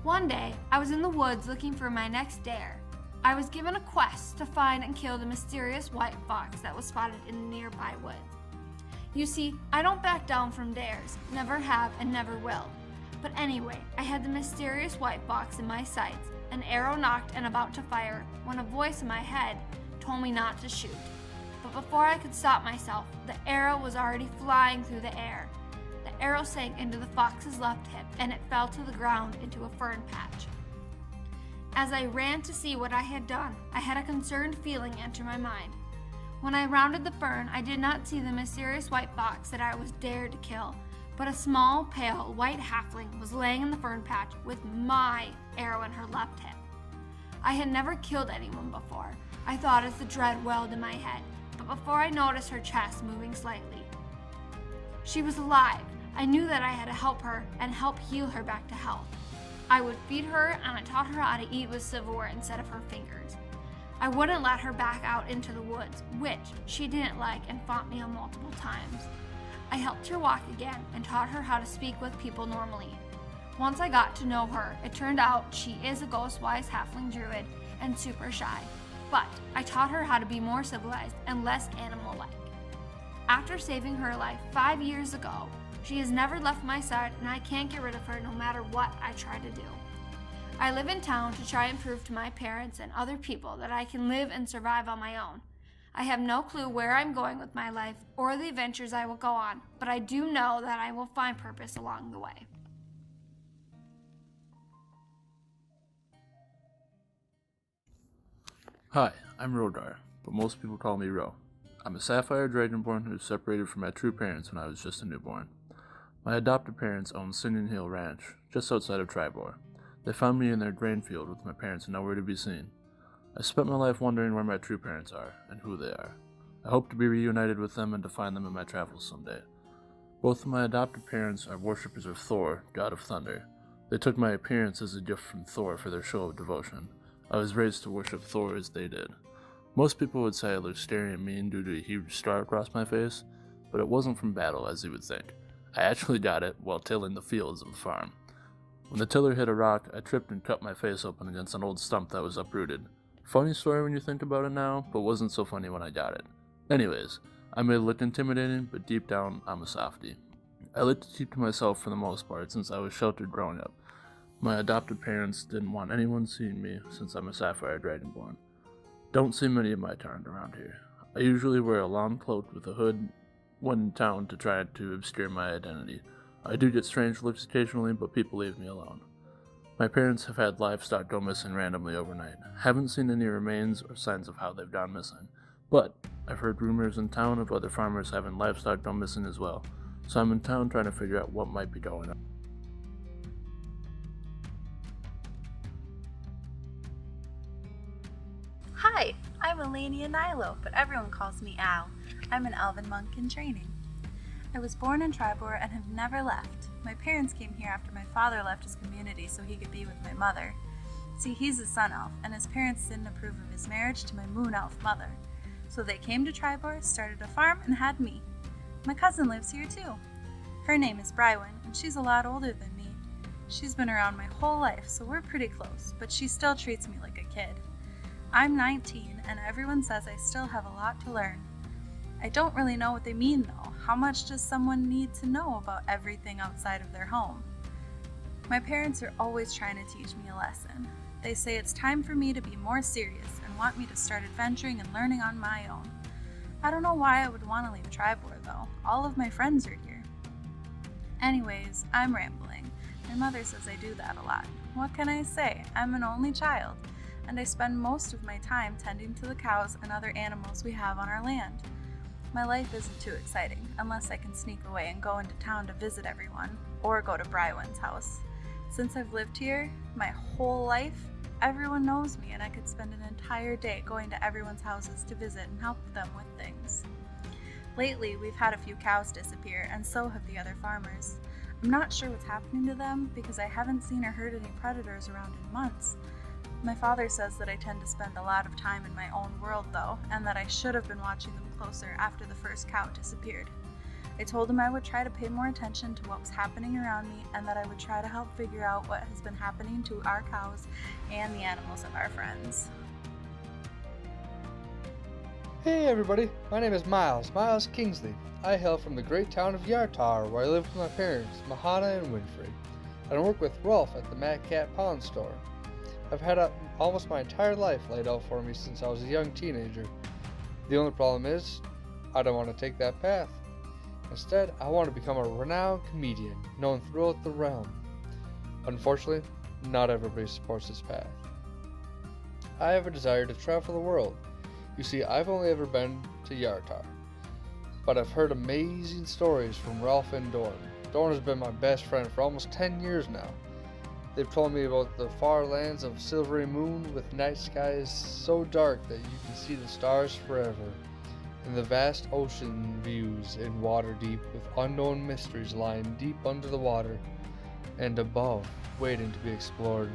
One day, I was in the woods looking for my next dare. I was given a quest to find and kill the mysterious white fox that was spotted in the nearby woods. You see, I don't back down from dares, never have and never will. But anyway, I had the mysterious white fox in my sights, an arrow knocked and about to fire, when a voice in my head told me not to shoot. But before I could stop myself, the arrow was already flying through the air. The arrow sank into the fox's left hip and it fell to the ground into a fern patch. As I ran to see what I had done, I had a concerned feeling enter my mind. When I rounded the fern, I did not see the mysterious white fox that I was dared to kill, but a small, pale, white halfling was laying in the fern patch with my arrow in her left hip. I had never killed anyone before, I thought as the dread welled in my head, but before I noticed her chest moving slightly. She was alive. I knew that I had to help her and help heal her back to health. I would feed her and I taught her how to eat with silverware instead of her fingers. I wouldn't let her back out into the woods, which she didn't like and fought me on multiple times. I helped her walk again and taught her how to speak with people normally. Once I got to know her, it turned out she is a ghost-wise halfling druid and super shy, but I taught her how to be more civilized and less animal-like. After saving her life 5 years ago, she has never left my side and I can't get rid of her no matter what I try to do. I live in town to try and prove to my parents and other people that I can live and survive on my own. I have no clue where I'm going with my life or the adventures I will go on, but I do know that I will find purpose along the way. Hi, I'm Rodar, but most people call me Ro. I'm a sapphire dragonborn who was separated from my true parents when I was just a newborn. My adopted parents owned Singing Hill Ranch, just outside of Tribor. They found me in their grain field with my parents nowhere to be seen. I spent my life wondering where my true parents are, and who they are. I hope to be reunited with them and to find them in my travels someday. Both of my adopted parents are worshippers of Thor, god of thunder. They took my appearance as a gift from Thor for their show of devotion. I was raised to worship Thor as they did. Most people would say I look scary and mean due to a huge scar across my face, but it wasn't from battle as you would think. I actually got it while tilling the fields of the farm. When the tiller hit a rock, I tripped and cut my face open against an old stump that was uprooted. Funny story when you think about it now, but wasn't so funny when I got it. Anyways, I may look intimidating, but deep down, I'm a softie. I like to keep to myself for the most part since I was sheltered growing up. My adopted parents didn't want anyone seeing me since I'm a sapphire dragonborn. Don't see many of my kind around here. I usually wear a long cloak with a hood when in town to try to obscure my identity. I do get strange looks occasionally, but people leave me alone. My parents have had livestock go missing randomly overnight. Haven't seen any remains or signs of how they've gone missing, but I've heard rumors in town of other farmers having livestock go missing as well, so I'm in town trying to figure out what might be going on. Hi, I'm Elenia Nilo, but everyone calls me Al. I'm an elven monk in training. I was born in Tribor and have never left. My parents came here after my father left his community so he could be with my mother. See, he's a sun elf, and his parents didn't approve of his marriage to my moon elf mother. So they came to Tribor, started a farm, and had me. My cousin lives here too. Her name is Brywin, and she's a lot older than me. She's been around my whole life, so we're pretty close, but she still treats me like a kid. I'm 19, and everyone says I still have a lot to learn. I don't really know what they mean though. How much does someone need to know about everything outside of their home? My parents are always trying to teach me a lesson. They say it's time for me to be more serious and want me to start adventuring and learning on my own. I don't know why I would want to leave Tribor though. All of my friends are here. Anyways, I'm rambling. My mother says I do that a lot. What can I say? I'm an only child, and I spend most of my time tending to the cows and other animals we have on our land. My life isn't too exciting, unless I can sneak away and go into town to visit everyone, or go to Brywin's house. Since I've lived here, my whole life, everyone knows me and I could spend an entire day going to everyone's houses to visit and help them with things. Lately, we've had a few cows disappear, and so have the other farmers. I'm not sure what's happening to them because I haven't seen or heard any predators around in months. My father says that I tend to spend a lot of time in my own world though, and that I should have been watching them closer after the first cow disappeared. I told him I would try to pay more attention to what was happening around me and that I would try to help figure out what has been happening to our cows and the animals of our friends. Hey everybody, my name is Miles Kingsley. I hail from the great town of Yartar, where I live with my parents, Mahana and Winfrey. I work with Rolf at the Mad Cat Pawn Store. I've had almost my entire life laid out for me since I was a young teenager. The only problem is, I don't want to take that path. Instead, I want to become a renowned comedian, known throughout the realm. Unfortunately, not everybody supports this path. I have a desire to travel the world. You see, I've only ever been to Yartar, but I've heard amazing stories from Ralph and Dorn. Dorn has been my best friend for almost 10 years now. They've told me about the far lands of Silvery Moon with night skies so dark that you can see the stars forever, and the vast ocean views in water deep with unknown mysteries lying deep under the water and above, waiting to be explored.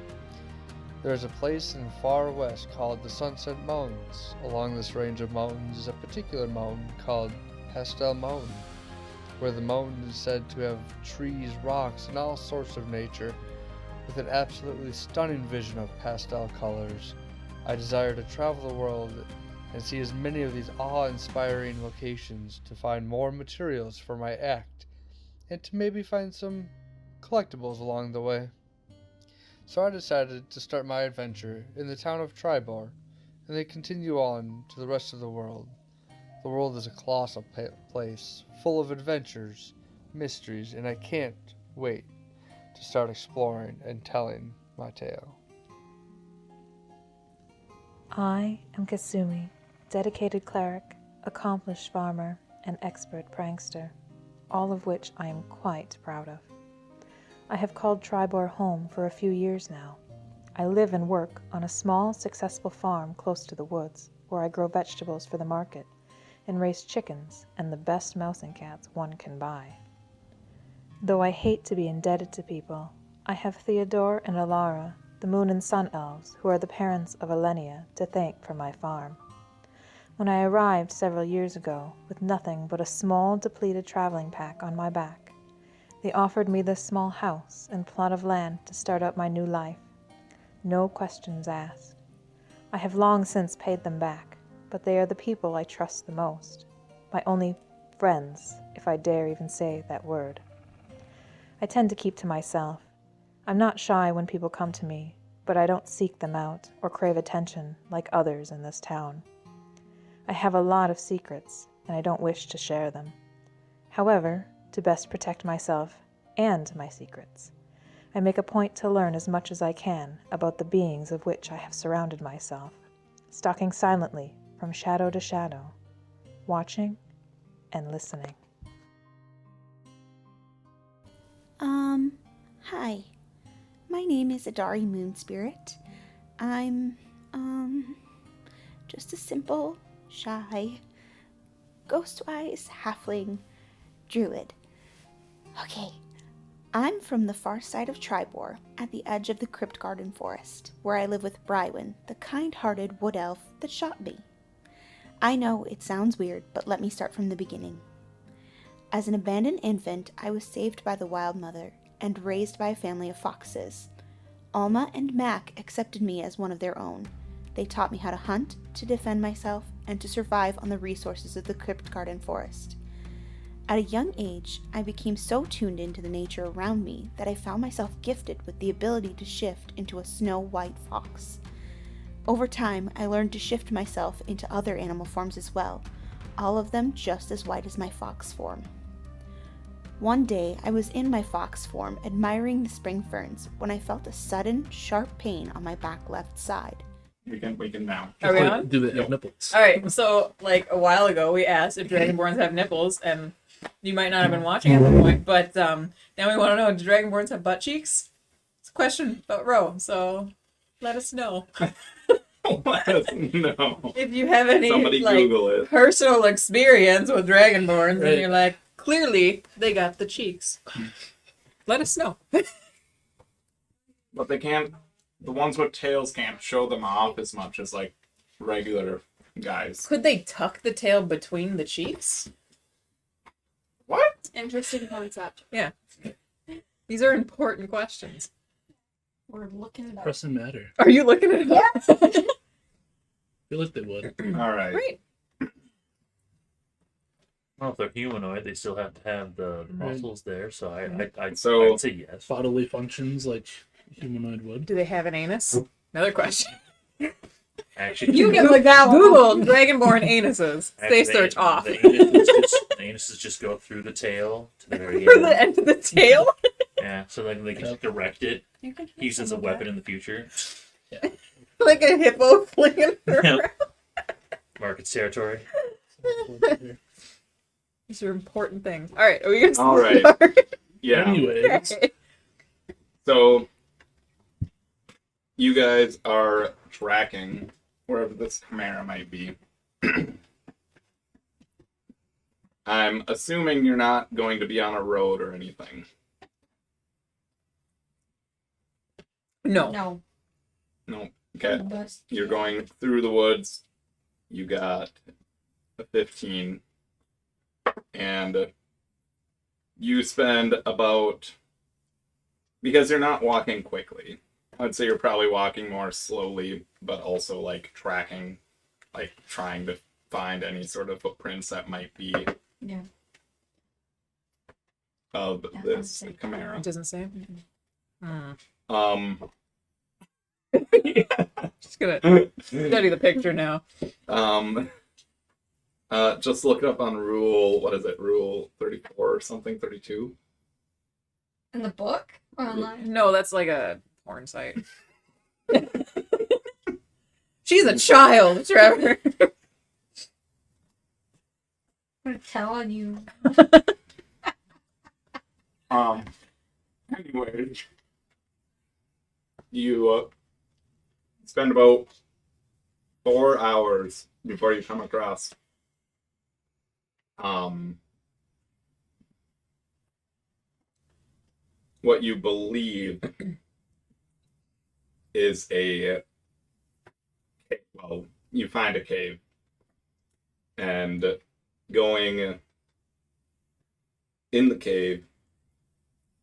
There is a place in the far west called the Sunset Mountains. Along this range of mountains is a particular mountain called Pastel Mountain, where the mountain is said to have trees, rocks, and all sorts of nature, with an absolutely stunning vision of pastel colors. I desire to travel the world and see as many of these awe-inspiring locations to find more materials for my act, and to maybe find some collectibles along the way. So I decided to start my adventure in the town of Tribor, and then continue on to the rest of the world. The world is a colossal place, full of adventures, mysteries, and I can't wait to start exploring and telling my tale. I am Kasumi, dedicated cleric, accomplished farmer, and expert prankster, all of which I am quite proud of. I have called Tribor home for a few years now. I live and work on a small, successful farm close to the woods, where I grow vegetables for the market and raise chickens and the best mouse and cats one can buy. Though I hate to be indebted to people, I have Theodore and Alara, the Moon and Sun Elves, who are the parents of Elenia, to thank for my farm. When I arrived several years ago, with nothing but a small, depleted traveling pack on my back, They offered me this small house and plot of land to start up my new life. No questions asked. I have long since paid them back, but they are the people I trust the most. My only friends, if I dare even say that word. I tend to keep to myself. I'm not shy when people come to me, but I don't seek them out or crave attention like others in this town. I have a lot of secrets, and I don't wish to share them. However, to best protect myself and my secrets, I make a point to learn as much as I can about the beings of which I have surrounded myself, stalking silently from shadow to shadow, watching and listening. Hi. My name is Adari Moonspirit. I'm, just a simple, shy, ghostwise halfling druid. Okay, I'm from the far side of Tribor, at the edge of the Crypt Garden Forest, where I live with Brywin, the kind-hearted wood elf that shot me. I know it sounds weird, but let me start from the beginning. As an abandoned infant, I was saved by the Wild Mother and raised by a family of foxes. Alma and Mac accepted me as one of their own. They taught me how to hunt, to defend myself, and to survive on the resources of the Crypt Garden Forest. At a young age, I became so tuned into the nature around me that I found myself gifted with the ability to shift into a snow-white fox. Over time, I learned to shift myself into other animal forms as well, all of them just as white as my fox form. One day, I was in my fox form, admiring the spring ferns, when I felt a sudden, sharp pain on my back left side. We can now. Are we on? Do they have nipples? All right. So, like a while ago, we asked if dragonborns have nipples, and you might not have been watching at the point, but now we want to know: do dragonborns have butt cheeks? It's a question about Ro, so let us know. Let us know. If you have any Somebody Google it. personal experience with dragonborns, Right. and you're like, clearly they got the cheeks. Let us know. But they can't. The ones with tails can't show them off as much as like regular guys. Could they tuck the tail between the cheeks? What? Interesting concept. Yeah. These are important questions. We're looking it up. Pressing matter. Are you looking at it up? I feel like they would. All right. Great. Well, if they're humanoid, they still have to have the muscles there. So I'd So- say yes. Bodily functions like humanoid would. Do they have an anus? Another question. Actually, You can look that Google dragonborn anuses. Stay actually, search off. The anuses just go through the tail to the very For end. the end of the tail? Yeah, so then they can just direct it. Use it as a weapon in the future. Like a hippo flinging around. Market's territory. These are important things. All right, are we going to All right. start? Yeah. Anyways, Okay. So you guys are tracking wherever this Chimera might be. I'm assuming you're not going to be on a road or anything. No. No. No. Okay. Bus. You're going through the woods. You got a 15. And you spend about, because you're not walking quickly, I'd say you're probably walking more slowly, but also like tracking, like trying to find any sort of footprints that might be Yeah. of That this sounds safe. Chimera. It doesn't say. Just gonna study the picture now. Just look it up on Rule 34 or something, 32? In the book or online? No, that's like a porn site. She's a child, Trevor. I'm telling you. Anyway, you spend about 4 hours before you come across what you believe is a cave. Well, you find a cave, and going in the cave,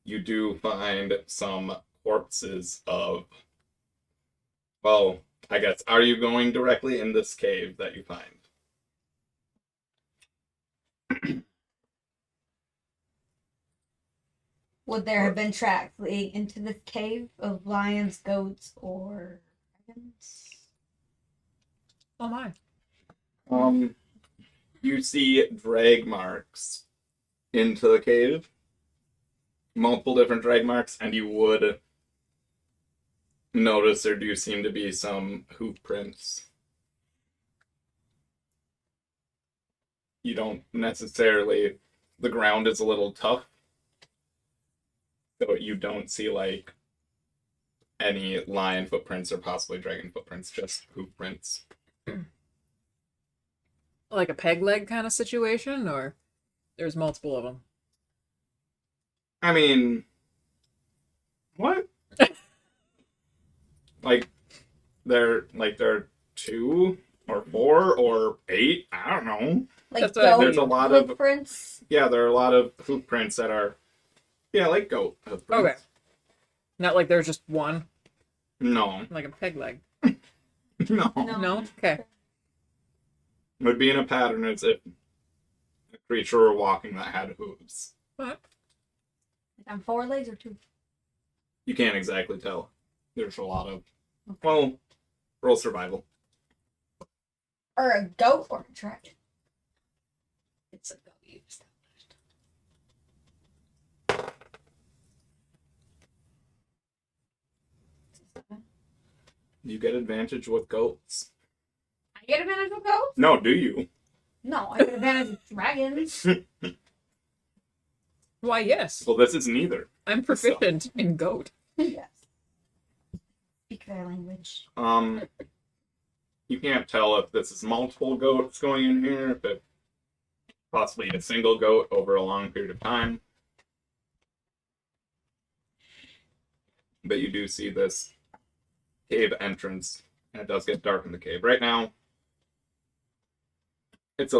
you do find some corpses of, well, I guess, are you going directly in this cave that you find? Would there have been tracks leading into this cave of lions, goats, or dragons? Oh my. You see drag marks into the cave. Multiple different drag marks, and you would notice there do seem to be some hoof prints. You don't necessarily, the ground is a little tough, so you don't see like any lion footprints or possibly dragon footprints, just hoof prints. Like a peg leg kind of situation, or there's multiple of them? I mean, what? there are 2 or 4 or 8. I don't know. Like goat there's a lot of prints. Yeah, there are a lot of hoof prints that are, like goat hoof prints. Okay. Not like there's just one, No, like a peg leg. no. No? Okay. It would be in a pattern as if a creature were walking that had hooves. What? On 4 legs or 2? You can't exactly tell. There's a lot of, well, roll survival. Or a goat or a dragon? It's a goat, you established. You get advantage with goats. I get advantage with goats? No, do you? No, I get advantage with dragons. Why, yes. Well, this is neither. I'm proficient in goat. Yes. Speak their language. You can't tell if this is multiple goats going in here, if it possibly a single goat over a long period of time. But you do see this cave entrance, and it does get dark in the cave. Right now, it's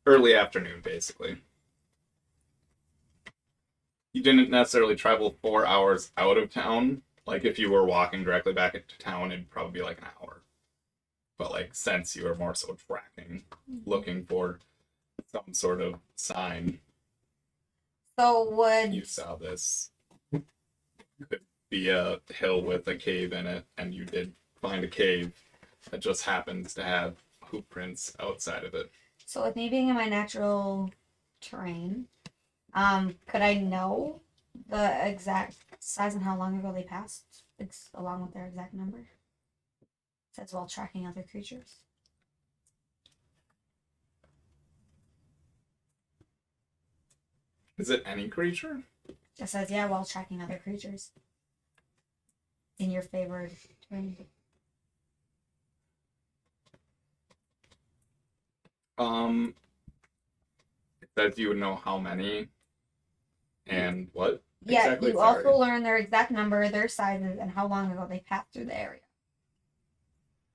early afternoon, basically. You didn't necessarily travel 4 hours out of town. Like, if you were walking directly back into town, it'd probably be like an hour. But, since you were more so tracking, looking for some sort of sign, So would... you saw this. Could be a hill with a cave in it, and you did find a cave that just happens to have hoof prints outside of it. So with me being in my natural terrain, could I know the exact size and how long ago they passed, along with their exact number? Says while tracking other creatures. Is it any creature? It says, yeah, while tracking other creatures. In your favored terrain. It says you would know how many and what? Yeah, exactly? you Sorry. also learn their exact number, their sizes, and how long ago they passed through the area.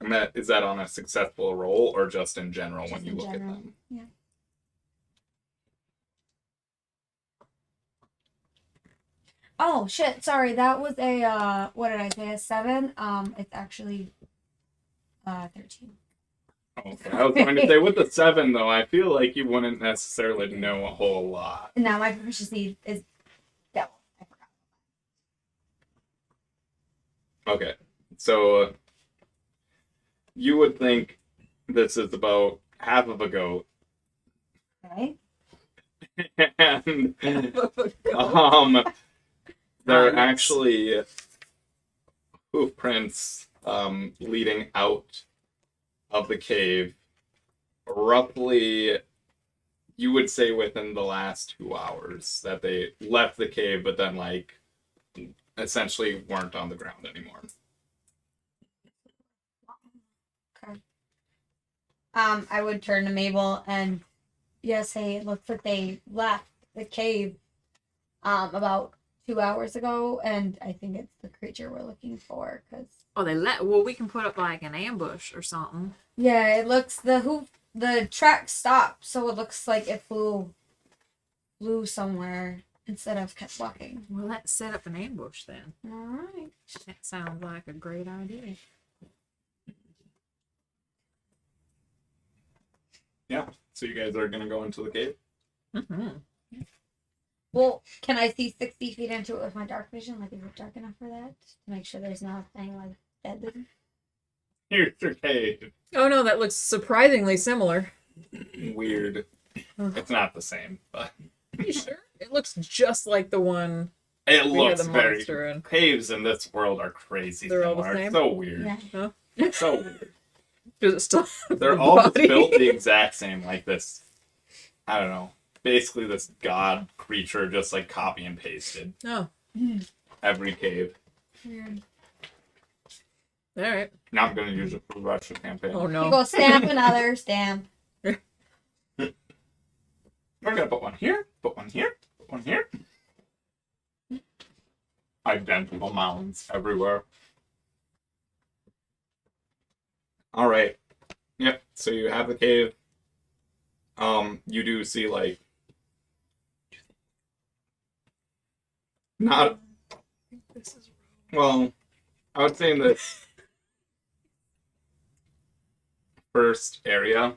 And is that on a successful roll or just in general Just when you in look general, at them? yeah. Oh shit! Sorry, that was a what did I say? A 7. It's actually 13. Okay, I was going to say with the 7 though, I feel like you wouldn't necessarily know a whole lot. Now my proficiency is double. I forgot. Okay, so you would think this is about half of a goat, Okay. and there are actually hoof prints leading out of the cave, roughly, you would say within the last 2 hours that they left the cave, but then essentially weren't on the ground anymore. Okay. I would turn to Mabel and say it looks like they left the cave about 2 hours ago, and I think it's the creature we're looking for. Oh, well, we can put up an ambush or something. Yeah, it looks the track stopped, so it looks like it flew somewhere instead of kept walking. Well, let's set up an ambush then. All right. That sounds like a great idea. Yeah. So you guys are gonna go into the cave. Mm-hmm. Well, can I see 60 feet into it with my dark vision? Like, is it dark enough for that? To make sure there's nothing, like, deadly? Here's your cave. Oh no, that looks surprisingly similar. Weird. It's not the same, but Are you sure? It looks just like the one. it We had looks the very. monster in. Caves in this world are crazy. They're all the similar. same? It's so weird. Yeah. Huh? So weird. Does it still have They're the all just body? built the exact same, like this. I don't know. Basically, this god creature just like copy and pasted Oh, every cave. Weird. all right. Not gonna use it for the Russian campaign. Oh You no. go stamp another stamp. We're gonna put one here, put one here, put one here. Identical mounds everywhere. All right. Yep. So you have the cave. You do see like not well. I would say in the first area,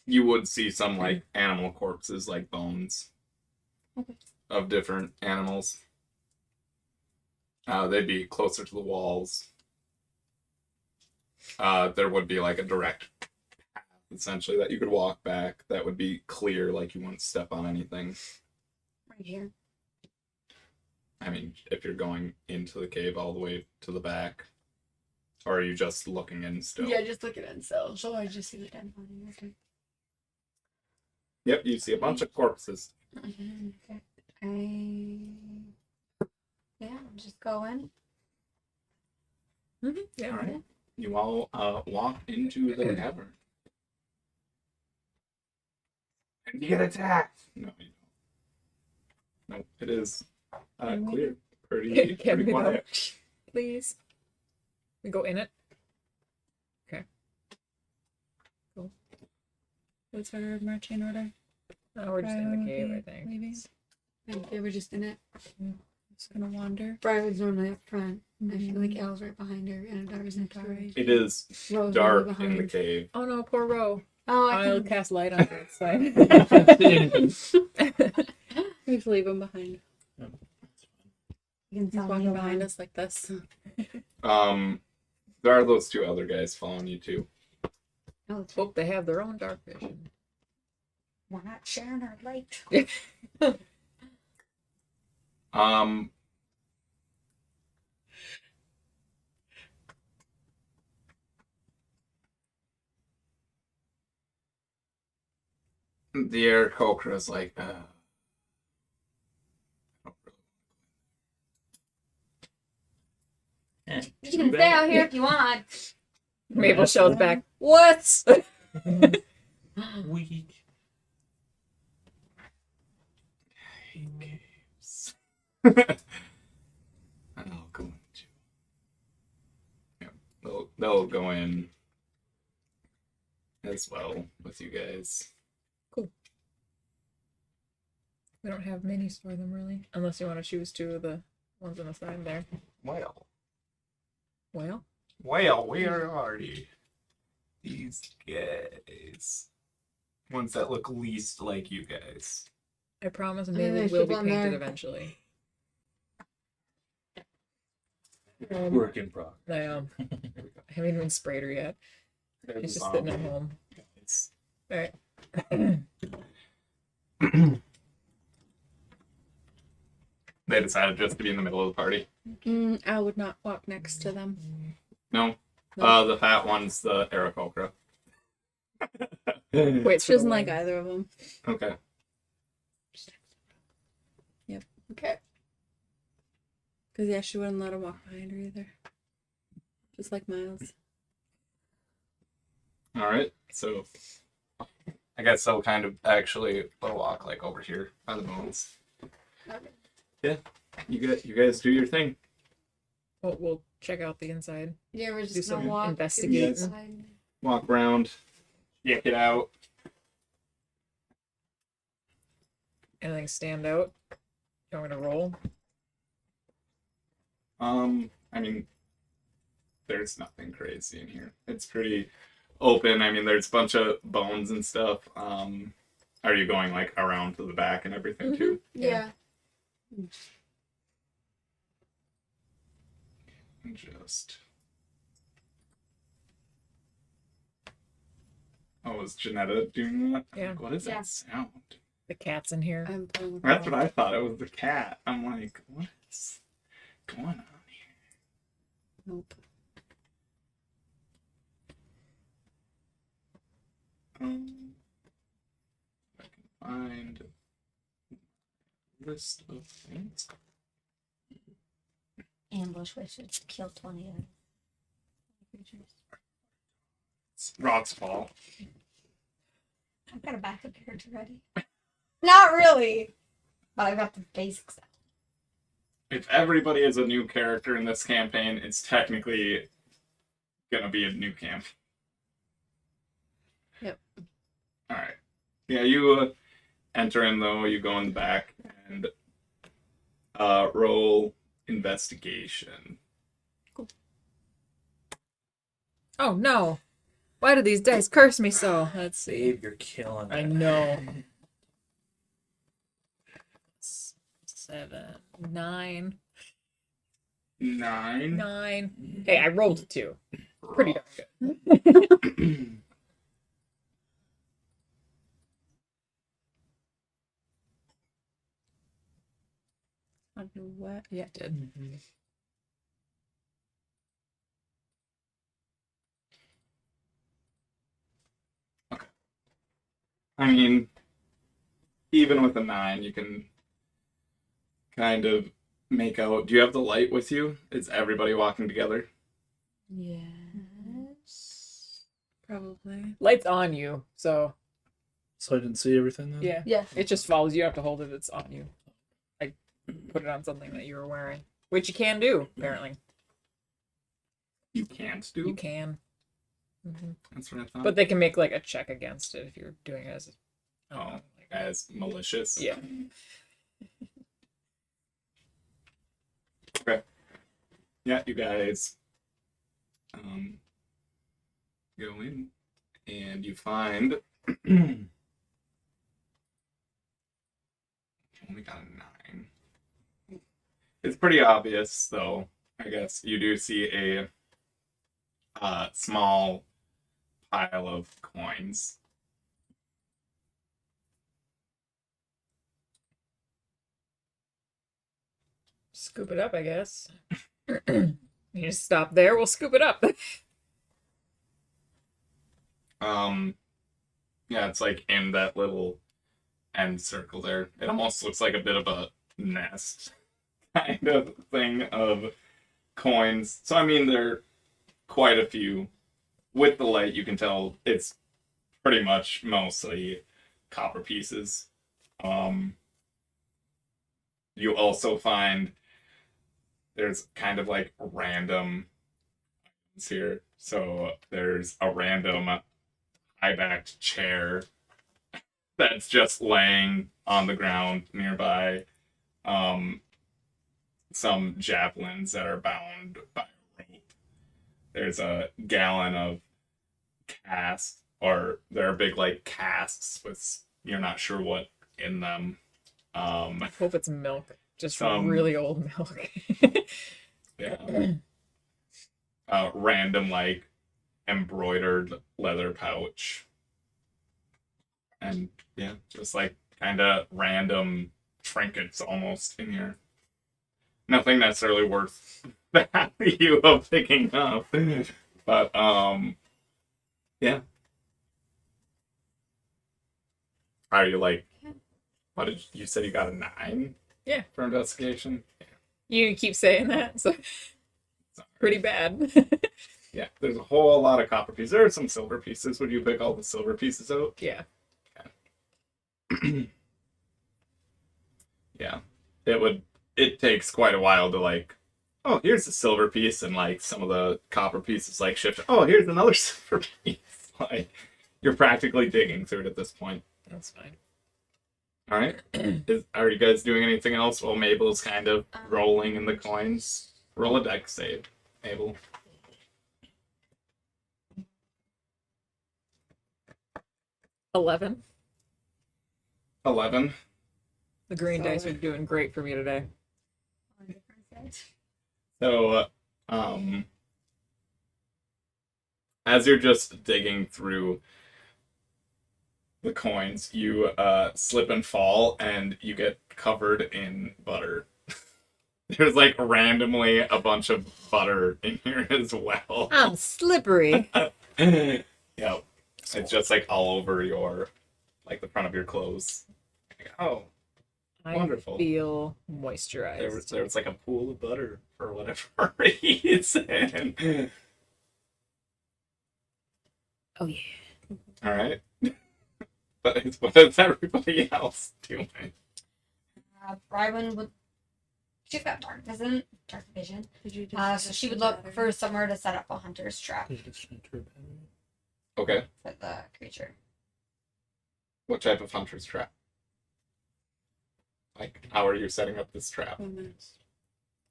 you would see some like animal corpses, like bones of different animals. They'd be closer to the walls. There would be like a direct path, essentially, that you could walk back that would be clear, like you wouldn't step on anything. Right here. I mean, if you're going into the cave all the way to the back, or are you just looking in still? Yeah, just look at it so. So I just see the dead body. Okay. Yep, you see a bunch of corpses. Okay. Yeah, just go in. Mm-hmm. Yeah. All right. You all walk into the cavern. And you get attacked. No, you don't. No, it is clear. Pretty Can we quiet. go? Please. We go in it. Okay. Cool. What's our marching order? Oh, we're just in the cave, I think. Leaving. Okay, we're just in it. Just gonna wander. Briar's normally up front. I feel like Al's right behind her, and Adara's in right. It is Rose dark behind. in the cave. Oh no, poor Ro. Oh, I'll can... cast light on it. It's fine. We have to leave him behind. You can He's tell walking me behind why. us like this. There are those two other guys following you too. Oh, it's... Hope they have their own dark vision. We're not sharing our light. The Aarakocra is like, You can stay out here if you want. Mabel shows back. What? Weak. caves. I'll go into. Yeah, they'll go in as well with you guys. Cool. We don't have minis for them really, unless you want to choose two of the ones on the side there. Well, where are you? These guys. Ones that look least like you guys. I promise think Mabel there's will be people in painted there. eventually. Work in progress. I haven't even sprayed her yet. She's just sitting at home. It's... Alright. They decided just to be in the middle of the party. I would not walk next to them. No? No. The fat one's the Aarakocra. Wait, She doesn't like either of them. Okay. Okay. Because, yeah, she wouldn't let him walk behind her either. Just like Miles. Alright, so I guess they'll kind of actually walk like over here by the bones. Yeah. You guys do your thing. We'll check out the inside. Yeah, we're Do just some gonna walk. investigating. inside. Walk around, check it out. Anything stand out? You want me to roll? I mean, there's nothing crazy in here. It's pretty open. I mean, there's a bunch of bones and stuff. Are you going like around to the back and everything too? Yeah. Just. Oh, is Janetta doing that? Yeah. What is Yeah. that sound? The cat's in here. I'm playing with That's her. what I thought. It was the cat. I'm like, what is going on here? Nope. I can find a list of things. Ambush, we should kill 20 of the creatures. It's Rock's Fall. I've got a backup character ready. Not really, but I've got the basics. If everybody is a new character in this campaign, it's technically gonna be a new camp. Yep. Alright. Yeah, you enter in though, you go in the back and roll investigation. Oh no! Why do these dice curse me so? Let's see. Dave, you're killing I it. know. 7, 9, 9. 9. Hey, I rolled a 2. Pretty darn good. What? Yeah, it did. I mean, even with a 9, you can kind of make out. Do you have the light with you? Is everybody walking together? Yes. Probably. Light's on you, so So I didn't see everything then? yeah. Yeah. It just follows you. You have to hold it. It's on you. I put it on something that you were wearing, which you can do apparently. You can't do. You can. That's what I thought. But they can make like a check against it if you're doing it as I don't know, like- As malicious. yeah. Okay. Yeah, you guys go in and you find only got a 9. It's pretty obvious though. I guess you do see a small pile of coins. Scoop it up, I guess. You just stop there. We'll scoop it up. Yeah, it's like in that little end circle there. It almost looks like a bit of a nest kind of thing of coins. So I mean, there are quite a few. With the light, you can tell it's pretty much mostly copper pieces. You also find there's kind of like random items here. So there's a random high-backed chair that's just laying on the ground nearby. Some javelins that are bound by a rope. There's a gallon of cast, or there are big like casks with you're not sure what in them. I hope it's milk. Just Some- really old milk. Yeah. Random like embroidered leather pouch. And yeah, just like kind of random trinkets almost in here. Nothing necessarily worth the value of picking up. But yeah. Are you like, what did you said you got a 9? Yeah. For investigation? You keep saying that, so pretty bad. Yeah, there's a whole lot of copper pieces. There are some silver pieces. Would you pick all the silver pieces out? Yeah. Yeah. It takes quite a while to like, oh, here's a silver piece, and like some of the copper pieces like shift. Oh, here's another silver piece. Like you're practically digging through it at this point. That's fine. All right. Are you guys doing anything else while Mabel's kind of rolling in the coins? Roll a dex save, Mabel. $11. 11. The green dice are doing great for me today. So, as you're just digging through the coins, you slip and fall, and you get covered in butter. There's like randomly a bunch of butter in here as well. I'm slippery. Yep. It's just like all over your, like the front of your clothes. Oh, wonderful. I feel moisturized. There was like a pool of butter for whatever reason. Oh yeah. All right. But what is everybody else doing? Brywin would. She's got dark vision. Did you So she would look for somewhere to set up a hunter's trap Okay. for the creature. What type of hunter's trap? Like, how are you setting up this trap?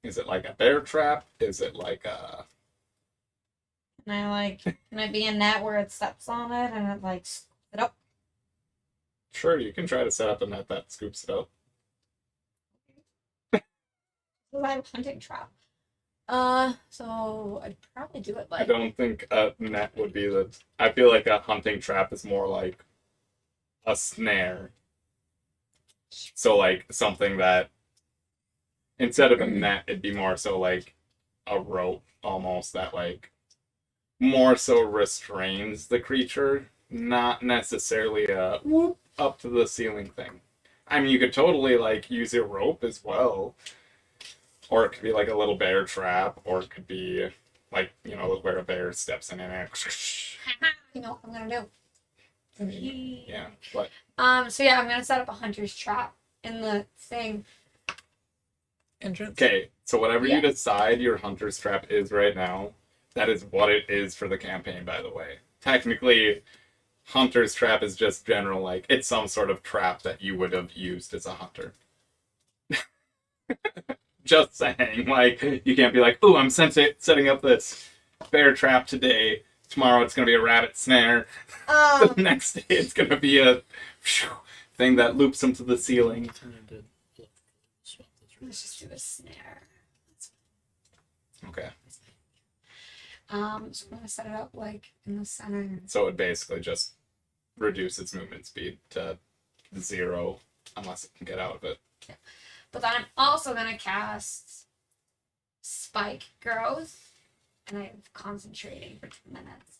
Is it like a bear trap? Is it like a... Can I be a net where it steps on it and it like scoops it up? Sure, you can try to set up a net that scoops it up. So I have a hunting trap. So I'd probably do it I like. don't think a net would be the... I feel like a hunting trap is more like a snare. So like something that... Instead of a net, it'd be more so like a rope almost that like more so restrains the creature, not necessarily a whoop up to the ceiling thing. I mean, you could totally like use your rope as well, or it could be like a little bear trap, or it could be like, you know, where a bear steps in and You know what I'm gonna do. yeah, but So yeah, I'm gonna set up a hunter's trap in the thing. Entrance. okay. So whatever Yeah. you decide your hunter's trap is right now, that is what it is for the campaign. By the way, technically, hunter's trap is just general, like it's some sort of trap that you would have used as a hunter. Just saying, like you can't be like, oh, I'm setting up this bear trap today. Tomorrow it's gonna be a rabbit snare. The next day it's gonna be a thing that loops them to the ceiling. Let's just do a snare. Okay. So I'm gonna set it up like in the center. So it basically just reduces its movement speed to 0 unless it can get out of it. But then I'm also gonna cast Spike Growth, and I'm concentrating for 2 minutes.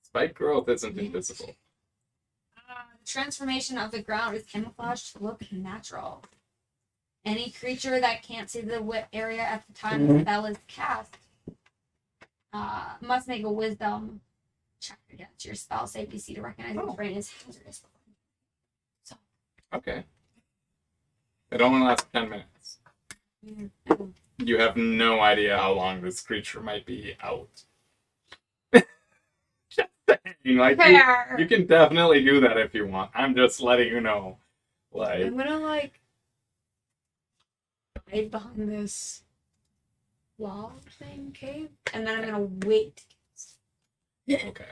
Spike growth isn't invisible. The transformation of the ground is camouflaged to look natural. Any creature that can't see the area at the time the spell is cast must make a wisdom check against your spell save DC to recognize the terrain is hazardous. So. Okay. It only lasts 10 minutes. You have no idea how long this creature might be out. Just saying, like you can definitely do that if you want. I'm just letting you know. Like I'm gonna hide behind this wall thing, cave, and then I'm gonna wait. okay.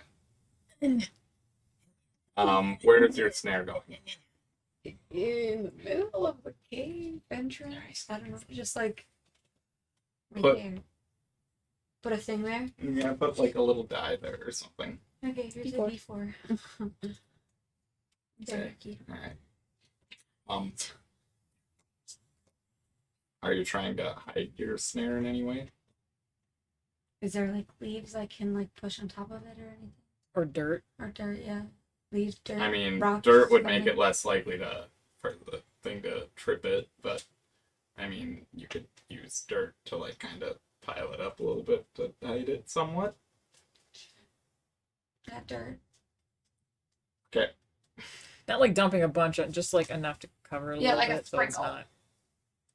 Where's your snare going? In the middle of the cave entrance. I don't know, just like right Put- there. Put a thing there. Yeah, put like a little die there or something. Okay, here's a D4. Okay. Alright. Are you trying to hide your snare in any way? Is there like leaves I can like push on top of it or anything? Or dirt. Or dirt, yeah. Leaves, dirt. I mean, rocks, dirt would make something. it less likely for the thing to trip it, but I mean, you could use dirt to like kind of pile it up a little bit to hide it somewhat. That dirt. Okay. Not like dumping a bunch of, just like enough to cover a Yeah, little like a bit so it's sprinkle. not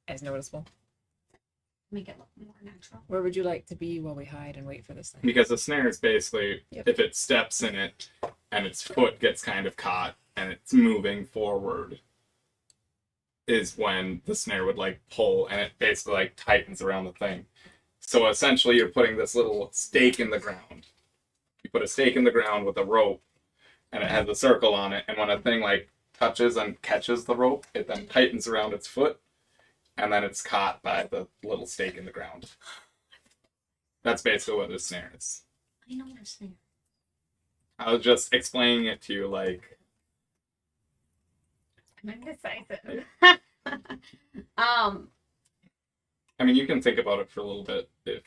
as noticeable. Make it look more natural. Where would you like to be while we hide and wait for this thing? Because the snare is basically, Yep. if it steps in it and its foot gets kind of caught and it's moving forward is when the snare would like pull, and it basically like tightens around the thing. So essentially you're putting this little stake in the ground. You put a stake in the ground with a rope, and it has a circle on it, and when a thing like touches and catches the rope, it then tightens around its foot, and then it's caught by the little stake in the ground. That's basically what this snare is. I know what a snare. I was just explaining it to you like, I'm indecisive. I mean, you can think about it for a little bit if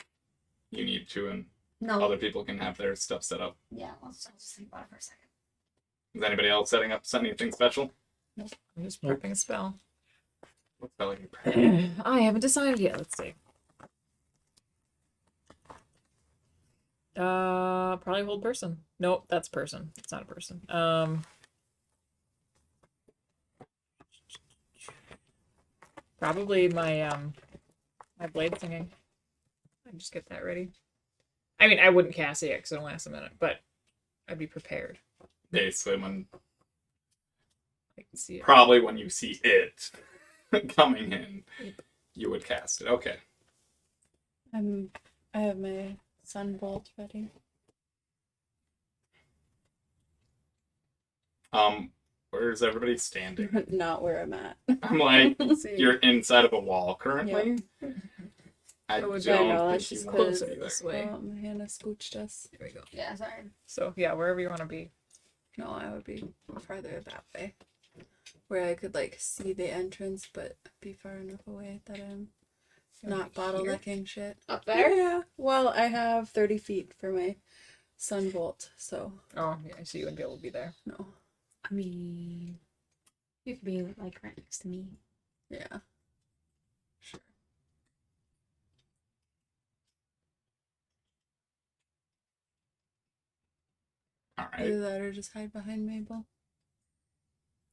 you need to, and No. other people can have their stuff set up. Yeah, I'll just think about it for a second. Is anybody else setting up anything special? I'm just prepping a spell. What spell are you prepping? I haven't decided yet. Let's see. Probably hold person. Nope, that's person. It's not a person. Probably my my blade singing. I just get that ready. I mean, I wouldn't cast it yet because it'll last a minute, but I'd be prepared. Basically, when I can see it. probably when you see it coming in, you would cast it. Okay. I have my sunbolt ready. Where's everybody standing? Not where I'm at. I'm like, See. you're inside of a wall currently. Yeah. I I don't would- I know, think that's you just want closer to this either. way. Oh, my hand has scooched us. There we go. Yeah, sorry. So yeah, wherever you want to be. No, I would be farther that way. Where I could like see the entrance but be far enough away that I'm not bottlenecking shit. Up there? Yeah. Well, I have 30 feet for my sunbolt, so Oh yeah, so you wouldn't be able to be there. no. I mean, you could be like right next to me. Yeah. Sure. All right. Either that or just hide behind Mabel.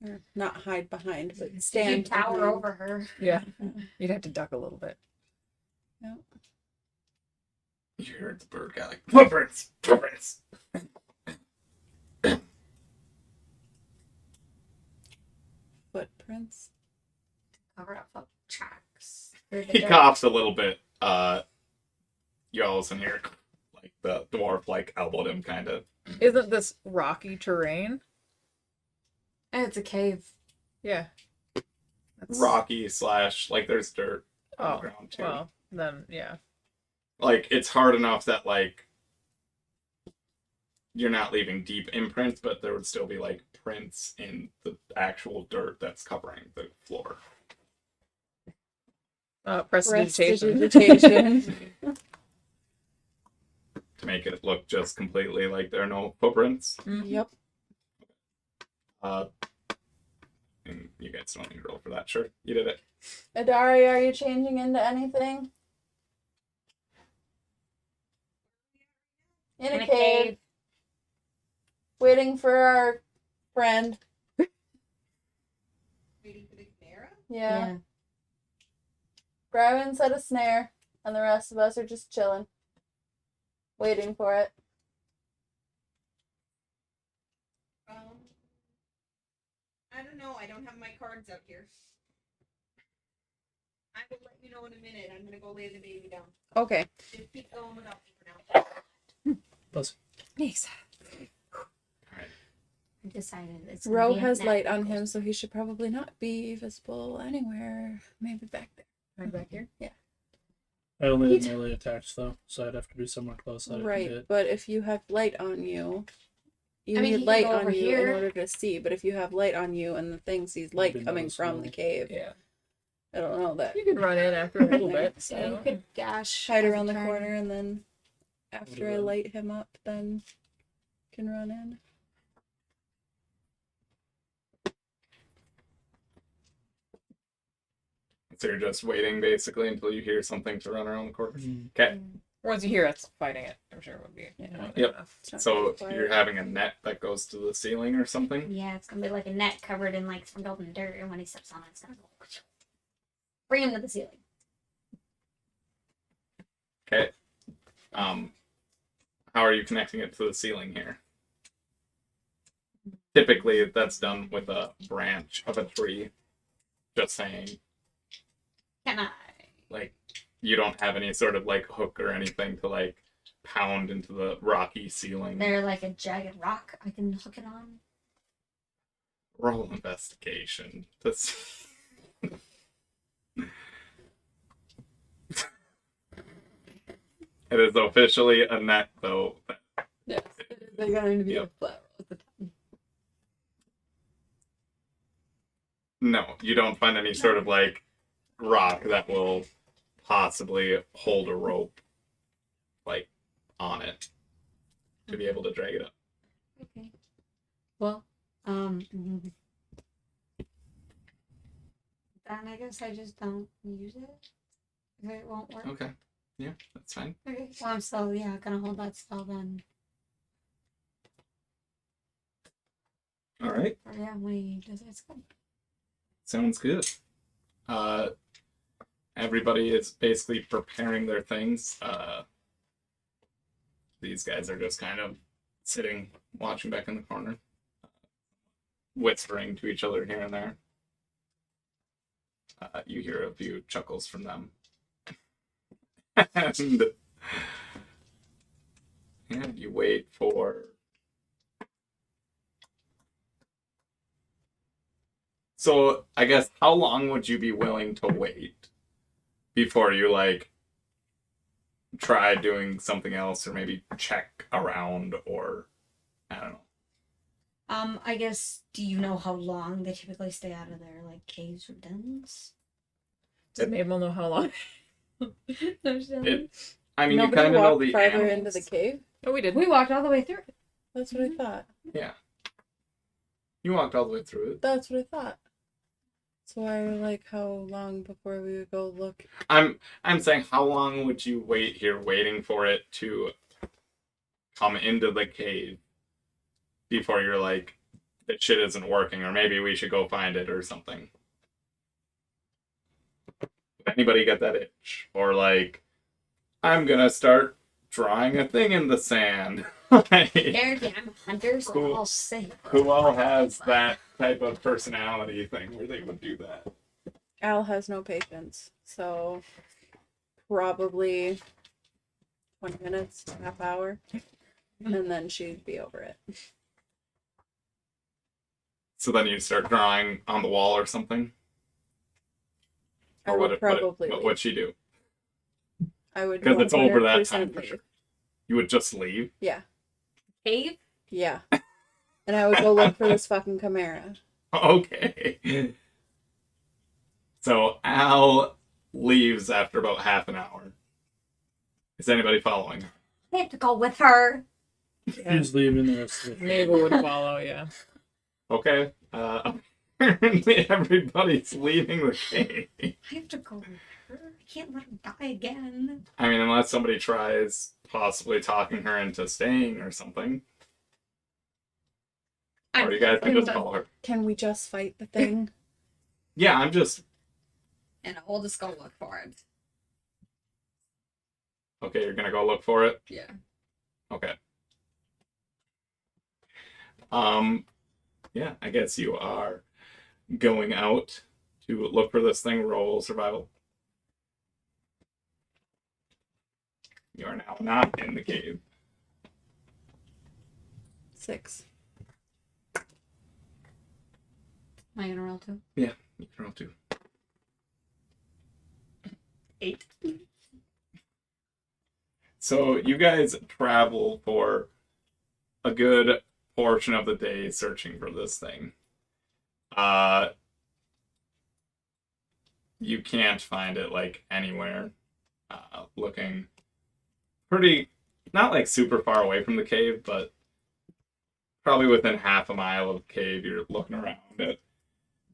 Or not hide behind, but You stand tower behind. over her. Yeah, you'd have to duck a little bit. Yeah. You heard the bird guy like, footprints, footprints. Footprints. Cover up the tracks. He coughs a little bit. You all listen here, like the dwarf like elbowed him kind of. Isn't this rocky terrain? And it's a cave. Yeah. That's... Rocky / like there's dirt on the Oh, ground too. well, then yeah. Like it's hard enough that like you're not leaving deep imprints, but there would still be like prints in the actual dirt that's covering the floor. Prestidigitation. Prestidigitation. To make it look just completely like there are no footprints. Yep. And you guys don't need to roll for that. Sure, you did it. Adari, are you changing into anything? In a cave. Waiting for our friend. Waiting for the Chimera? Yeah. Grabbing set a snare, and the rest of us are just chilling. Waiting for it. I don't know. I don't have my cards out here. I will let you know in a minute. I'm gonna go lay the baby down. Okay. Just keep going without me for now. Buzz. Nice. I decided it's gonna Ro be has at light night. on him, so he should probably not be visible anywhere. Maybe back there. Right back here? Yeah. I only have melee attached though, so I'd have to be somewhere close that I can Right, hit. but if you have light on you, you I mean, he need can light go on over you here. in order to see. But if you have light on you and the thing sees light Maybe coming noticeable. from the cave, Yeah. I don't know that. You could run in after a little bit. Yeah, So. you could dash. Hide as a around the turn. corner and then after I about- light him up, then can run in. So you're just waiting basically until you hear something to run around the corner. Mm. Okay. Once you hear us fighting it, I'm sure it would be. Yeah. Yep. Enough. It's not So too quiet. you're having a net that goes to the ceiling or something. Yeah, it's gonna be like a net covered in like some golden dirt, and when he steps on it, it's gonna go bring him to the ceiling. Okay. How are you connecting it to the ceiling here? typically that's done with a branch of a tree. Just saying. Can I? Like, you don't have any sort of like hook or anything to like pound into the rocky ceiling. They're like a jagged rock I can hook it on. Roll investigation. That's it is officially a net, though. Yes, they're going to be Yep. a flat roll at the time. No, you don't find any sort of like rock that will possibly hold a rope like on it to be able to drag it up. Okay. Well, then I guess I just don't use it. If it won't work. Okay. Yeah, that's fine. Okay. Well, I'm still gonna hold that spell then. All right. Or yeah, when he does it, go. Sounds good. Everybody is basically preparing their things. These guys are just kind of sitting, watching back in the corner, whispering to each other here and there. You hear a few chuckles from them. And yeah, you wait for... So, I guess, how long would you be willing to wait before you, like, try doing something else or maybe check around or, I don't know. I guess, do you know how long they typically stay out of their, like, caves or dens? Does Mabel know how long? No, she doesn't. I mean, Nobody you kind of know walked the farther animals. into the cave? Oh, we did. We walked all the way through it. That's what I thought. Yeah. You walked all the way through it. That's what I thought. So I like how long before we would go look? I'm saying, how long would you wait here waiting for it to come into the cave before you're like, that shit isn't working, or maybe we should go find it or something? Anybody get that itch? Or like, I'm gonna start drawing a thing in the sand. Like, Derek, I'm a hunter, so Cool. I'll say. who all has that type of personality thing where they would do that? Al has no patience, so probably 20 minutes, half hour, and then she'd be over it. So then you start drawing on the wall or something? I Or would what probably what leave. would she do? I would Because it's over that 100% time for leave. sure. You would just leave? Yeah, Cave? yeah. And I would go look for this fucking Chimera. Okay. So Al leaves after about half an hour. Is anybody following? I have to go with her. She's leaving the rest of the Mabel would follow, yeah. Okay. Apparently everybody's leaving the cave. I have to go with her. I can't let her die again. I mean, unless somebody tries possibly talking her into staying or something. Or you guys can just follow her. Can we just fight the thing? Yeah, I'm just... And we'll just go look for it. Okay, you're gonna go look for it? Yeah. Okay. Yeah, I guess you are going out to look for this thing. Roll survival. You are now not in the cave. 6. Am I gonna roll too? Yeah, you can roll 2. 8. So you guys travel for a good portion of the day searching for this thing. You can't find it like anywhere. Looking pretty, not like super far away from the cave, but probably within half a mile of the cave. You're looking around at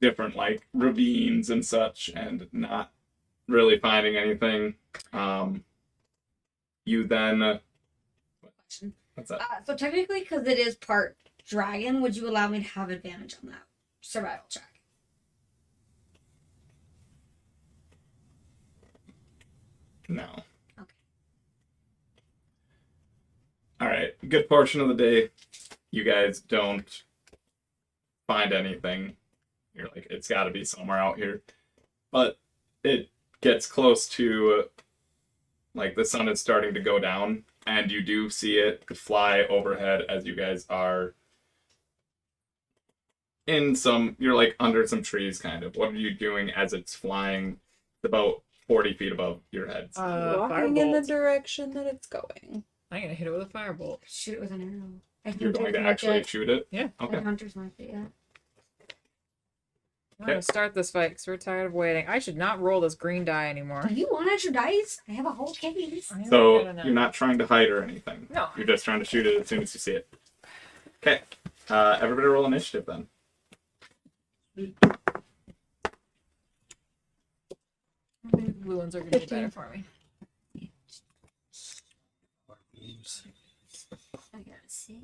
different like ravines and such, and not really finding anything. You then Question. what's that? So technically, because it is part dragon, would you allow me to have advantage on that survival check? No. Okay. All right. Good portion of the day, you guys don't find anything. You're like, it's got to be somewhere out here. But it gets close to, like, the sun is starting to go down, and you do see it fly overhead as you guys are you're like under some trees, kind of. What are you doing as it's flying about 40 feet above your heads? Walking in the direction that it's going. I'm gonna hit it with a firebolt. Shoot it with an arrow. I You're going to actually shoot it? Yeah. Okay. Hunter's mark it, yeah. I'm gonna start this fight because we're tired of waiting. I should not roll this green die anymore. Do you want extra dice? I have a whole case. So you're not trying to hide or anything. No. You're just trying to shoot it as soon as you see it. Okay. Everybody roll initiative then. Maybe the blue ones are gonna be better for me. I gotta see.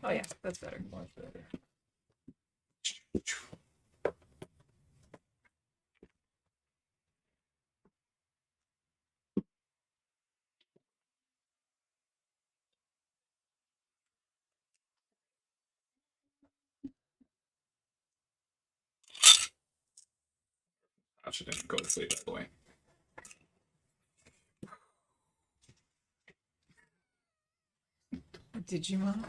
Oh yeah, that's better. She didn't go to sleep, by the way. Did you, Mom?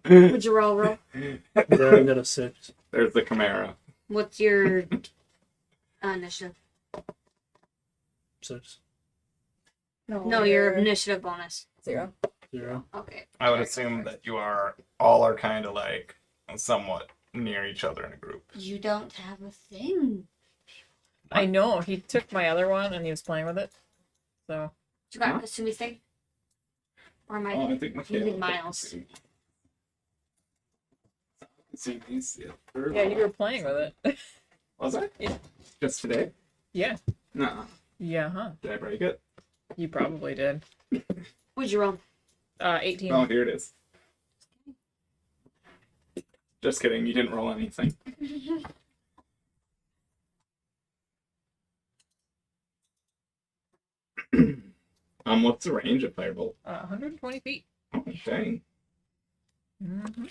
Would you roll? Yeah, I got a 6. There's the Chimera. What's your initiative? 6. No, your initiative bonus. 0. 0. Okay. I would assume that you all are kind of like somewhat near each other in a group. You don't have a thing. I know. He took my other one and he was playing with it. So. You got a Kasumi thing? Or am I I think using Miles? Yeah, you were playing with it. Was I? Yeah. Just today? Yeah. No. Yeah, huh? Did I break it? You probably did. What'd you roll? 18. Oh, here it is. Just kidding. You didn't roll anything. What's the range of Firebolt? 120 feet. Oh, dang. Mm-hmm.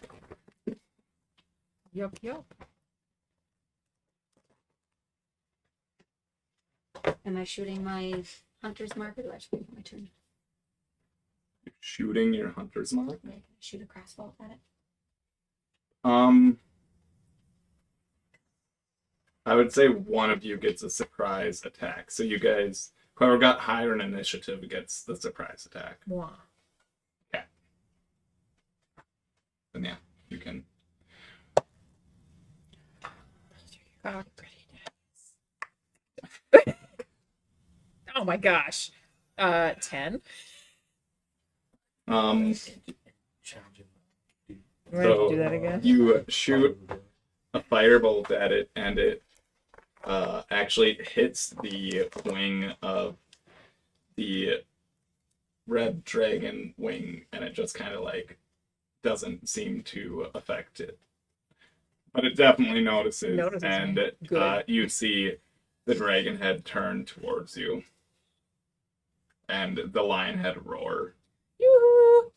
Yup. Am I shooting my hunter's mark or do I shoot my turn? Shooting your hunter's mark? Yeah, shoot a crossbow at it. I would say one of you gets a surprise attack. So you guys, whoever got higher in initiative gets the surprise attack. Wow. Yeah. Then yeah, you can. Oh my gosh. 10. So do that again? you shoot a firebolt at it, and it actually hits the wing of the red dragon wing, and it just kind of like doesn't seem to affect it. But it definitely notices and you see the dragon head turn towards you, and the lion head roar. Yoo-hoo!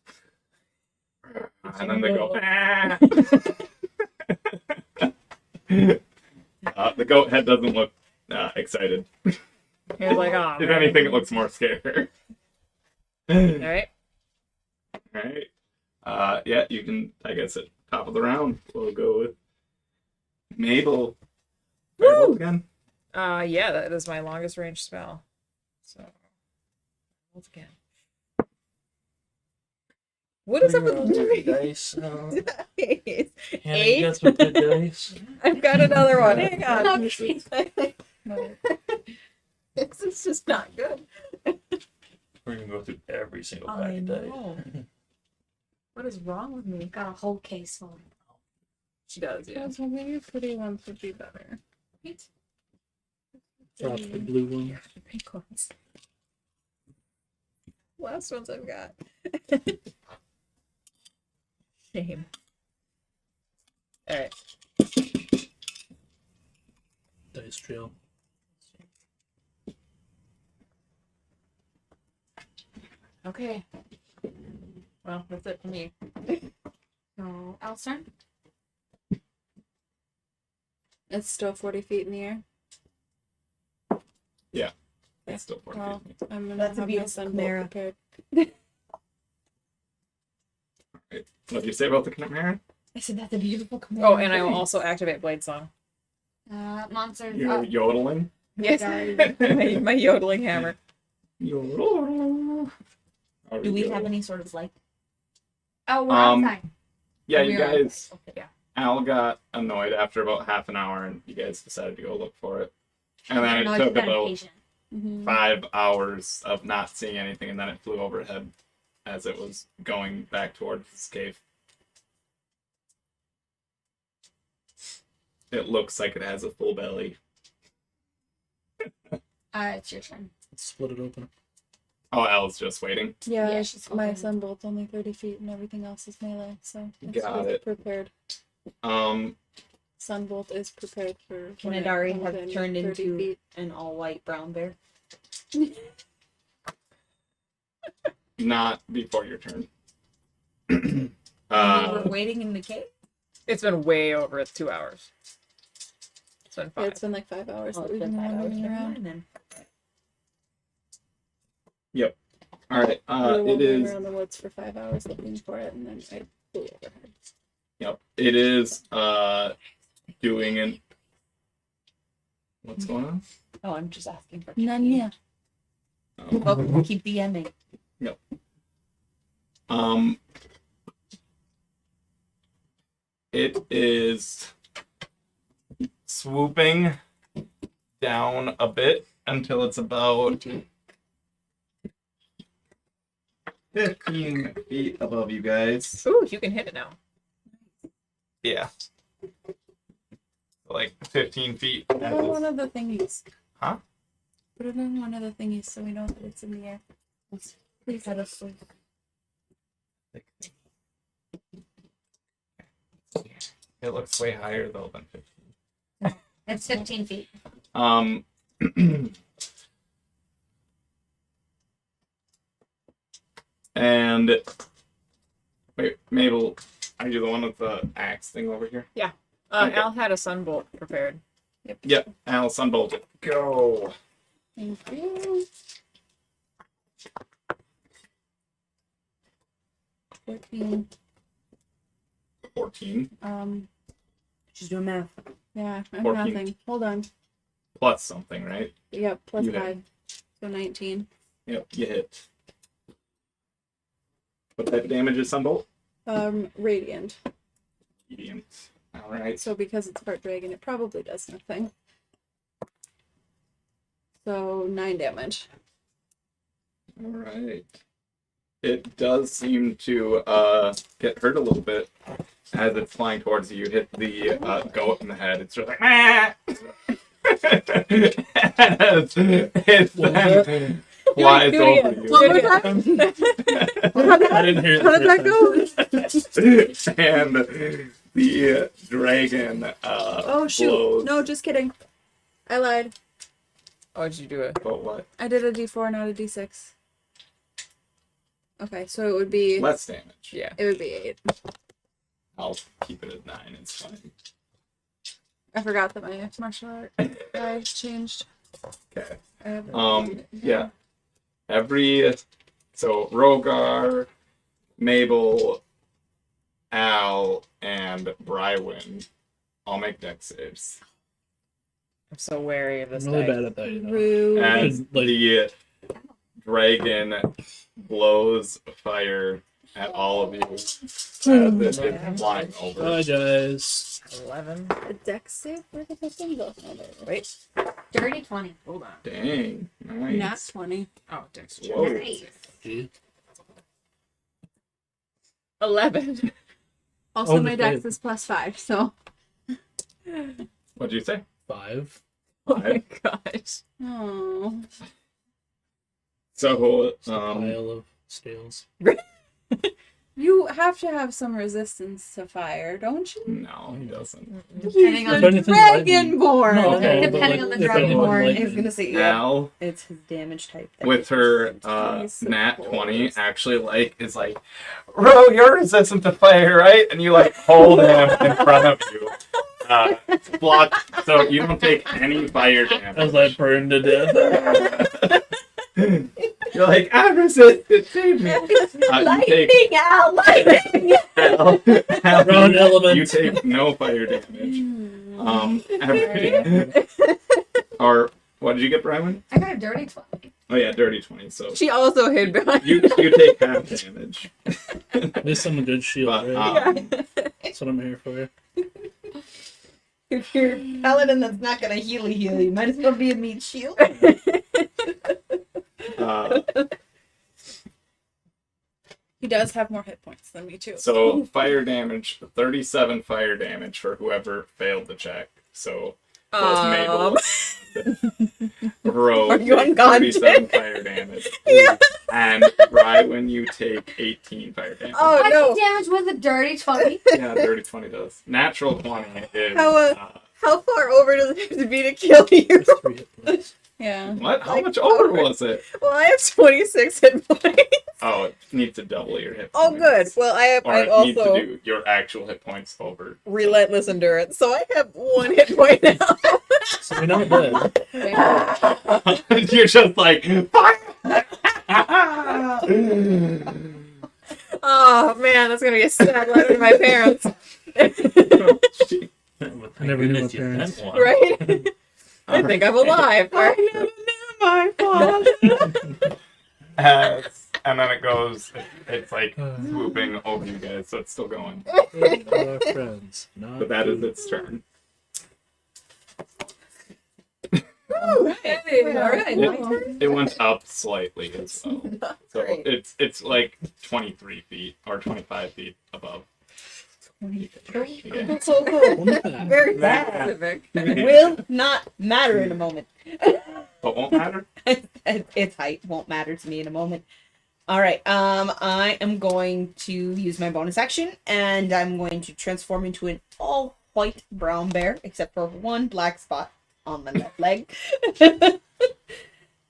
And then they go, ah! The goat head doesn't look excited. He was like, oh. If anything, it looks more scared. Alright. Alright. Yeah, you can, I guess, at top of the round, we'll go with Mabel. Woo! Again? Yeah, that is my longest range spell. So, once again. What is up with dirty dice? dice? Hannah, you got some good dice? I've got another one. Hang on. Okay. This is just not good. We're gonna go through every single pack I of dice. know. What is wrong with me? Got a whole case full. She does, yeah. Well, maybe pretty ones would be better. Right? Drop the blue one. The pink ones. Last ones I've got. Shame. Alright. Dice trail. Okay. Well, that's it for me. So, Elster? It's still 40 feet in the air. Yeah. It's still 40 Well, feet. I'm gonna That's a have my beautiful sunbolt chimera. prepared. What did you say about the Chimera? I said that's a beautiful chimera. Oh, and I will also activate Blade Song. Monsters. You're yodeling? Yes, my yodeling hammer. Yodel. Do we have any sort of like? Oh, we're outside. Yeah, We you are guys. outside. Yeah. Al got annoyed after about half an hour, and you guys decided to go look for it. And then No, it he's took been about patient. 5 hours of not seeing anything, and then it flew overhead as it was going back towards this cave. It looks like it has a full belly. It's your turn. Split it open. Oh, Al's just waiting. Yeah, Yeah, she's my open. sunbolt's only 30 feet and everything else is melee, so it's Got just it. prepared. Sunbolt is prepared for when it Kanadari comes have in turned 30 into feet. an all-white brown bear. Not before your turn. We were waiting in the cave. It's been way over 2 hours. It's been Yeah, 5. it's been like 5 hours Oh, that it's we've been been 5 hours. wandering Never around. mind then. Yep. All right. We were It wandering is. around the woods for 5 hours looking for it, and then I flew overhead. Yep. It is. Doing an. What's going on? Oh, I'm just asking for. None, yeah. Oh, keep DMing. Yep. It is swooping down a bit until it's about 15 feet above you guys. Ooh, you can hit it now. Yeah. Like 15 feet. Put it on one of the thingies. Huh? Put it on one of the thingies so we know that it's in the air. Please let us sleep. It looks way higher though than 15. It's 15 feet. And wait, Mabel, are you the one with the axe thing over here? Yeah. Okay. Al had a sunbolt prepared. Yep. Al, sunbolt it. Go. Thank you. 14. 14 She's doing math. Yeah, I'm 14. nothing. Hold on. plus something, right? Yep, plus You hit. 5. So 19. Yep, you hit. What type of damage is sunbolt? Radiant. Medium. All right. So because it's part dragon, it probably does nothing. So 9 damage. All right. It does seem to get hurt a little bit as it's flying towards you. You hit the goat in the head. It's just like, "Meh!" it's then flies over you. I didn't hear How did that go? And the dragon Oh shoot! blows. No, just kidding. I lied. Oh, did you do it? But what? I did a D4, not a D6. Okay, so it would be Less damage. Yeah. it would be 8. I'll keep it at 9. It's fine. I forgot that my martial art guy changed. Okay. I have Yeah. So Rogar, Mabel, Al, and Brywin all make dex saves. I'm so wary of I'm this really guy. bad at that. You know? Rude. As Like- the dragon blows fire at all of you as it is flying over. Bye, guys. 11. A dex save? Where did that thing go? Oh, there it is. Wait. Dirty 20. Hold on. Dang. Nice. Nat 20. Oh, Dex. Whoa. Nice. See? 11. Also, Oh, my dex okay. is plus 5, so. What'd you say? 5. Oh my gosh. Oh. So, It's a pile of scales. You have to have some resistance to fire, don't you? No, he doesn't. Depending on If anything, lightning. Dragonborn. No, Okay, but depending like, on the if anything, Dragonborn, lightning. I was gonna say, yeah, Al, it's his damage type. that with makes her sense. nat 20, actually is like, Ro, you're resistant to fire, right? And you hold him in front of you. Block, so you don't take any fire damage. As I burn to death. You're like, I'm resistant, save me. Lightning, Al, lightning. Ground element. You take no fire damage. Or what did you get, Bryman? I got a dirty 20. Oh yeah, dirty 20. So She also hid behind. you take half damage. At least I'm a good shield, But, right? That's what I'm here for. If you're a paladin that's not gonna heal you, might as well be a meat shield. He does have more hit points than me too. So fire damage, 37 fire damage for whoever failed the check. So both Mabel and Ro Are you take unconscious? 37 fire damage. Yeah. And Rywen, you take 18 fire damage. Oh I no! took damage with a dirty 20. Yeah, dirty 20 does. Natural 20 is. How far over does it have to be to kill you? Just 3 hit points. Yeah. What? How much over was it? Well, I have 26 hit points. Oh, it needs to double your hit Oh, points. good. Well, Or I'm it needs to also do your actual hit points over. relentless endurance, so I have 1 hit point now. So we're not dead. You're just like, fire! Oh man, that's gonna be a sad letter to my parents. I never knew my parents. Right? I think I'm alive. I never knew my father. And then it goes, it's like swooping over you guys, so it's still going. Our friends. Not But that is its turn. Alright. It went up slightly as well. So Great. it's like 23 feet or 25 feet above. Yeah. So cool. Very Very Matt. specific. Will not matter in a moment. But won't matter. Its height won't matter to me in a moment. All right. I am going to use my bonus action, and I'm going to transform into an all white brown bear, except for one black spot on my left leg.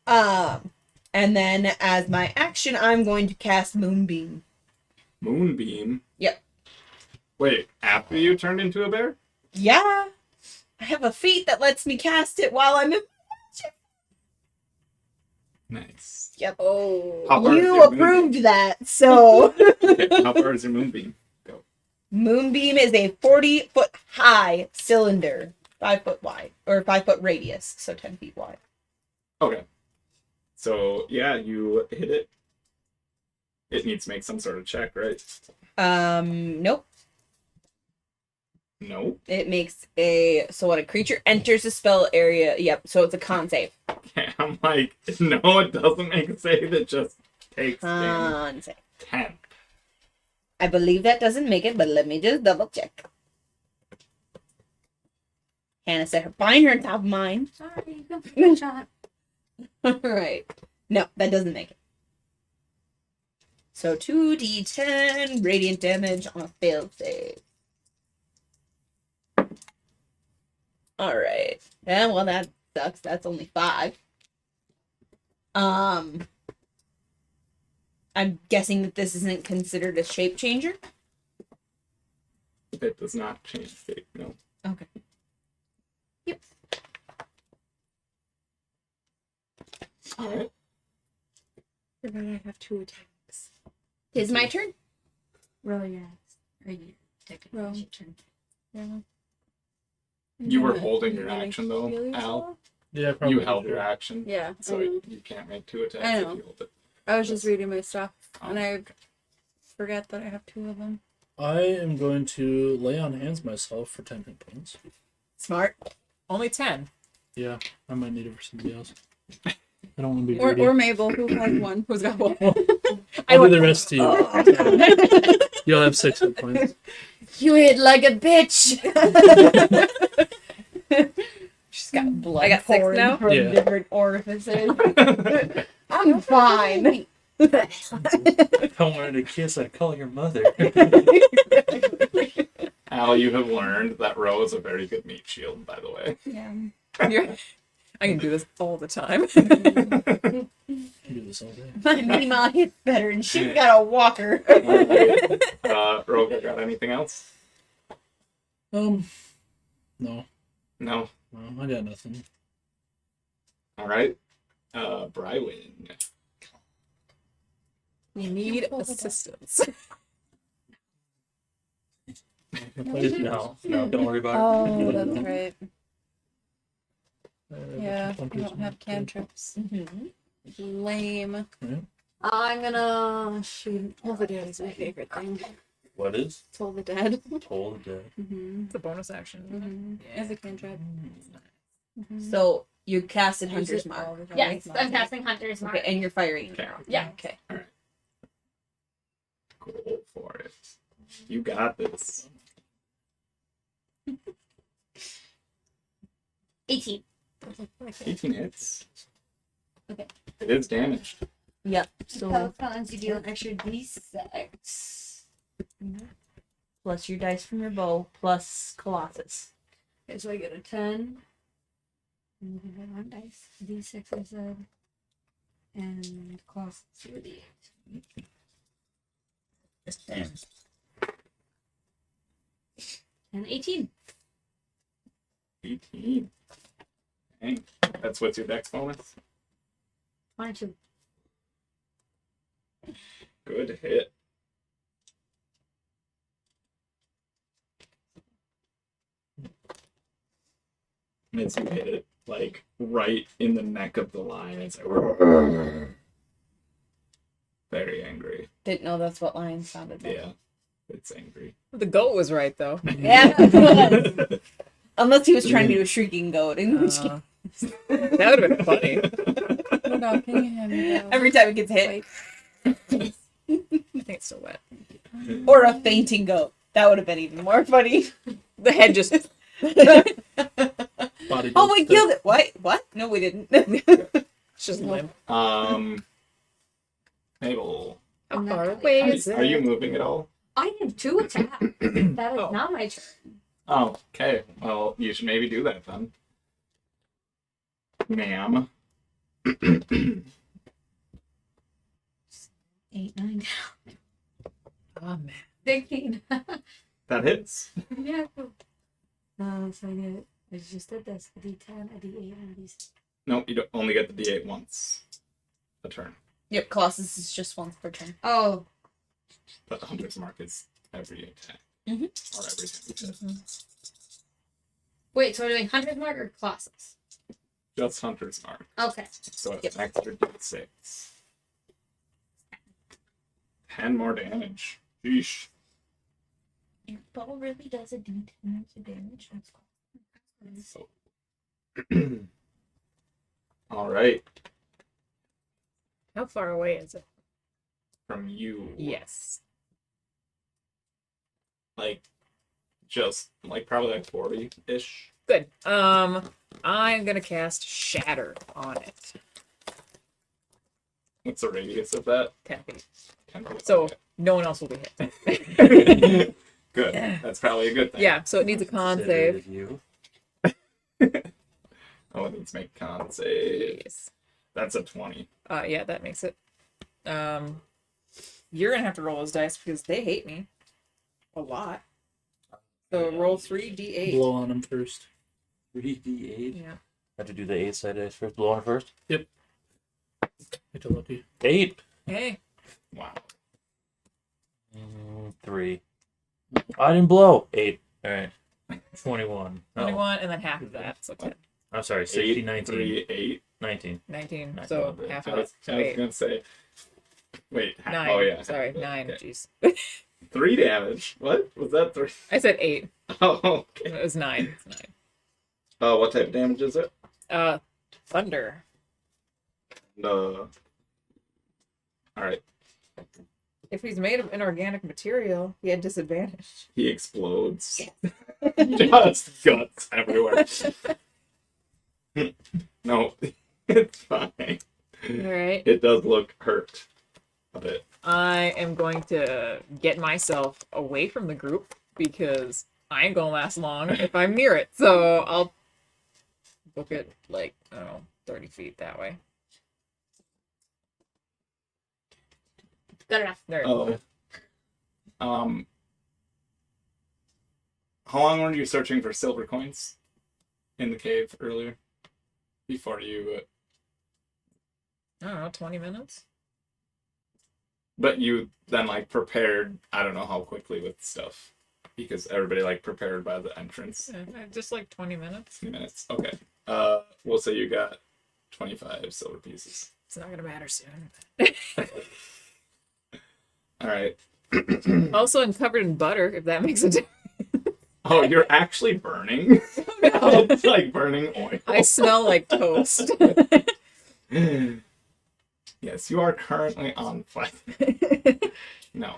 And then as my action, I'm going to cast Moonbeam. Moonbeam? Yep. Wait, after you turned into a bear? Yeah, I have a feat that lets me cast it while I'm in. Nice. Yep. Oh. How far is You your approved that, so. Okay, how far is your moonbeam? Go. Moonbeam is a 40-foot high cylinder, 5 foot wide, or 5 foot radius, so 10 feet wide. Okay. So, yeah, you hit it. It needs to make some sort of check, right? Nope. No. It makes so when a creature enters the spell area, yep, so it's a con save. Okay, I'm like, no, it doesn't make a save. It just takes Con save. 10. I believe that doesn't make it, but let me just double check. Hannah said her find her on top of mine. Sorry, you can shot. Alright. No, that doesn't make it. So 2d10 radiant damage on a failed save. Alright. Yeah, well that sucks. That's only 5. I'm guessing that this isn't considered a shape changer. It does not change shape, no. Okay. Yep. Alright. I have 2 attacks. Is my turn? Really, yeah. Are you taking Roll. your turn? Yeah. You were Yeah. holding your You wanna action, though, heal Al. yourself? Yeah, probably. You held your action. Yeah. So you can't make 2 attacks I if know. you hold it. I was just reading my stuff, and Oh. I forget that I have 2 of them. I am going to lay on hands myself for 10 hit points. Smart. Only 10. Yeah, I might need it for somebody else. I don't want to be Or, greedy. or Mabel, who has 1. Who's got 1? I'll do the rest to you. You'll have 6 hit points. You hit like a bitch. She's got blood. I got 6 pouring now? from Yeah. different orifices. I'm fine. If I wanted to kiss, I'd call your mother. Al, you have learned that Ro is a very good meat shield, by the way. Yeah. I can do this all the time. I do this all day. My mini mom hits better, and she's got a walker. Roga, got anything else? No. No. No, I got nothing. All right. Brywin. We need assistance. No, don't worry about Oh, it. that's right. Uh, Yeah, some we don't have cantrips. Lame. I'm gonna shoot. Toll the Dead is my favorite thing. What is? Toll the Dead. Toll the Dead. It's a bonus action. As a cantrip. So you casted Use Hunter's it Mark. all the time. Yes, I'm casting Hunter's Mark. Okay, and you're firing. Okay. Yeah. Okay. Go for it. You got this. 18. 18 hits. Okay. It is damaged. Yep. So So cons, you deal an extra d6. plus your dice from your bow plus Colossus. Okay, so I get a 10. And I have one dice. D6 I said. And cost 3d8. And 18. 18. Dang. That's what's your dex bonus? 22. Good hit. It's you hit it like right in the neck of the lion. It's like very angry. Didn't know that's what lions sounded like. Yeah, it's angry. The goat was right though. Yeah. it was. Unless he was trying to do a shrieking goat, in which case, That would have been funny. Oh no, can you hand me that? every time it gets hit, I think it's still wet. or a fainting goat, that would have been even more funny. The head just. Body Oh, we goes killed it. What? What? No, we didn't. It's just limp. Mabel, How I'm far not away really- is it? are you moving at all? I have 2 attacks. That is Oh. not my turn. Oh, okay. Well, you should maybe do that then. Ma'am. 8, 9, Oh man. 16. That hits. Yeah. So I get. I just did this. A d10, a d8, and a d6. No, you don't only get the D8 once a turn. Yep, Colossus is just once per turn. Oh. But the Hunter's Mark is every attack. Mhm. Or every time you hit. Wait, so we're doing Hunter's Mark or Colossus? Just Hunter's Mark. Okay. So it's an extra D6. 10 more damage. Sheesh. Your bow really does a d10 of damage. That's cool. So. All right. How far away is it? From you. Yes. Like, just, like, probably like 40-ish. Good. I'm gonna cast Shatter on it. What's the radius of that? 10 feet. 10 feet. So no one else will be hit. Good. That's probably a good thing. Yeah. So it needs a con save. Considered you. Oh, it needs to make con save. Yes. That's a 20. Yeah, that makes it. You're gonna have to roll those dice because they hate me a lot. So roll 3d8. Blow on him first. 3d8. Yeah. Have to do the 8-sided dice first. Blow on it first. Hit a lucky. 8. Hey. Wow. 3. I didn't blow. 8. All right. 21. No. 21 and then half of that. So 10. I'm sorry. 8, 60, 19. 3, 8. 19. 19. Nice. So I half of was, it. So I was 8. gonna say. Wait. 9. Oh, yeah. Sorry, 9. Okay. Jeez. 3 damage. What? Was that 3? I said 8. Oh, okay. It was 9. It's 9. What type of damage is it? Thunder. Alright. If he's made of inorganic material, he had disadvantage. He explodes. Just guts everywhere. No, it's fine. Alright. It does look hurt. I am going to get myself away from the group because I ain't gonna last long if I'm near it. So I'll book it like, I don't know, 30 feet that way. Good enough. There you go. How long were you searching for silver coins in the cave earlier? Before you... I don't know, 20 minutes? But you then, like, prepared, I don't know how quickly with stuff. Because everybody, like, prepared by the entrance. Yeah, just like 20 minutes. 2 minutes. Okay. We'll say you got 25 silver pieces. It's not gonna matter soon. All right. Also, I'm covered in butter, if that makes a difference. Oh, you're actually burning? No. It's like burning oil. I smell like toast. Yes, you are currently on fire. No.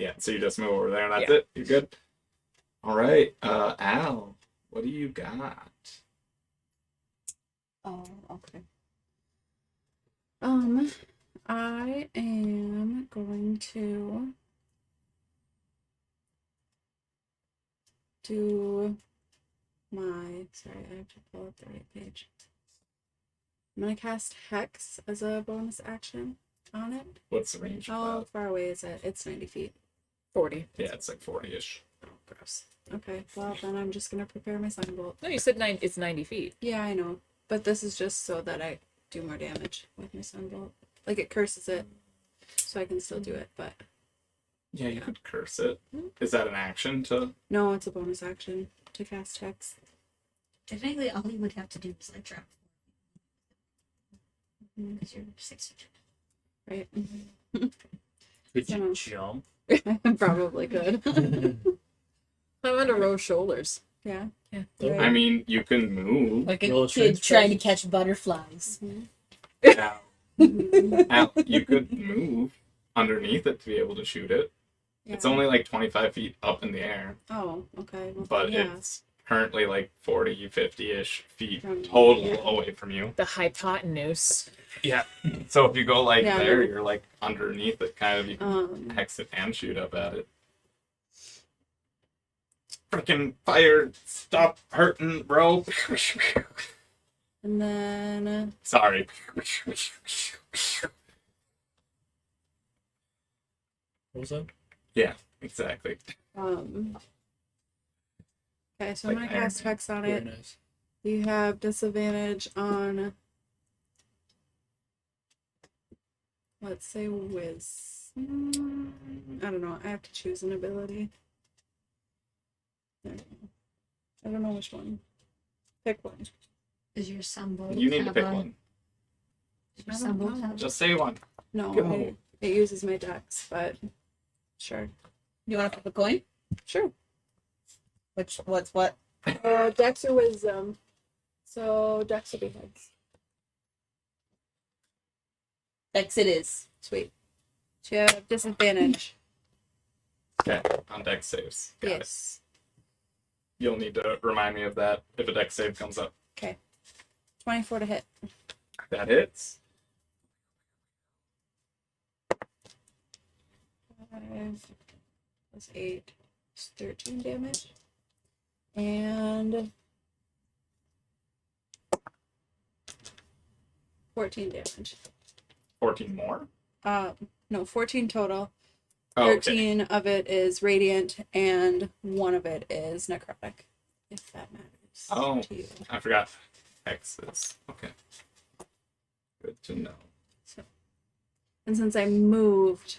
Yeah, so you just move over there and that's Yeah. it? You're good? All right. Al, what do you got? Oh, okay. I am going to do my, sorry, I have to pull up the right page. I'm gonna cast Hex as a bonus action on it. What's the range of How that? far away is it? It's 90 feet. 40. Yeah, it's like 40-ish. Gross. Okay, well then I'm just gonna prepare my sunbolt. No, you said it's 90 feet. Yeah, I know. But this is just so that I do more damage with my sunbolt. Like it curses it, so I can still do it, but Yeah, you could curse it. Is that an action to... no, it's a bonus action to cast Hex. Technically, all you would have to do is like drop. Because you're 6 feet. Right? Could So- you jump? Probably could. I'm under Rose shoulders. Yeah. Yeah. Right. I mean, you can move. Like a Roll a kid strength trying to check. catch butterflies. Al, Al, you could move underneath it to be able to shoot it. Yeah. It's only like 25 feet up in the air, Oh, okay. Well, but yeah. it's currently like 40, 50-ish feet From- total yeah. away from you. The hypotenuse. Yeah. So if you go like Yeah, there, no. you're like underneath it, kind of. You can hex it and shoot up at it. Freaking fire! Stop hurting, bro. And then Sorry. What was that? Yeah, exactly. okay, so Like I'm gonna Iron cast Man. Hex on Very it. nice. You have disadvantage on, let's say, I don't know. I have to choose an ability. There we go. I don't know which one. Pick one. Is your sunbolt? You need to have pick a- one. Does your sunbolt have- Just say one. No, Go. it uses my dex, but sure. You want to flip a coin? Sure. What's what? Dex or wisdom. So dex will be heads. Dex it is. Sweet. So you have disadvantage. Okay, on dex saves. Got it. Yes. You'll need to remind me of that if a dex save comes up. Okay. 24 to hit. That hits. 5 plus 8 is 13 damage. And 14 damage. 14 more? No, 14 total. Oh, okay. 13 of it is radiant, and 1 of it is necrotic. If that matters. Oh, to you. I forgot. Hexes. Okay. Good to know. And since I moved,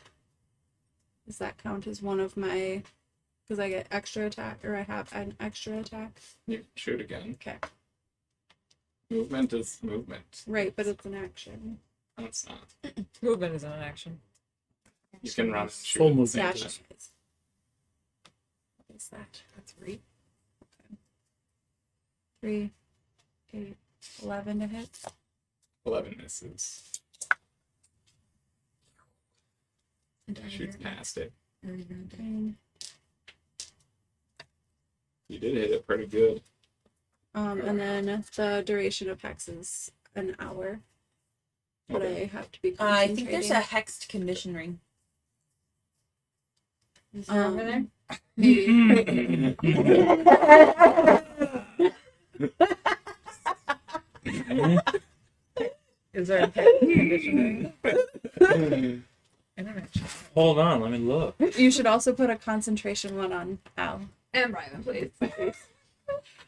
does that count as one of my? Because I get extra attack, or I have an extra attack. You can shoot again. Okay. Movement is movement. Right, but it's an action. No, it's not. Movement is an action. You can run and shoot. Full at the movement. same Dash time. is. What is that? That's 3. Okay. 3, 8, 11 to hit. 11 misses. And are Shoots you- past it. are you gonna do- And, You did hit it pretty good. and then the duration of Hex is an hour. But I have to be I think there's a concentrating. hexed condition ring. Is there over there? Maybe. Is there a hex condition? I don't know. Hold on, let me look. You should also put a concentration one on Al. And Brian, please.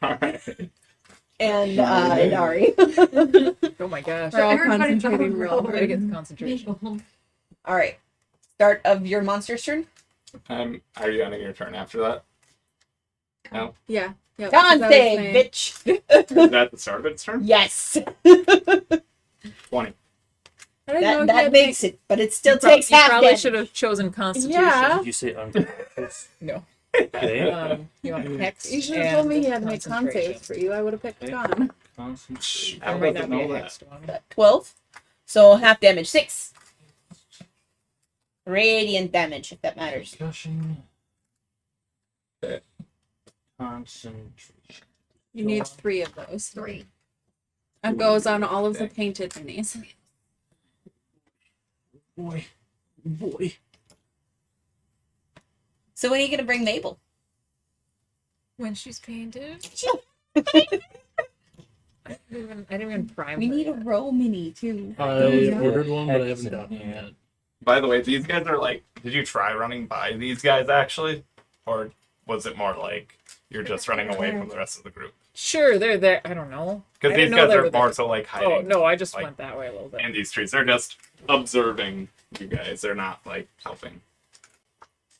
All right. And Dari. Oh my gosh. We're all everybody's concentrating on real roll. hard. Everybody gets concentration. All right. Start of your monster's turn. Are you ending your turn after that? No. Yeah. Yep, Con 'cause I was save, saying- bitch. Is that the start of its turn? Yes. 20. I didn't know he That had makes it, but it still You takes half probably damage. should have chosen Constitution. Yeah. Did you say unconscious? No. Okay. You want hex? You should have told me he had to make con concentration. saves for you. I would have picked Con. Concentration. There Al might doesn't not be know a that. hexed one. 12. So half damage. 6. Radiant damage, if that matters. Discussion. Concentration. You need 3 of those. 3. It goes on all of the painted minis. Boy. Boy. So when are you going to bring Mabel? When she's painted. I didn't even prime We her need a yet. row mini, too. I ordered one, but I haven't done it yet. By the way, these guys are like, did you try running by these guys actually? Or was it more like you're just running away from the rest of the group? Sure, they're there. I don't know. Because I these didn't know guys they are were more there. so like hiding Oh, no, I just like, went that way a little bit. in these trees. They're just observing you guys. They're not like helping.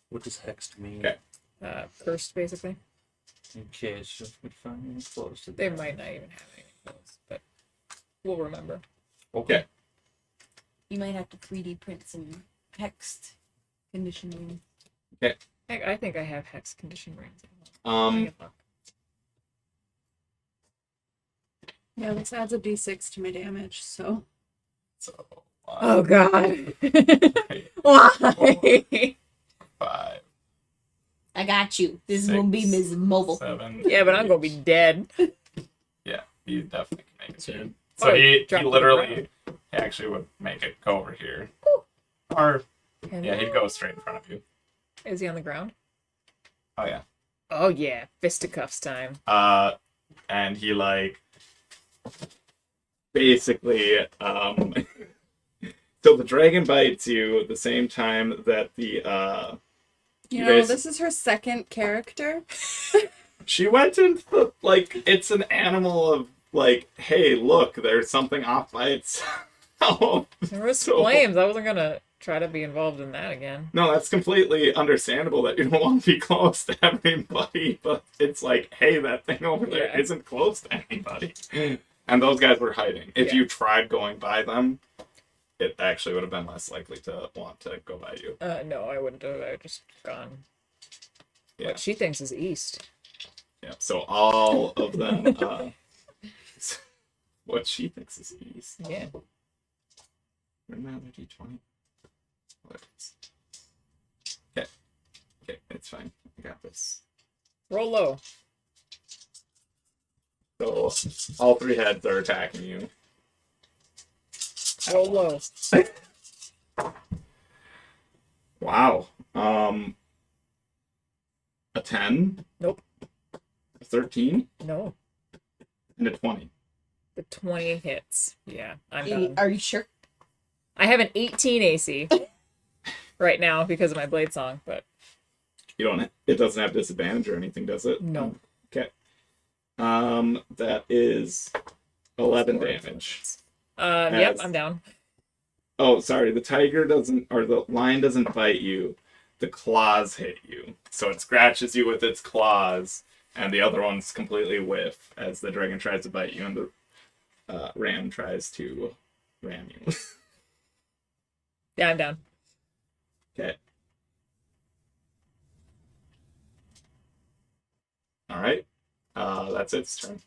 What does hex mean? Okay. Cursed, basically. Okay, so if we find any close to They that. might not even have any clothes, but we'll remember. Okay. You might have to 3D print some hexed conditioning. I think I have hex condition rings. Yeah, this adds a d6 to my damage, so. So, Oh God! Three, Why? 5, I got you. This is going to be 6, Ms. Mobile. 7. Yeah, but I'm gonna be dead. Yeah, he definitely can make it. Same. So Oh, he drop to the literally actually would make it go over here. Or, And yeah, he'd go straight in front of you. Is he on the ground? Oh, yeah. Oh yeah, fisticuffs time. And he like basically so the dragon bites you at the same time that the You You know, guys- this is her second character. she went into the like it's an animal of like, hey, look, there's something off by itself. There was So- flames. I wasn't gonna try to be involved in that again. No, that's completely understandable that you don't want to be close to everybody, but it's like, hey, that thing over there Yeah. isn't close to anybody. And those guys were hiding. If Yeah. you tried going by them, it actually would have been less likely to want to go by you. No, I wouldn't have. I would just gone. Yeah. What she thinks is east. Yeah. So all of them, what she thinks is east. Yeah. Where's my other D20? What is- Okay. Okay, it's fine. I got this. Roll low. So all 3 heads are attacking you. Roll low. Wow. A 10? Nope. A 13? No. And a 20. The 20 hits. Yeah, I'm done. Are you sure? I have an 18 AC right now because of my blade song, but You don't it doesn't have disadvantage or anything, does it? No. Okay. That is 11 damage. Yep, As- I'm down. Oh, sorry, the tiger doesn't or the lion doesn't bite you. The claws hit you. So it scratches you with its claws, and the other ones completely whiff as the dragon tries to bite you and the ram tries to ram you. Yeah, I'm down. Okay. All right. That's its turn.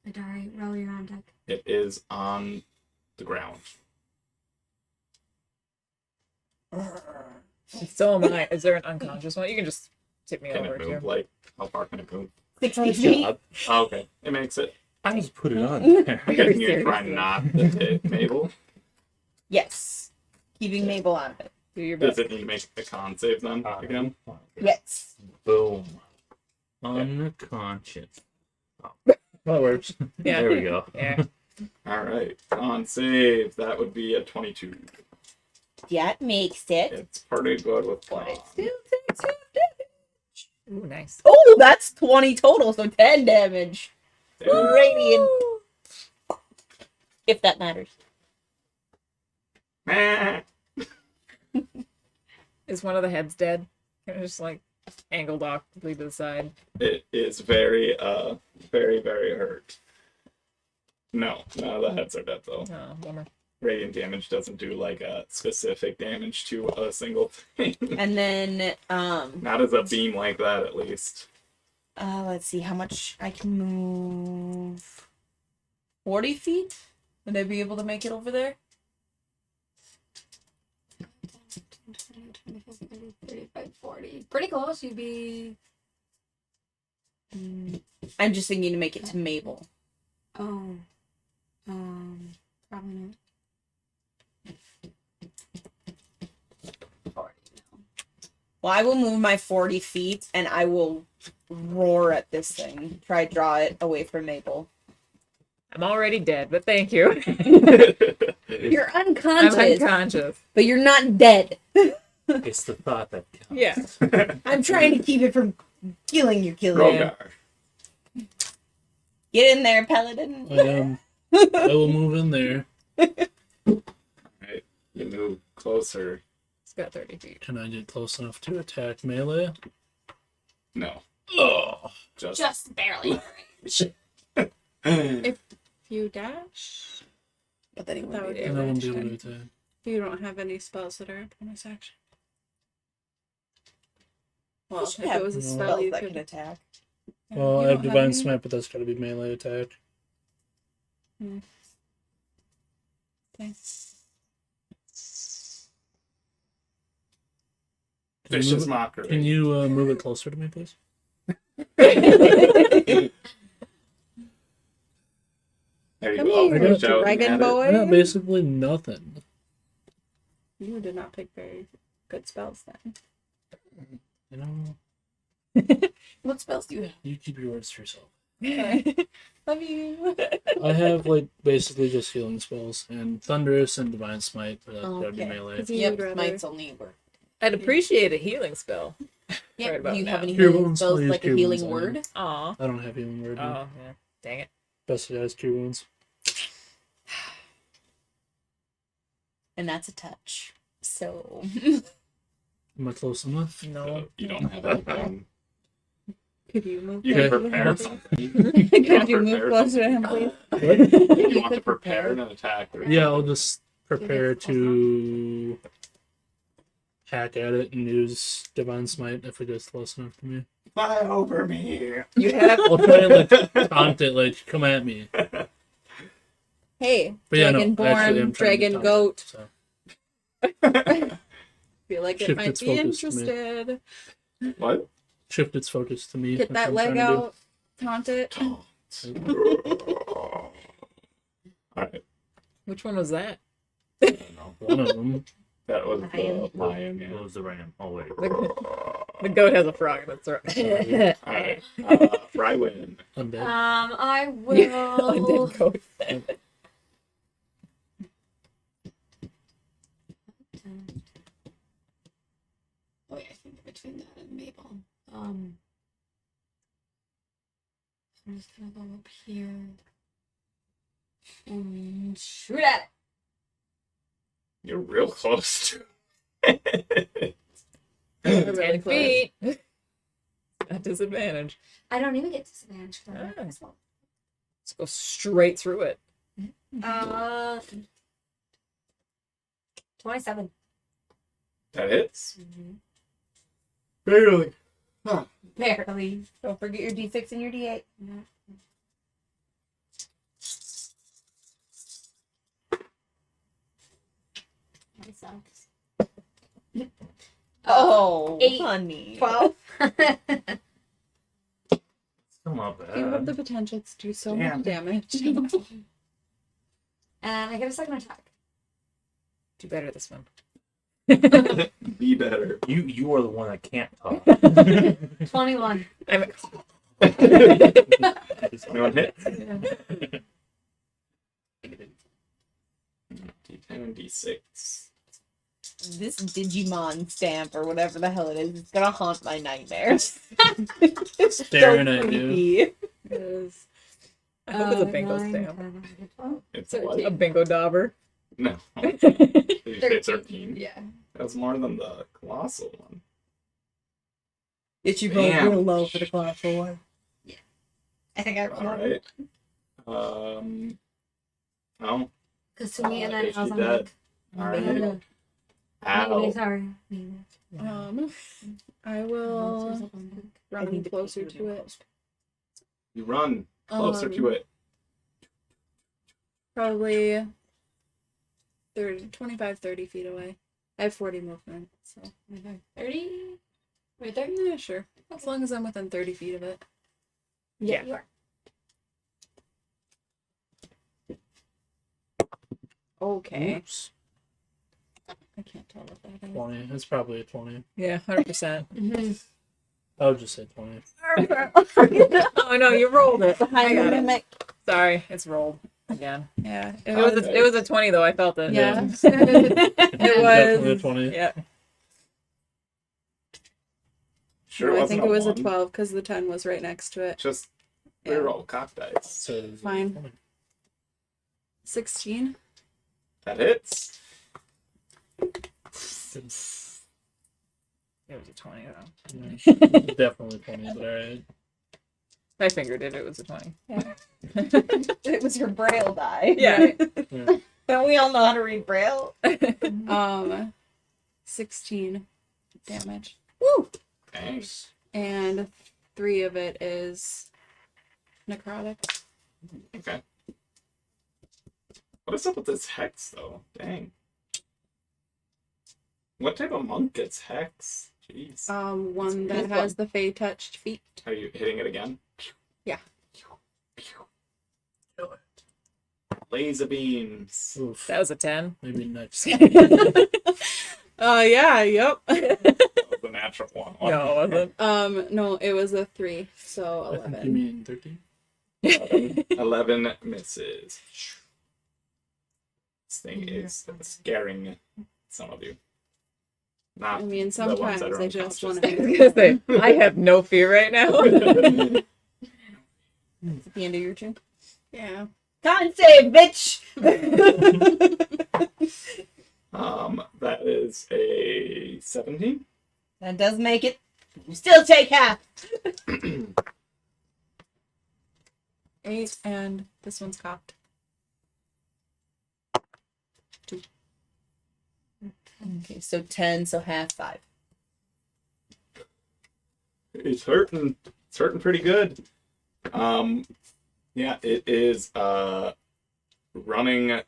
Adari, roll your on deck. It is on the ground. So am I. Is there an unconscious one? You can just tip me Can over it move? too. Like, how far can it move? 60 feet. Oh, okay. It makes it. I just put it on there. I'm guessing you're trying not to hit Mabel. Yes. Keeping Mabel out of it. Do your Does best. it need to make a con save then again? Yes. Boom. Unconscious. Oh, that works. Yeah. There we go. Yeah. All right, con save. That would be a 22. That makes it. It's pretty good with But con. it still takes half damage. Ooh, nice. Oh, that's 20 total, so 10 damage. Radiant. If that matters. Is one of the heads dead? Kind of just like angled off completely to the side. It is very, very, very hurt. No, none of the heads are dead though. Oh, bummer. Radiant damage doesn't do like a specific damage to a single thing. And then, Not as a beam like that, at least. let's see how much I can move. 40 feet? Would I be able to make it over there? 35, 40. Pretty close. You'd be. I'm just thinking to make it to Mabel. Oh. Probably not. 40 now. Well, I will move my 40 feet and I will roar at this thing. Try to draw it away from Mabel. I'm already dead, but thank you. You're I'm unconscious, unconscious. but you're not dead. It's the thought that counts. Yeah. I'm trying to keep it from killing you. Rogar. Get in there, Paladin. I will move in there. Right. You move closer. It's got 30 feet. Can I get close enough to attack melee? No. Oh. Just barely. If you dash, But then he that wouldn't would be be And I won't be ranged able to in. attack. You don't have any spells that are a bonus action. Well, You if should it have was a no. spell, spells you that could can attack. Well, You I have don't Divine any? Smite, but that's got to be melee attack. Okay. Vicious mockery. Can you move it closer to me, please? There you Come go. here, Reach out and dragon get it. boy. I got basically nothing. You did not pick very good spells then. You know, What spells do you have? you keep your words to yourself. Love you. I have like basically just healing spells and Thunderous and Divine Smite, but that'd be Okay. melee. You Yep, would rather- mine's only work. I'd appreciate a healing spell. Yeah, Right about do you have now. any Cure healing wounds, spells, I'll use like a cure healing wounds on word? Aw. I don't have healing word. Oh, yeah. Dang it. Best it has cure wounds. And that's a touch. So. Am I close enough? No. So you don't have anything. Could you move You can closer to prepare him? something. Could you move closer to him, please? What? You want to prepare an attack. Yeah, I'll just prepare to hack at it and use Divine Smite if it gets close enough to me. Fly over me. You have. I'll try and like taunt it, like come at me. Hey, But yeah, no, actually, Dragonborn, I'm trying to dragon taunt goat. it, so. Feel like it Shift might its be focus to me. interested. What? Shift its focus to me. Get that's that what I'm leg trying to out. Taunt it. Alright. Which one was that? do. One of them. That was the Lion. lion. It Yeah. was the ram. Oh, wait. The goat has a frog in its throat. Alright. Rywin. Undead. I will. Undead goat. Oh, yeah, I think between that and Mabel. I'm just gonna go up here. And shoot at it. You're real close to 10 feet. At disadvantage. I don't even get disadvantage for that. Ah. as well. Let's go straight through it. 27. That hits. Mm-hmm. Barely. Barely. Don't forget your D6 and your D8. That sucks. Oh, 8, honey. 12. Still not You have bad. the potential to do so Damn. much damage. And I get a second attack. Do better this one. Be better. You are the one that can't talk. 21. I'm. Anyone hit? D10 and D6. This Digimon stamp or whatever the hell it is gonna haunt my nightmares. Staring at you. Yes. I hope it's a bingo 9, stamp. 10, 11, 12. It's 13. what? A bingo dauber. No. Did you say 13? Yeah. That's more than the colossal one. It should roll real low for the colossal one. I think I rolled one. Alright. Oh. Kasumi and then I was on dead. like, Alright. maybe, Ow. sorry. Maybe. I will I run need to closer put it to in it. You run closer to it. Probably 25, 30 feet away. I have 40 movement, so 30? Right there? yeah, sure. As long as I'm within 30 feet of it. Yeah. You are. Okay. Oops. I can't tell what that is. 20. It's probably a 20. Yeah, 100%. Mm-hmm. I would just say 20. Oh no, you rolled it. I got it. Mimic. Sorry, it's rolled again. Yeah. It was a 20 though. I felt it. Yeah. It Definitely a was. 20. Yeah. Sure, I wasn't think it was a 1. 12 because the 10 was right next to it. Just Yeah. reroll cock dice. So Fine. 16. That hits. It was a 20 though. Yeah, definitely 20, but alright. I figured it was a 20. It was her braille die. Yeah. Don't we all know how to read braille? 16 damage. Woo! Thanks. And 3 of it is necrotic. Okay. What is up with this hex, though? Dang. What type of monk gets hex? Jeez. One that This has the Fey touched feet. Are you hitting it again? Yeah. Kill it. Laser beams. Oof. That was a 10. Maybe next. Yeah, yep. That was a natural one. No, it wasn't. No, it was a 3, so I think 11. you mean 13? 11 misses. This thing is scaring some of you. Not I mean, the ones sometimes that are I just want I was unconscious. gonna say, I have no fear right now. At the end of your turn. Yeah. Con save, bitch! That is a 17. That does make it. You still take half. 8, and this one's cocked. 2. Okay, so 10, so half 5. It's hurting. It's hurting pretty good. Yeah, it is running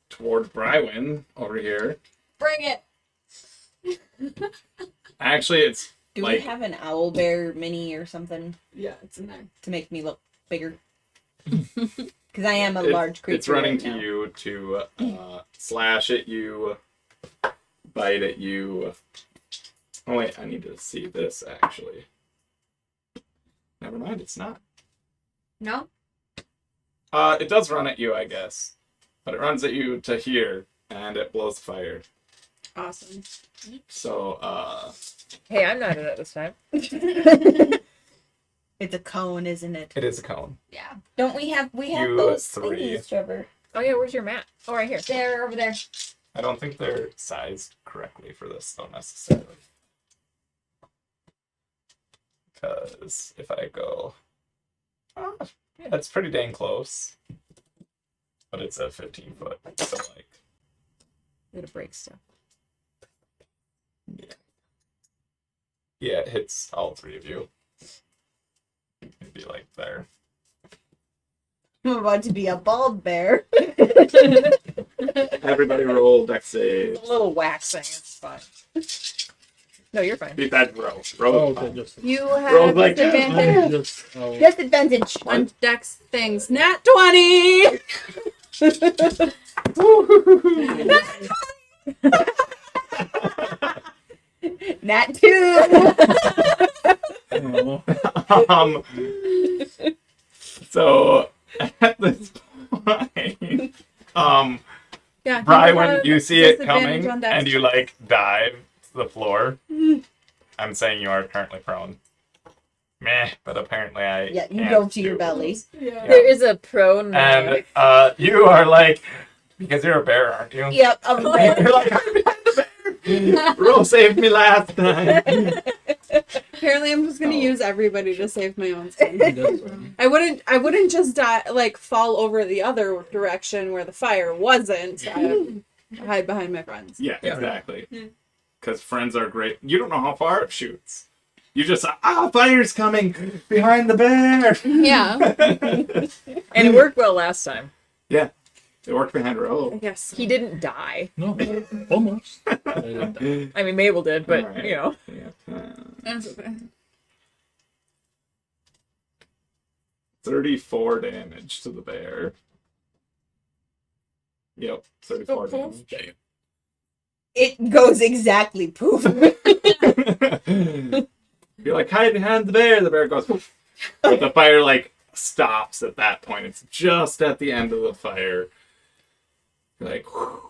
toward Brywin over here. Bring it! Actually, it's Do like we have an owl bear mini or something Yeah, it's in there. to make me look bigger? Because I am a large creature. it's running right to now. you to slash at you, bite at you. Oh wait, I need to see this actually. Never mind, it's not. No? It does run at you, I guess, but it runs at you to here, and it blows fire. Awesome. So, Hey, I'm not in it this time. It's a cone, isn't it? it is a cone. Yeah. Don't we have You those three. thingies, Trevor? Oh yeah, where's your map? Oh, right here. They're over there. I don't think they're sized correctly for this, though, necessarily. Because if I go... yeah, it's pretty dang close. But it's a 15-foot, so, like... I'm gonna break stuff. Yeah, it hits all 3 of you. Maybe, like, there. I'm about to be a bald bear. Everybody roll dex save. A little waxing. It's fine. No, you're fine. Beat that roll. Roll Oh, it okay, fine. just. You Roll have like- disadvantage Oh, Disadvantage. on dex things. Nat 20! Nat 2. So at this point, Yeah. Bri, you when have you see it disadvantage coming on dex and you checks. like dive to the floor, I'm saying you are currently prone. Meh, but apparently I Yeah, you can't go to your do- belly. Yeah. There is a prone. And you are like, because you're a bear, aren't you? Yep, I'm a bear. You're like, I'm behind the bear. Ro saved me last time. Apparently, I'm just gonna Oh. use everybody to save my own skin. I wouldn't just die, like fall over the other direction where the fire wasn't. I hide behind my friends. Yeah, Yeah. exactly. Because friends are great. You don't know how far it shoots. You just, fire's coming behind the bear. Yeah. And it worked well last time. Yeah, it worked behind Ro. Yes. He didn't die. No, almost. I didn't die. I mean, Mabel did, but Alright. you know. Yeah. That's okay. 34 damage to the bear. Yep, 34 Oh, damage. Damn. It goes exactly poof. You're like, hide behind the bear goes poof. But the fire, like, stops at that point. It's just at the end of the fire. You're like, whew.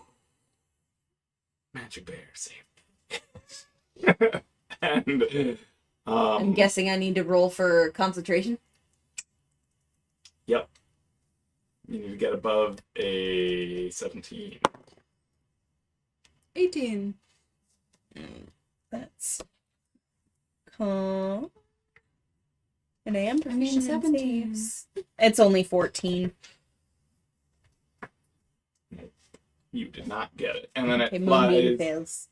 Magic bear saved. And, I'm guessing I need to roll for concentration. Yep. You need to get above a 17. 18. That's and I am I mean, proficient in 17. saves. It's only 14. You did not get it. And then Okay, it Moonbeam flies fails.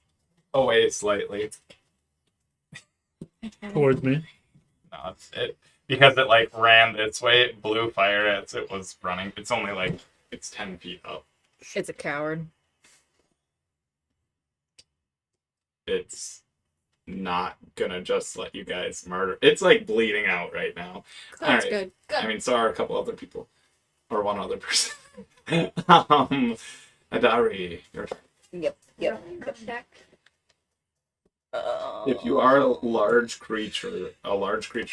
away slightly. Towards me. No, it because it like ran its way, it blew fire as it was running. It's only like it's 10 feet up. It's a coward. It's not gonna just let you guys murder. It's like bleeding out right now. That's Alright. good. I mean, so are a couple other people. Or one other person. Adari, your turn. Yep. If you are a large creature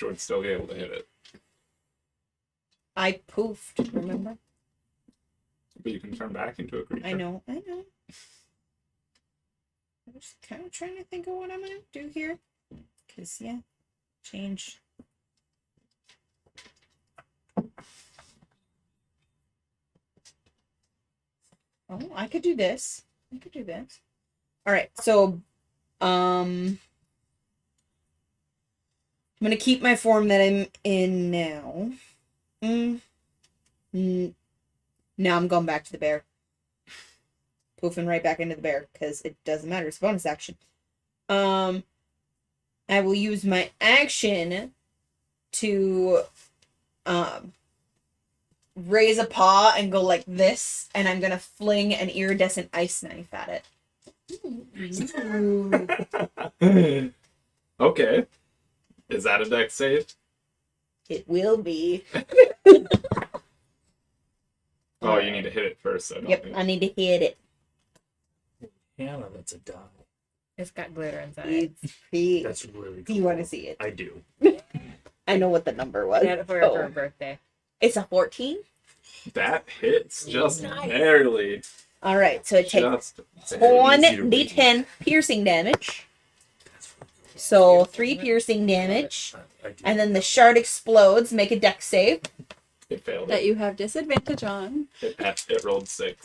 would still be able to hit it. I poofed, remember? But you can turn back into a creature. I know. I'm just kind of trying to think of what I'm going to do here. Because, yeah, change. Oh, I could do this. All right, so, I'm going to keep my form that I'm in now. Now I'm going back to the bear. Poofing right back into the bear because it doesn't matter. It's a bonus action. I will use my action to raise a paw and go like this, and I'm gonna fling an iridescent ice knife at it. Okay. Is that a dex save? It will be. Oh, you need to hit it first. So I don't Yep, think- I need to hit it. Hannah, that's a die. It's got glitter inside. It's pretty. That's really Do cool. you want to see it? I do. I know what the number was. I had it for her birthday. It's a 14. That hits just Nice. barely. All right, so it takes Just one easy to read. d10 piercing damage. So 3 piercing damage, I do. and then the shard explodes. Make a dex save. it failed. That you have disadvantage on. It rolled 6.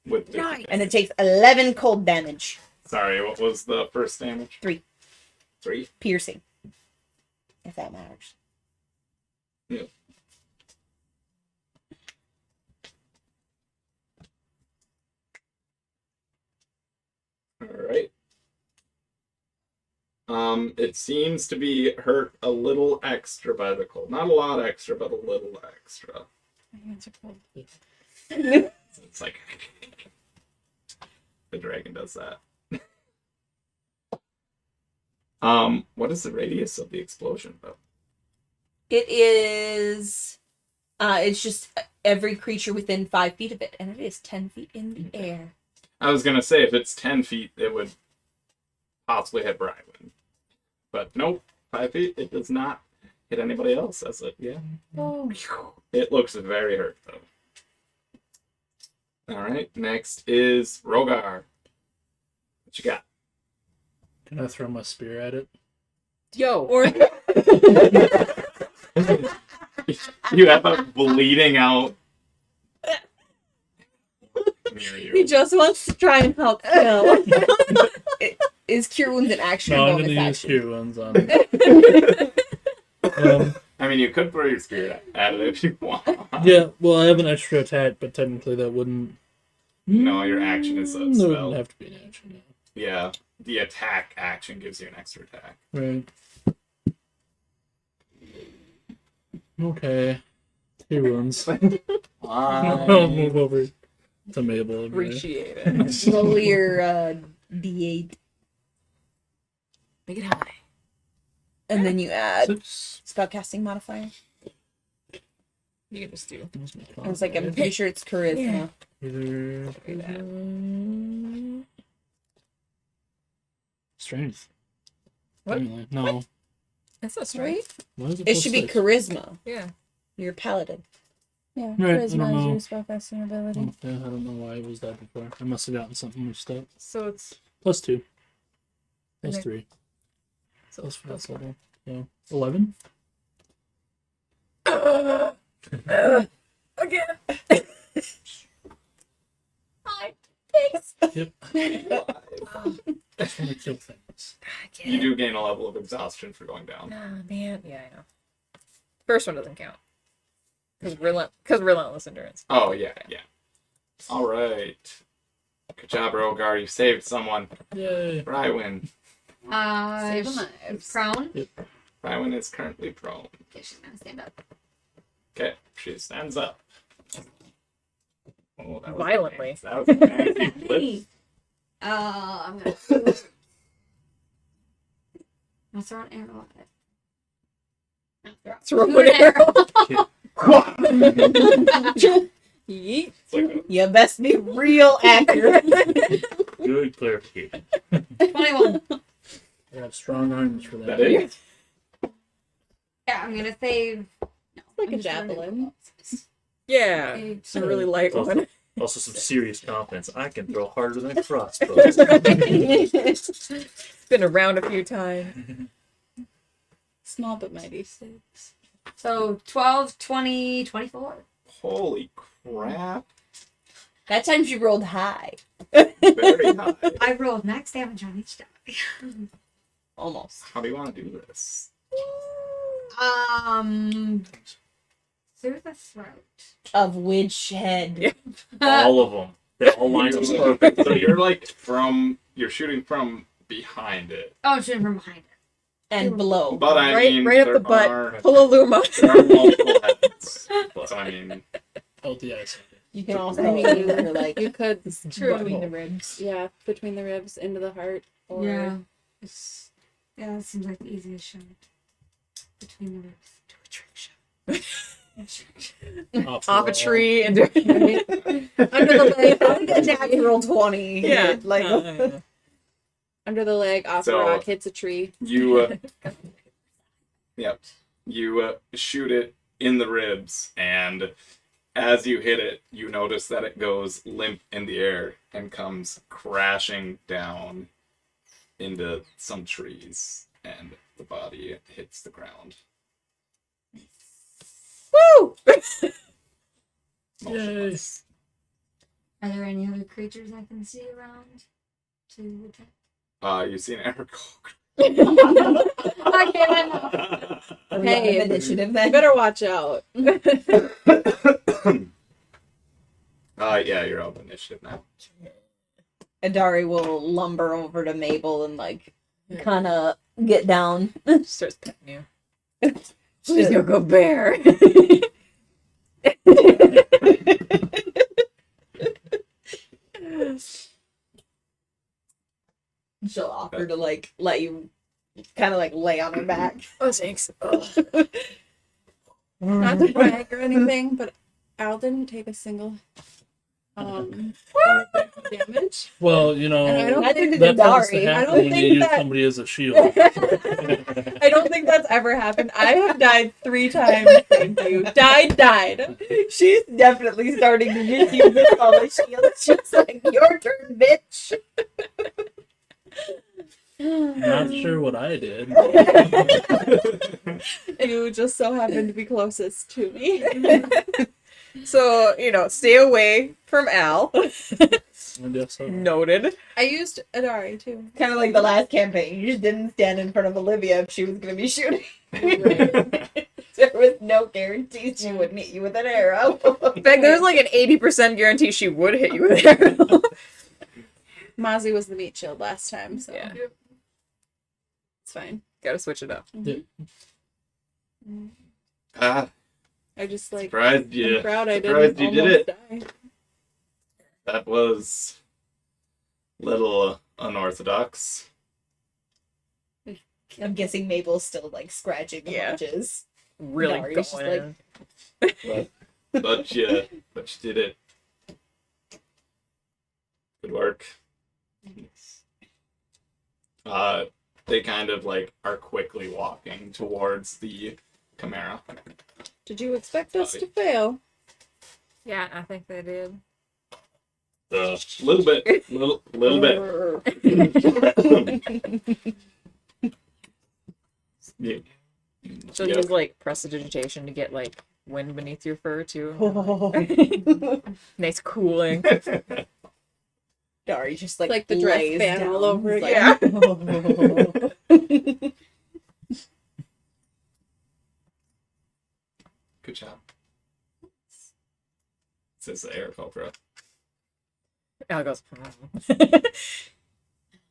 With Nice. And it takes 11 cold damage. Sorry, what was the first damage? 3 3? piercing. If that matters. Yep. Alright. It seems to be hurt a little extra by the cold. Not a lot extra, but a little extra. My hands are cold. It's like the dragon does that. What is the radius of the explosion though? It is. It's just every creature within 5 feet of it, and it is 10 feet in the air. I was gonna say if it's 10 feet, it would possibly hit Brywin, but nope, 5 feet. It does not hit anybody else. As it, yeah. It looks very hurt though. All right, next is Rogar. What you got? Can I throw my spear at it? Yo. Or You have a bleeding out near he you. just wants to try and help kill. Is Cure Wounds an action No, or I'm bonus gonna use action? cure wounds on it. I mean, you could throw your spear at it if you want. Yeah, well, I have an extra attack, but technically that wouldn't. No, your action is a That spell. wouldn't have to be an action. No. Yeah, the attack action gives you an extra attack. Right. Okay. 2 wounds. I'll move over to Mabel. anyway. Appreciate it. Roll your D8, Make it high. and then you add 6. spellcasting modifier. You can just do. I was like, I'm pretty sure it's charisma. Either strength. What? Apparently. No. That's not straight. Why is It plus should be 6? charisma. Yeah. You're a paladin. Yeah, Right, I don't charisma know. is your spellcasting ability. Yeah, I don't know why it was that before. I must have gotten something mixed up. So it's Plus 2. Plus Okay. 3. so Plus plus 4. one. So 11? Again. Hi. Thanks. Yep. Just want to kill things. You do gain a level of exhaustion for going down. Oh man, yeah, I know. First one doesn't count. Because relentless endurance. Oh, yeah, yeah. All right. Good job, Rogar. You saved someone. Yay. Brywin. Save lives. Prone. Brywin is currently prone. Okay, she's gonna stand up. Okay, she stands up. Oh, that was Violently. nice. That was a nasty flip. I'm gonna throw an arrow at it. Throw an arrow. Yeet. It's like You best be real accurate. Good clarification. 21. I have strong arms for that. that is. Yeah, I'm gonna save. No, Like I'm a just gonna do javelin. Yeah. a- It's a really light Also, one. also some serious confidence. I can throw harder than a crossbow. It's been around a few times. Small but mighty. So 12, 20, 24. Holy crap. That time she rolled high. Very high. I rolled max damage on each die. Almost. How do you want to do this? Through the throat. Of which head? All of them. They all line up perfect. So you're you're shooting from behind it. Oh, I'm shooting from behind it. And below. But I Right- mean, right up there the butt. are- Pulaluma. There are multiple heads. So I mean, LTI. You can also I mean, aim for like You could True. between the ribs. Yeah, between the ribs into the heart. Or Yeah. That seems like the easiest shot. Between the ribs. Do a trick shot. Off a tree and under the leg. Like a natural 20. Yeah. Like under the leg, off So- a rock, hits a tree. you you shoot it in the ribs, and as you hit it, you notice that it goes limp in the air and comes crashing down into some trees, and the body hits the ground. woo! Motionless. Are there any other creatures I can see around to attack? You see an arrow go. Okay, I know. Are we Hey, out of initiative You then? better watch out. Yeah, you're out of initiative now. Adari will lumber over to Mabel and like kind of get down. starts petting you. She's gonna go bear. She'll offer to like let you kind of like lay on her back. Oh, thanks. Not to brag or anything, but Al didn't take a single damage. Well, you know, And I don't Neither think did that tends to Dari. I happen don't when you think use that- somebody as a shield. I don't think that's ever happened. I have died 3 times. Thank you. Died. She's definitely starting to just use this on the shield. She's like, your turn, bitch. Not sure what I did. You just so happen to be closest to me. So, stay away from Al. I guess so. Noted. I used Adari too. Kind of like the last campaign. You just didn't stand in front of Olivia if she was going to be shooting. There was no guarantee she wouldn't hit you with an arrow. In fact, there's like an 80% guarantee she would hit you with an arrow. Mozzie was the meat shield last time, so Yeah. it's fine. Gotta switch it up. Ah, I just like surprised you. I'm proud I Surprised didn't you almost did die. That was a little unorthodox. I'm guessing Mabel's still like scratching the Yeah. haunches. Really Dari's just going like- in. But you did it. Good work. They kind of like are quickly walking towards the Chimera. Did you expect us to fail? Yeah, I think they did. A little bit. Little bit. Yeah. So Yep. use like prestidigitation to get like wind beneath your fur too. Nice cooling. Dari just Like the dress lays fan down. all over He's again. Good job. Says the air cobra. Al goes. I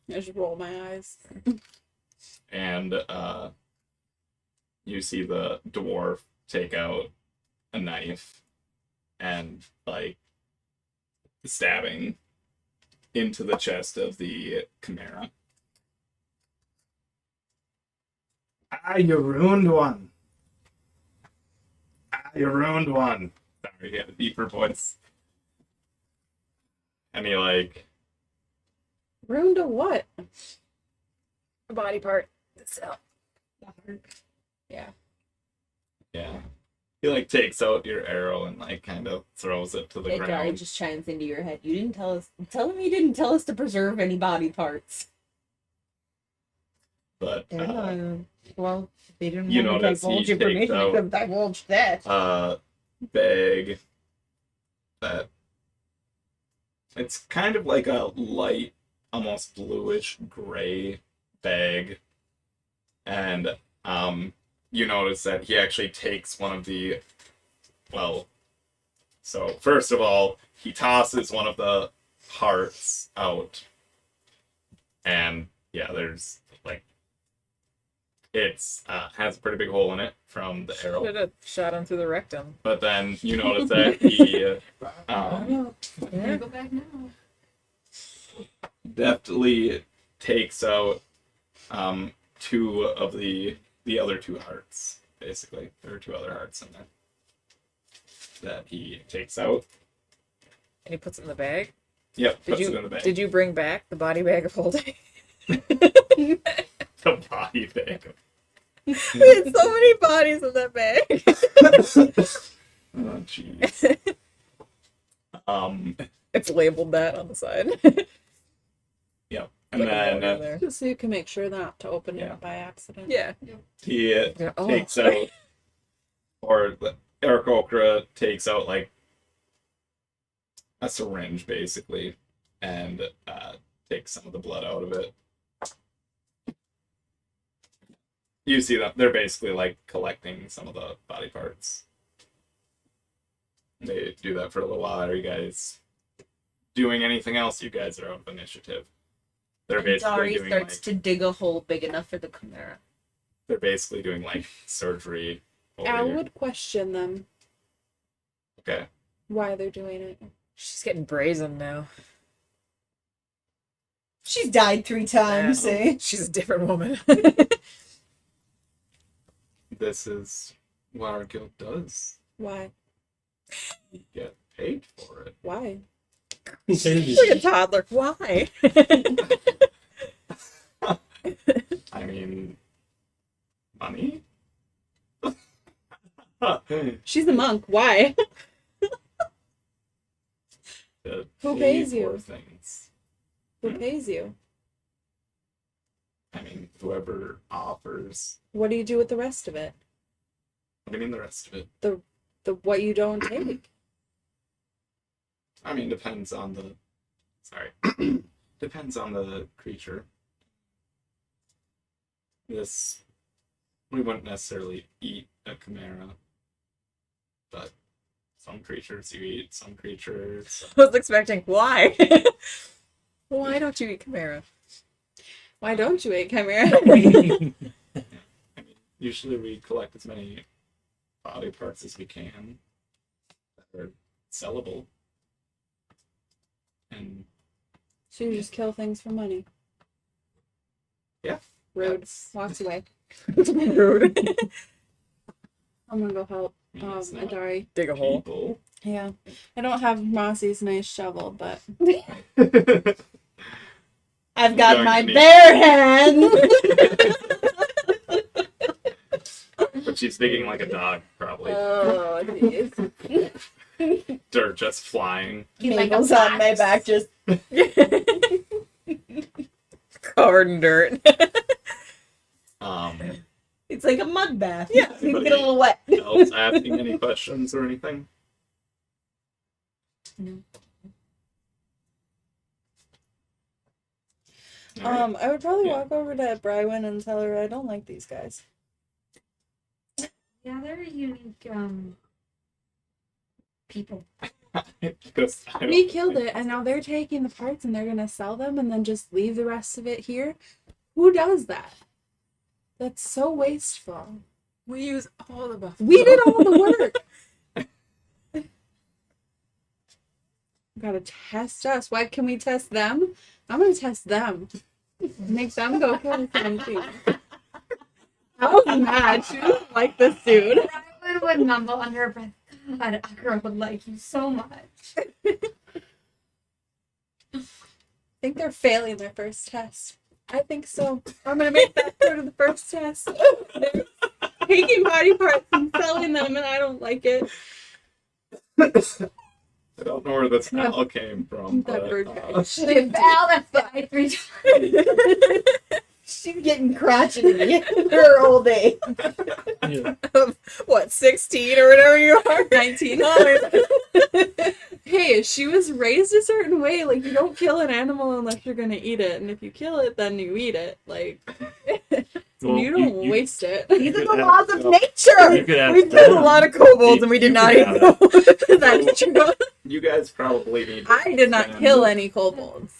just roll my eyes. And you see the dwarf take out a knife and like stabbing into the chest of the Chimera. Ah, you ruined one. Ah, you ruined one. Sorry, he had a deeper voice. And he like Room to what? A body part. So. Yeah. yeah. He like takes out your arrow and like kind of throws it to the Hey, Dari ground. just chimes into your head. You didn't tell us. Tell him you didn't tell us to preserve any body parts. But Well, they didn't you want to notice he divulge takes information. out- They could have divulged that. bag that it's kind of like a light, almost bluish gray bag, and you notice that he actually takes one of the so first of all he tosses one of the hearts out, and yeah, there's like it's has a pretty big hole in it from the arrow. Should have shot him through the rectum. But then you notice that he Yeah. Go back now. deftly takes out two of the other two hearts. Basically, there are two other hearts in there that he takes out. And he puts it in the bag. Yep, Did puts you it in the bag. did you bring back the body bag of holding? The body bag. We had so many bodies in that bag. Oh jeez. It's labeled that on the side. Yep. And Like a then note in there. Just so you can make sure not to open Yeah. it by accident. Yeah. he Oh. takes out, or Eric Okra takes out like a syringe basically, and takes some of the blood out of it. You see them; they're basically like collecting some of the body parts. They do that for a little while. Are you guys doing anything else? You guys are out of initiative. They're basically Dari doing starts like to dig a hole big enough for the Chimera. they're basically doing like surgery over I here. would question them Okay. why they're doing it. She's getting brazen now. She's died 3 times, Yeah. see? She's a different woman. This is what our guild does. Why? We get paid for it. Why? Baby. Like a toddler. Why? I mean, money? She's a monk. Why? To Who pay pays for you? Things. Who pays you? I mean, whoever offers. What do you do with the rest of it? What do you mean the rest of it? The what you don't take. I mean, depends on the. Sorry. Depends on the creature. We wouldn't necessarily eat a chimera, but some creatures you eat, some creatures. I was expecting why. Why don't you eat chimera? Why don't you eat chimera? I mean, usually we collect as many body parts as we can that are sellable. And So you just kill things for money. yeah. Rude. Walks away. Rude. I'm gonna go help It's not Adari. Dig a hole. people. Yeah. I don't have Mossy's nice shovel, but I've got Going my to need- bare hands. But she's digging like a dog, probably. oh jeez. Dirt just flying. Mabel's on my back, just Covered in dirt. it's like a mud bath. Yeah. You get a little wet. Else asking any questions or anything? No. Alright. I would probably Yeah. walk over to Brywin and tell her I don't like these guys. Yeah, they're unique people. Because I don't We killed think- it, and now they're taking the parts and they're gonna sell them and then just leave the rest of it here. Who does that? That's so wasteful. We use all the buffalo. We did all the work. Gotta test us. Why can we test them? I'm gonna test them. Make them go kill something. I was mad. She doesn't like this dude. Rylan would mumble under her breath, God, Akira would like you so much. I think they're failing their first test. I think so. I'm gonna make that part of the first test. They're taking body parts and selling them, and I don't like it. I don't know where the smell came from, That but bird They fell and fly 3 times. She's getting crotchety her whole day. Yeah. What, 16 or whatever you are? 19. Hey, she was raised a certain way. Like, you don't kill an animal unless you're gonna eat it, and if you kill it, then you eat it. Like, Well, you don't waste it. These are the Yeah. laws of You nature. could ask We've killed a them. lot of kobolds and we did You not could eat have them. That's true. you guys probably need. to I did not expand kill it. any kobolds.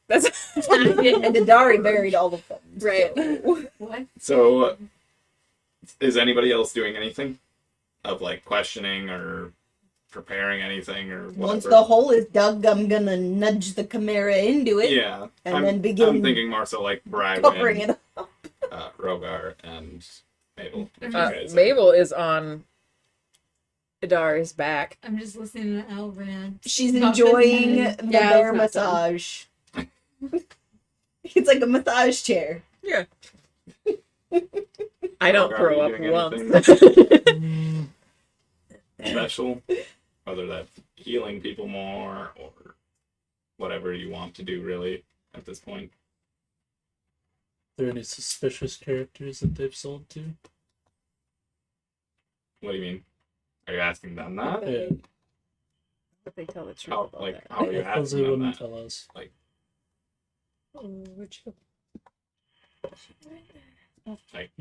That's And Adari buried all of them. Right. What? So, is anybody else doing anything of like questioning or preparing anything or whatever? Once the hole is dug, I'm gonna nudge the chimera into it. Yeah, and then begin I'm thinking more so like covering Brywin, it up. Rogar, and Mabel. If you Uh, guys- Mabel is on Idari's back. I'm just listening to Elran. She's Bumping enjoying heads. the Yeah, bear it's not done. massage. It's like a massage chair. Yeah. I don't Rogar, throw are up you doing once. anything special, whether that's healing people more or whatever you want to do, really, at this point. Are there any suspicious characters that they've sold to? What do you mean? Are you asking them that? Yeah. But they tell the truth How, about like, that. how are you Because they asking them wouldn't that? tell us. Like,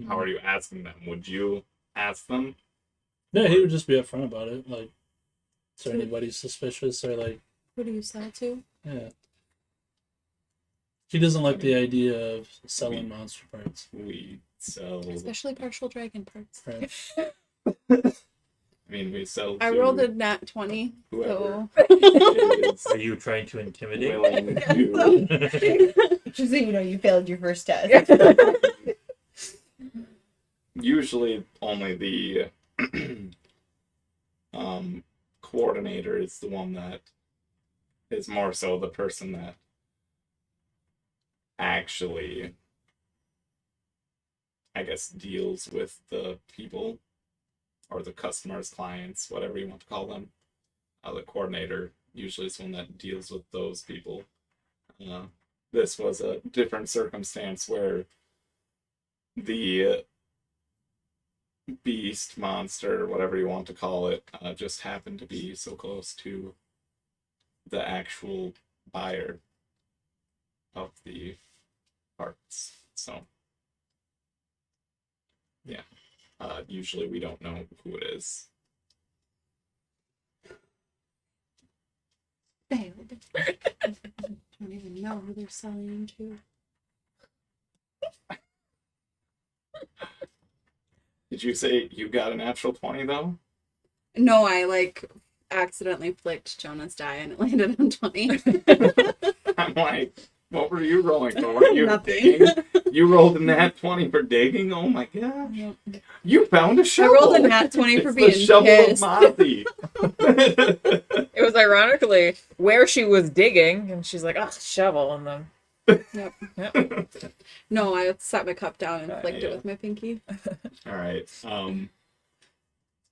how are you asking them? Would you ask them? Yeah, he would just be upfront about it. Like, is there anybody suspicious or like, Who do you sell to? yeah. He doesn't like the idea of selling monster parts. We sell. Especially partial dragon parts. Right. I mean, we sell. I to rolled a nat 20, whoever so is Are you trying to intimidate? willing to. Just so you know, you failed your first test. Usually, only the coordinator is the one that is more so the person that actually, I guess, deals with the people or the customers, clients, whatever you want to call them. The coordinator usually is one that deals with those people. This was a different circumstance where the beast, monster, whatever you want to call it, just happened to be so close to the actual buyer of the parts. So, yeah. Usually we don't know who it is. Failed. Don't even know who they're selling to. Did you say you got a natural 20 though? No, I accidentally flicked Jonah's die and it landed on 20. I'm like, what were you rolling for? Were you Nothing. digging? You rolled a nat 20 for digging? Oh my gosh. Yep. You found a I shovel. rolled a nat 20 for It's being the shovel pissed. of Mozzie. It was ironically where she was digging, and she's like, "Oh, shovel," and then. Yep. No, I set my cup down and flicked yeah. it with my pinky. All right.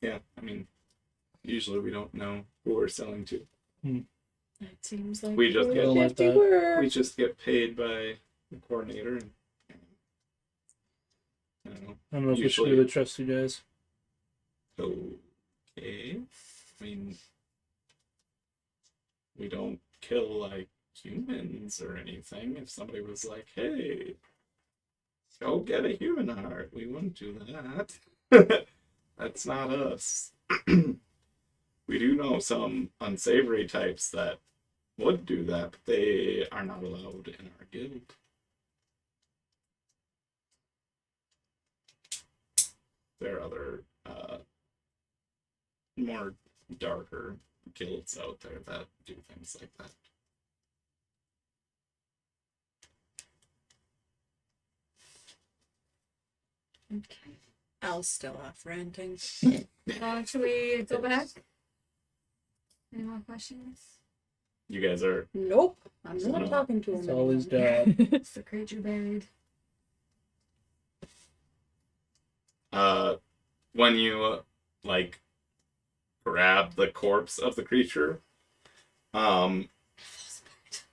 Yeah, I mean, usually we don't know who we're selling to. It seems like We just get Don't like that. work. we just get paid by the coordinator, and I don't know. I don't know if we should Usually- really trust you guys. Okay. I mean, we don't kill like humans or anything. If somebody was like, "Hey, go get a human heart," we wouldn't do that. That's not us. We do know some unsavory types that would do that, but they are not allowed in our guild. There are other more darker guilds out there that do things like that. Okay. Al's still off ranting. Should we go back? Any more questions? You guys are Nope. I'm So not no. talking to him. It's always anymore. dad. It's the creature buried. when you like grab the corpse of the creature,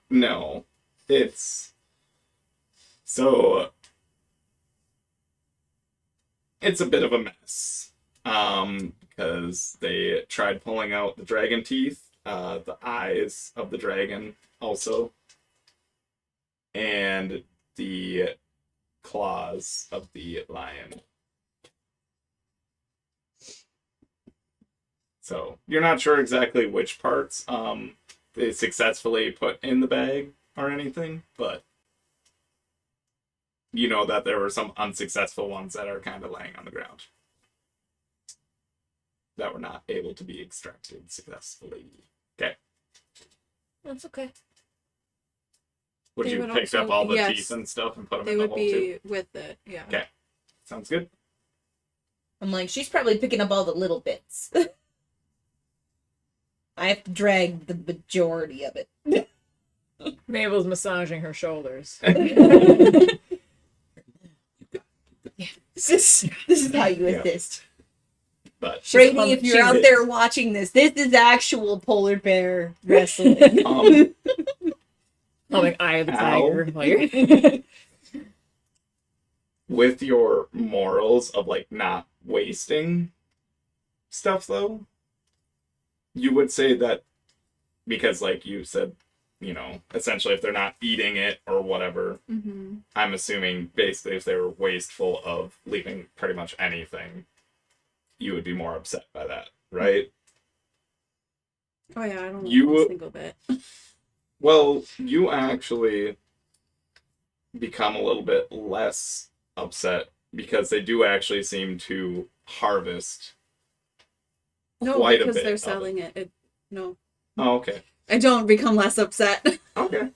no, it's so it's a bit of a mess, because they tried pulling out the dragon teeth, the eyes of the dragon also, and the claws of the lion. So you're not sure exactly which parts they successfully put in the bag or anything, but you know that there were some unsuccessful ones that are kind of laying on the ground that were not able to be extracted successfully. Okay. That's okay. Would They you would pick up also- all the yes. teeth and stuff and put them They in the would hole be too? with it, yeah. Okay. Sounds good. I'm like, she's probably picking up all the little bits. I have to drag the majority of it. Mabel's massaging her shoulders. This is how you Yeah. assist. But Brady, if you're out there watching this is actual polar bear wrestling. Like Eye of the Ow. Tiger. Like, with your morals of like not wasting stuff though, you would say that because like you said, you know, essentially if they're not eating it or whatever, Mm-hmm. I'm assuming basically if they were wasteful of leaving pretty much anything, you would be more upset by that, right? Oh yeah, I don't know You- a single bit. Well, you actually become a little bit less upset because they do actually seem to harvest No, quite a because bit they're of selling it. No. Oh, okay. I don't become less upset. Okay.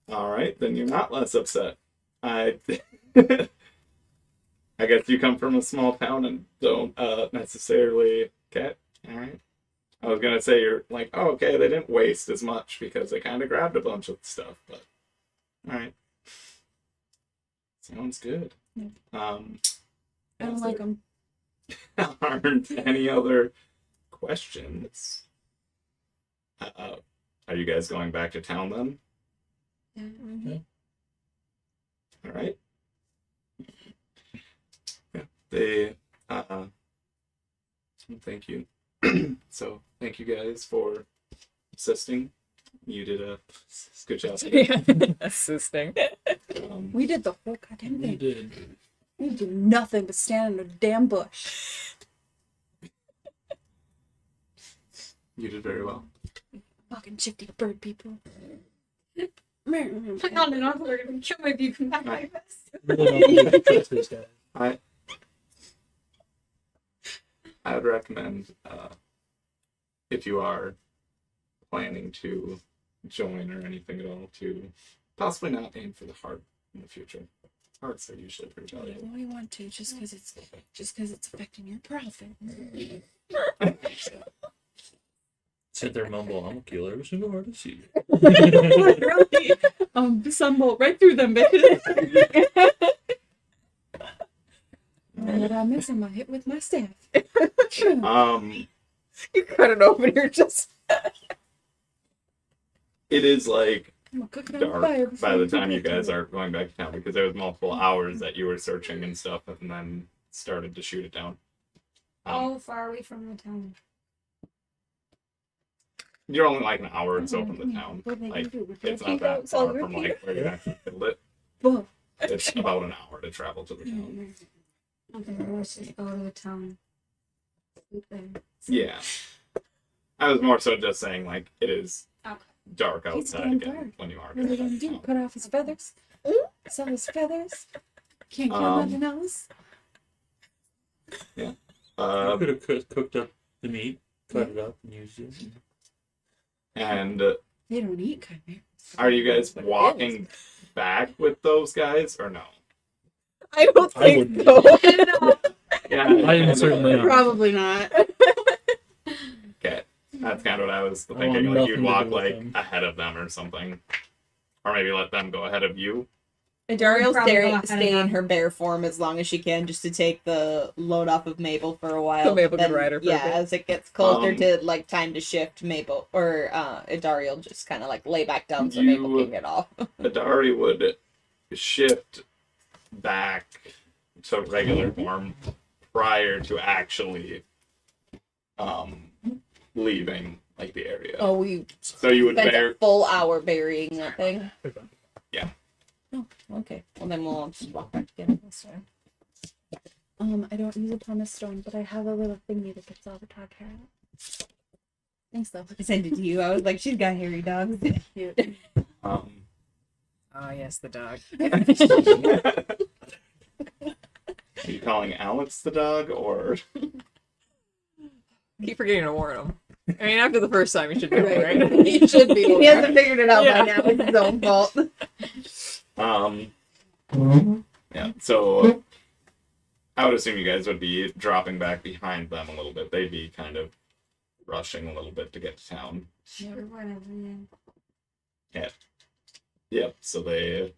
All right, then you're not less upset. I guess you come from a small town and don't necessarily. Okay. All right. I was gonna say you're like, oh, okay, they didn't waste as much because they kind of grabbed a bunch of stuff, but all right, sounds good. I don't like them. Aren't any other questions? Are you guys going back to town then? Yeah. All right. Yeah, they. Thank you. So thank you guys for assisting. You did a good job. Assisting. We did the whole goddamn We thing. did. We did nothing but stand in a damn bush. You did very well. Fucking shifty bird people. Hang on and on, we're gonna kill my if you come back like this. Really don't think we trust these guys. I would recommend if you are planning to join or anything at all to possibly not aim for the heart in the future. Hearts are usually pretty valuable. Why do you want to? Just because it's affecting your profit. Sit there, mumble, I'm a killer every single heart I see. Literally, sunbolt right through them, bitches. What I miss, I'm gonna hit with my staff. You cut it open, you're just. It is like I'm gonna cook it on fire dark by the time you get guys to it. are going back to town because there was multiple hours that you were searching and stuff and then started to shoot it down. How far away from the town? You're only like an hour or so from the town. What are they Like, gonna do? With it's their not that peacoats all far from like where you actually killed it. Whoa. It's about an hour to travel to the town. Okay, let's just go to the town. Sleep there. Yeah. I was more so just saying like it is Okay. dark He's outside going again dark. when you are What are they going gonna back to do? town. Cut off his feathers? Sell his feathers? Can't kill Um, nothing else? Yeah. I could have cooked up the meat, cut it up, and used it. And They don't eat chimera. are you guys walking back with those guys or no? I don't I think would- so. Yeah, I am certainly not. Probably not. Okay, that's kind of what I was I want thinking. Like nothing you'd to walk do with like them. ahead of them or something, or maybe let them go ahead of you. Adariel's Probably go stay ahead of in them. her bear form as long as she can, just to take the load off of Mabel for a while. So Mabel Then, can ride her for a yeah, bit. as it gets closer Um, to like time to shift, Mabel or Adariel just kind of like lay back down so You- Mabel can get off. Adari would shift back to regular form prior to actually leaving like the area. Oh, we So you would spent bear a full hour burying that thing. Yeah. Oh, okay. Well, then we'll just walk back again this time. I don't use a pumice stone, but I have a little thingy that gets all the dog hair out. Thanks, though. I sent it to you. I was like, she's got hairy dogs. Cute. um Oh, yes, the dog. are you calling Alex the dog or Keep forgetting to warn him. I mean, after the first time, you should know, right? He should be. He hasn't figured it out Yeah. by now. It's his own fault. yeah, so I would assume you guys would be dropping back behind them a little bit. They'd be kind of rushing a little bit to get to town. Or whatever, yeah. Yep, so they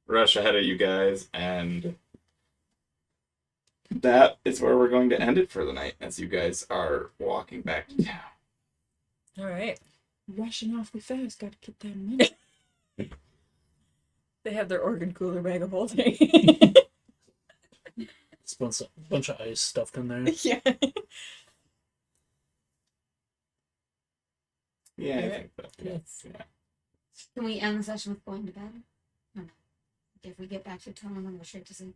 rush ahead of you guys, and that is where we're going to end it for the night as you guys are walking back to town. All right. Rushing awfully fast. Gotta keep that in mind. They have their organ cooler bag of holding. It's a bunch of ice stuffed in there. Yeah. Yeah, I Yeah. think that. Yeah. Can we end the session with going to bed? No. If we get back to town, I'm gonna go straight to sleep.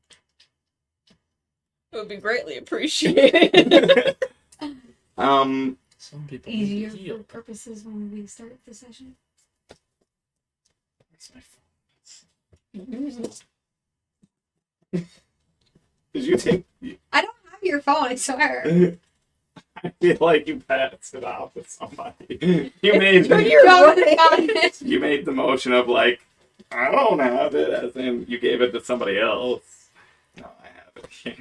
It would be greatly appreciated. Um, Some people Easier need to heal. for purposes when we start the session. that's my phone. Did you think? I don't have your phone, I swear. I feel like you passed it off with somebody. You made you made the motion of like, I don't have it, as in you gave it to somebody else. No, I have it.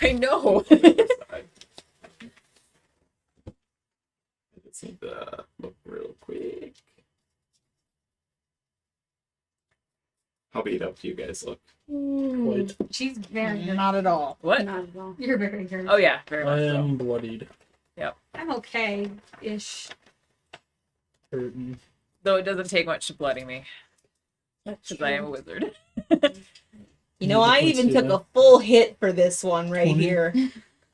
I know. look real quick. How beat up do you guys look? Quite. She's very hurt. Not at all. What? Not at all. You're very hurt. Oh yeah, very I much so. am bloodied. I'm okay-ish. Hurting. Though it doesn't take much to bloody me. Because I am a wizard. You know, I Let's even see took that. a full hit for this one right 20. here.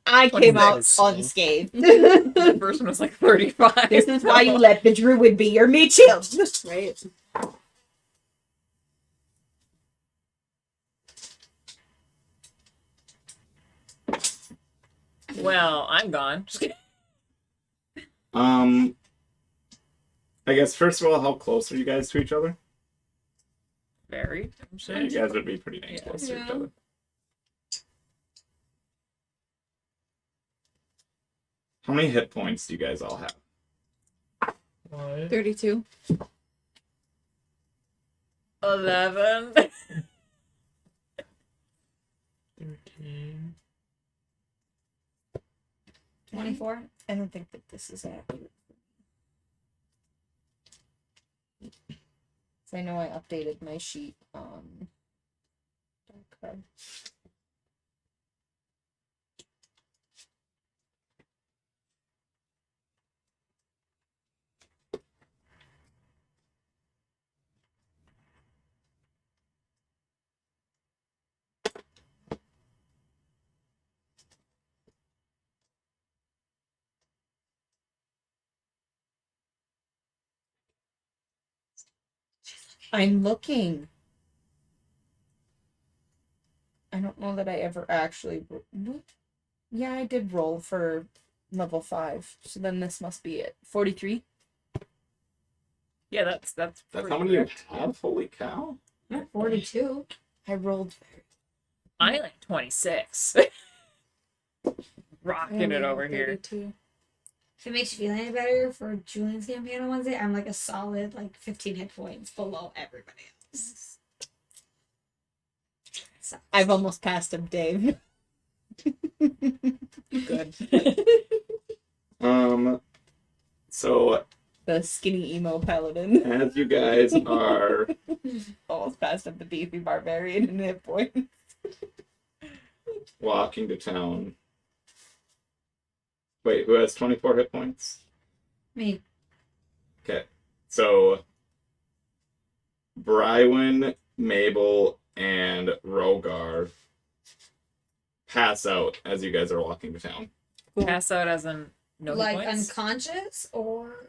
I came out 26. unscathed. The first one was like 35. This is why you let the druid be your meat shield. Right. Well, I'm gone. I guess first of all, how close are you guys to each other? Very. Yeah, you guys would be pretty dang Yeah. close to each Yeah. other. How many hit points do you guys all have? 32. 11. 13. 24. I don't think that this is accurate. So I know I updated my sheet on Dark Card. I'm looking. I don't know that I ever actually. What? Yeah, I did roll for level 5. So then this must be it. 43? Yeah, that's That's pretty how many you correct. have? Holy cow. I'm at 42. I rolled. I like 26. Rocking it over here. 32. If it makes you feel any better, for Julian's campaign on Wednesday, I'm like a solid 15 hit points below everybody else. So, I've almost passed him, Dave. Good. So The skinny emo paladin. as you guys are Almost passed up the beefy barbarian in hit point. walking to town. Wait, who has 24 hit points? me. Okay. So Brywin, Mabel, and Rogar pass out as you guys are walking to town. Pass out as in no hit Like points? unconscious or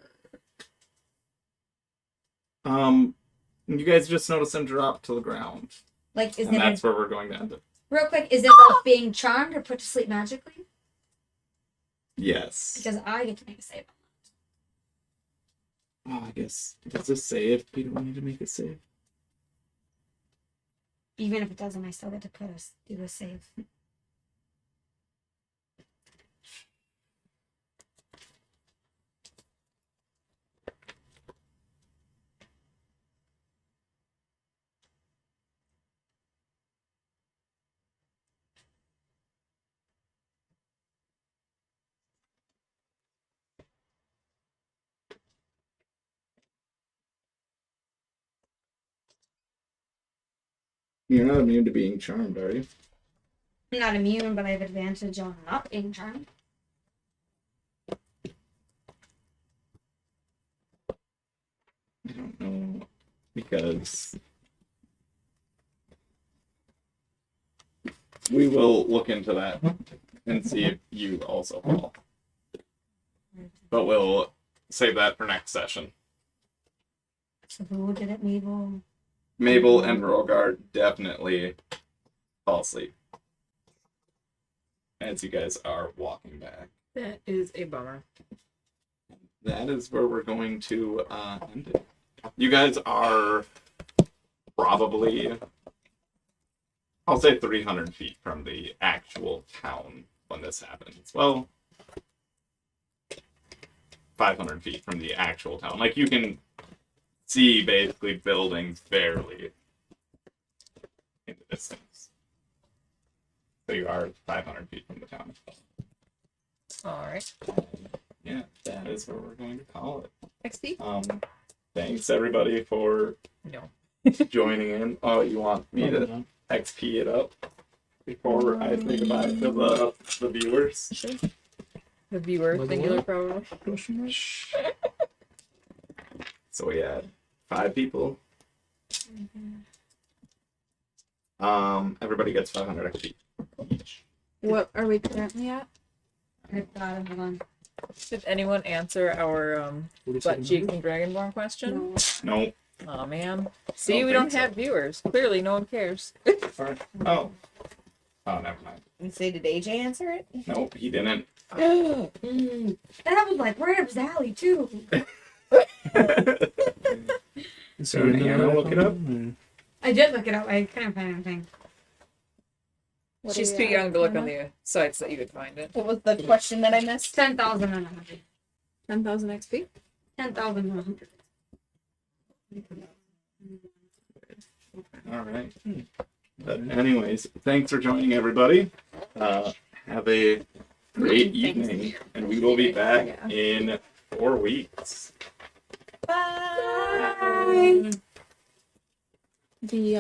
You guys just notice him drop to the ground. like is And it that's where we're going to end it. real quick, is it like being charmed or put to sleep magically? Yes. Because I get to make a save. Oh, I guess. Does this save? We don't need to make a save. Even if it doesn't, I still get to do a save. You're not immune to being charmed, are you? I'm not immune, but I have advantage on not being charmed. I don't know. Because we will look into that and see if you also fall. But we'll save that for next session. So who did it, Mabel? Mabel and Rogar definitely fall asleep as you guys are walking back. That is a bummer. That is where we're going to end it. You guys are probably, I'll say 300 feet from the actual town when this happens. Well, 500 feet from the actual town. Like, you can see basically buildings barely in the distance. So you are 500 feet from the town. Alright. Yeah, that is what we're going to call it. XP? Thanks everybody for No. joining in. Oh, you want me to XP it up before I say goodbye to the viewers? Sure. The viewer, singular probably. So we had 5 people. Everybody gets 500 XP each. What are we currently at? Hold on. Did anyone answer our butt cheeks and dragonborn question? No. Oh man. See, don't we think don't so. have viewers. Clearly, no one cares. Oh. Oh, never mind. You say, did AJ answer it? Nope, he didn't. And I was like, right up his alley too. So Hannah, look it up. I did look it up. I couldn't find anything. She's too young to look on the sites that you could find it. What was the question that I missed? 10,100. 10,000 XP? 10,100. All right. But anyways, thanks for joining, everybody. Have a great evening, and we will be back in 4 weeks. Bye. The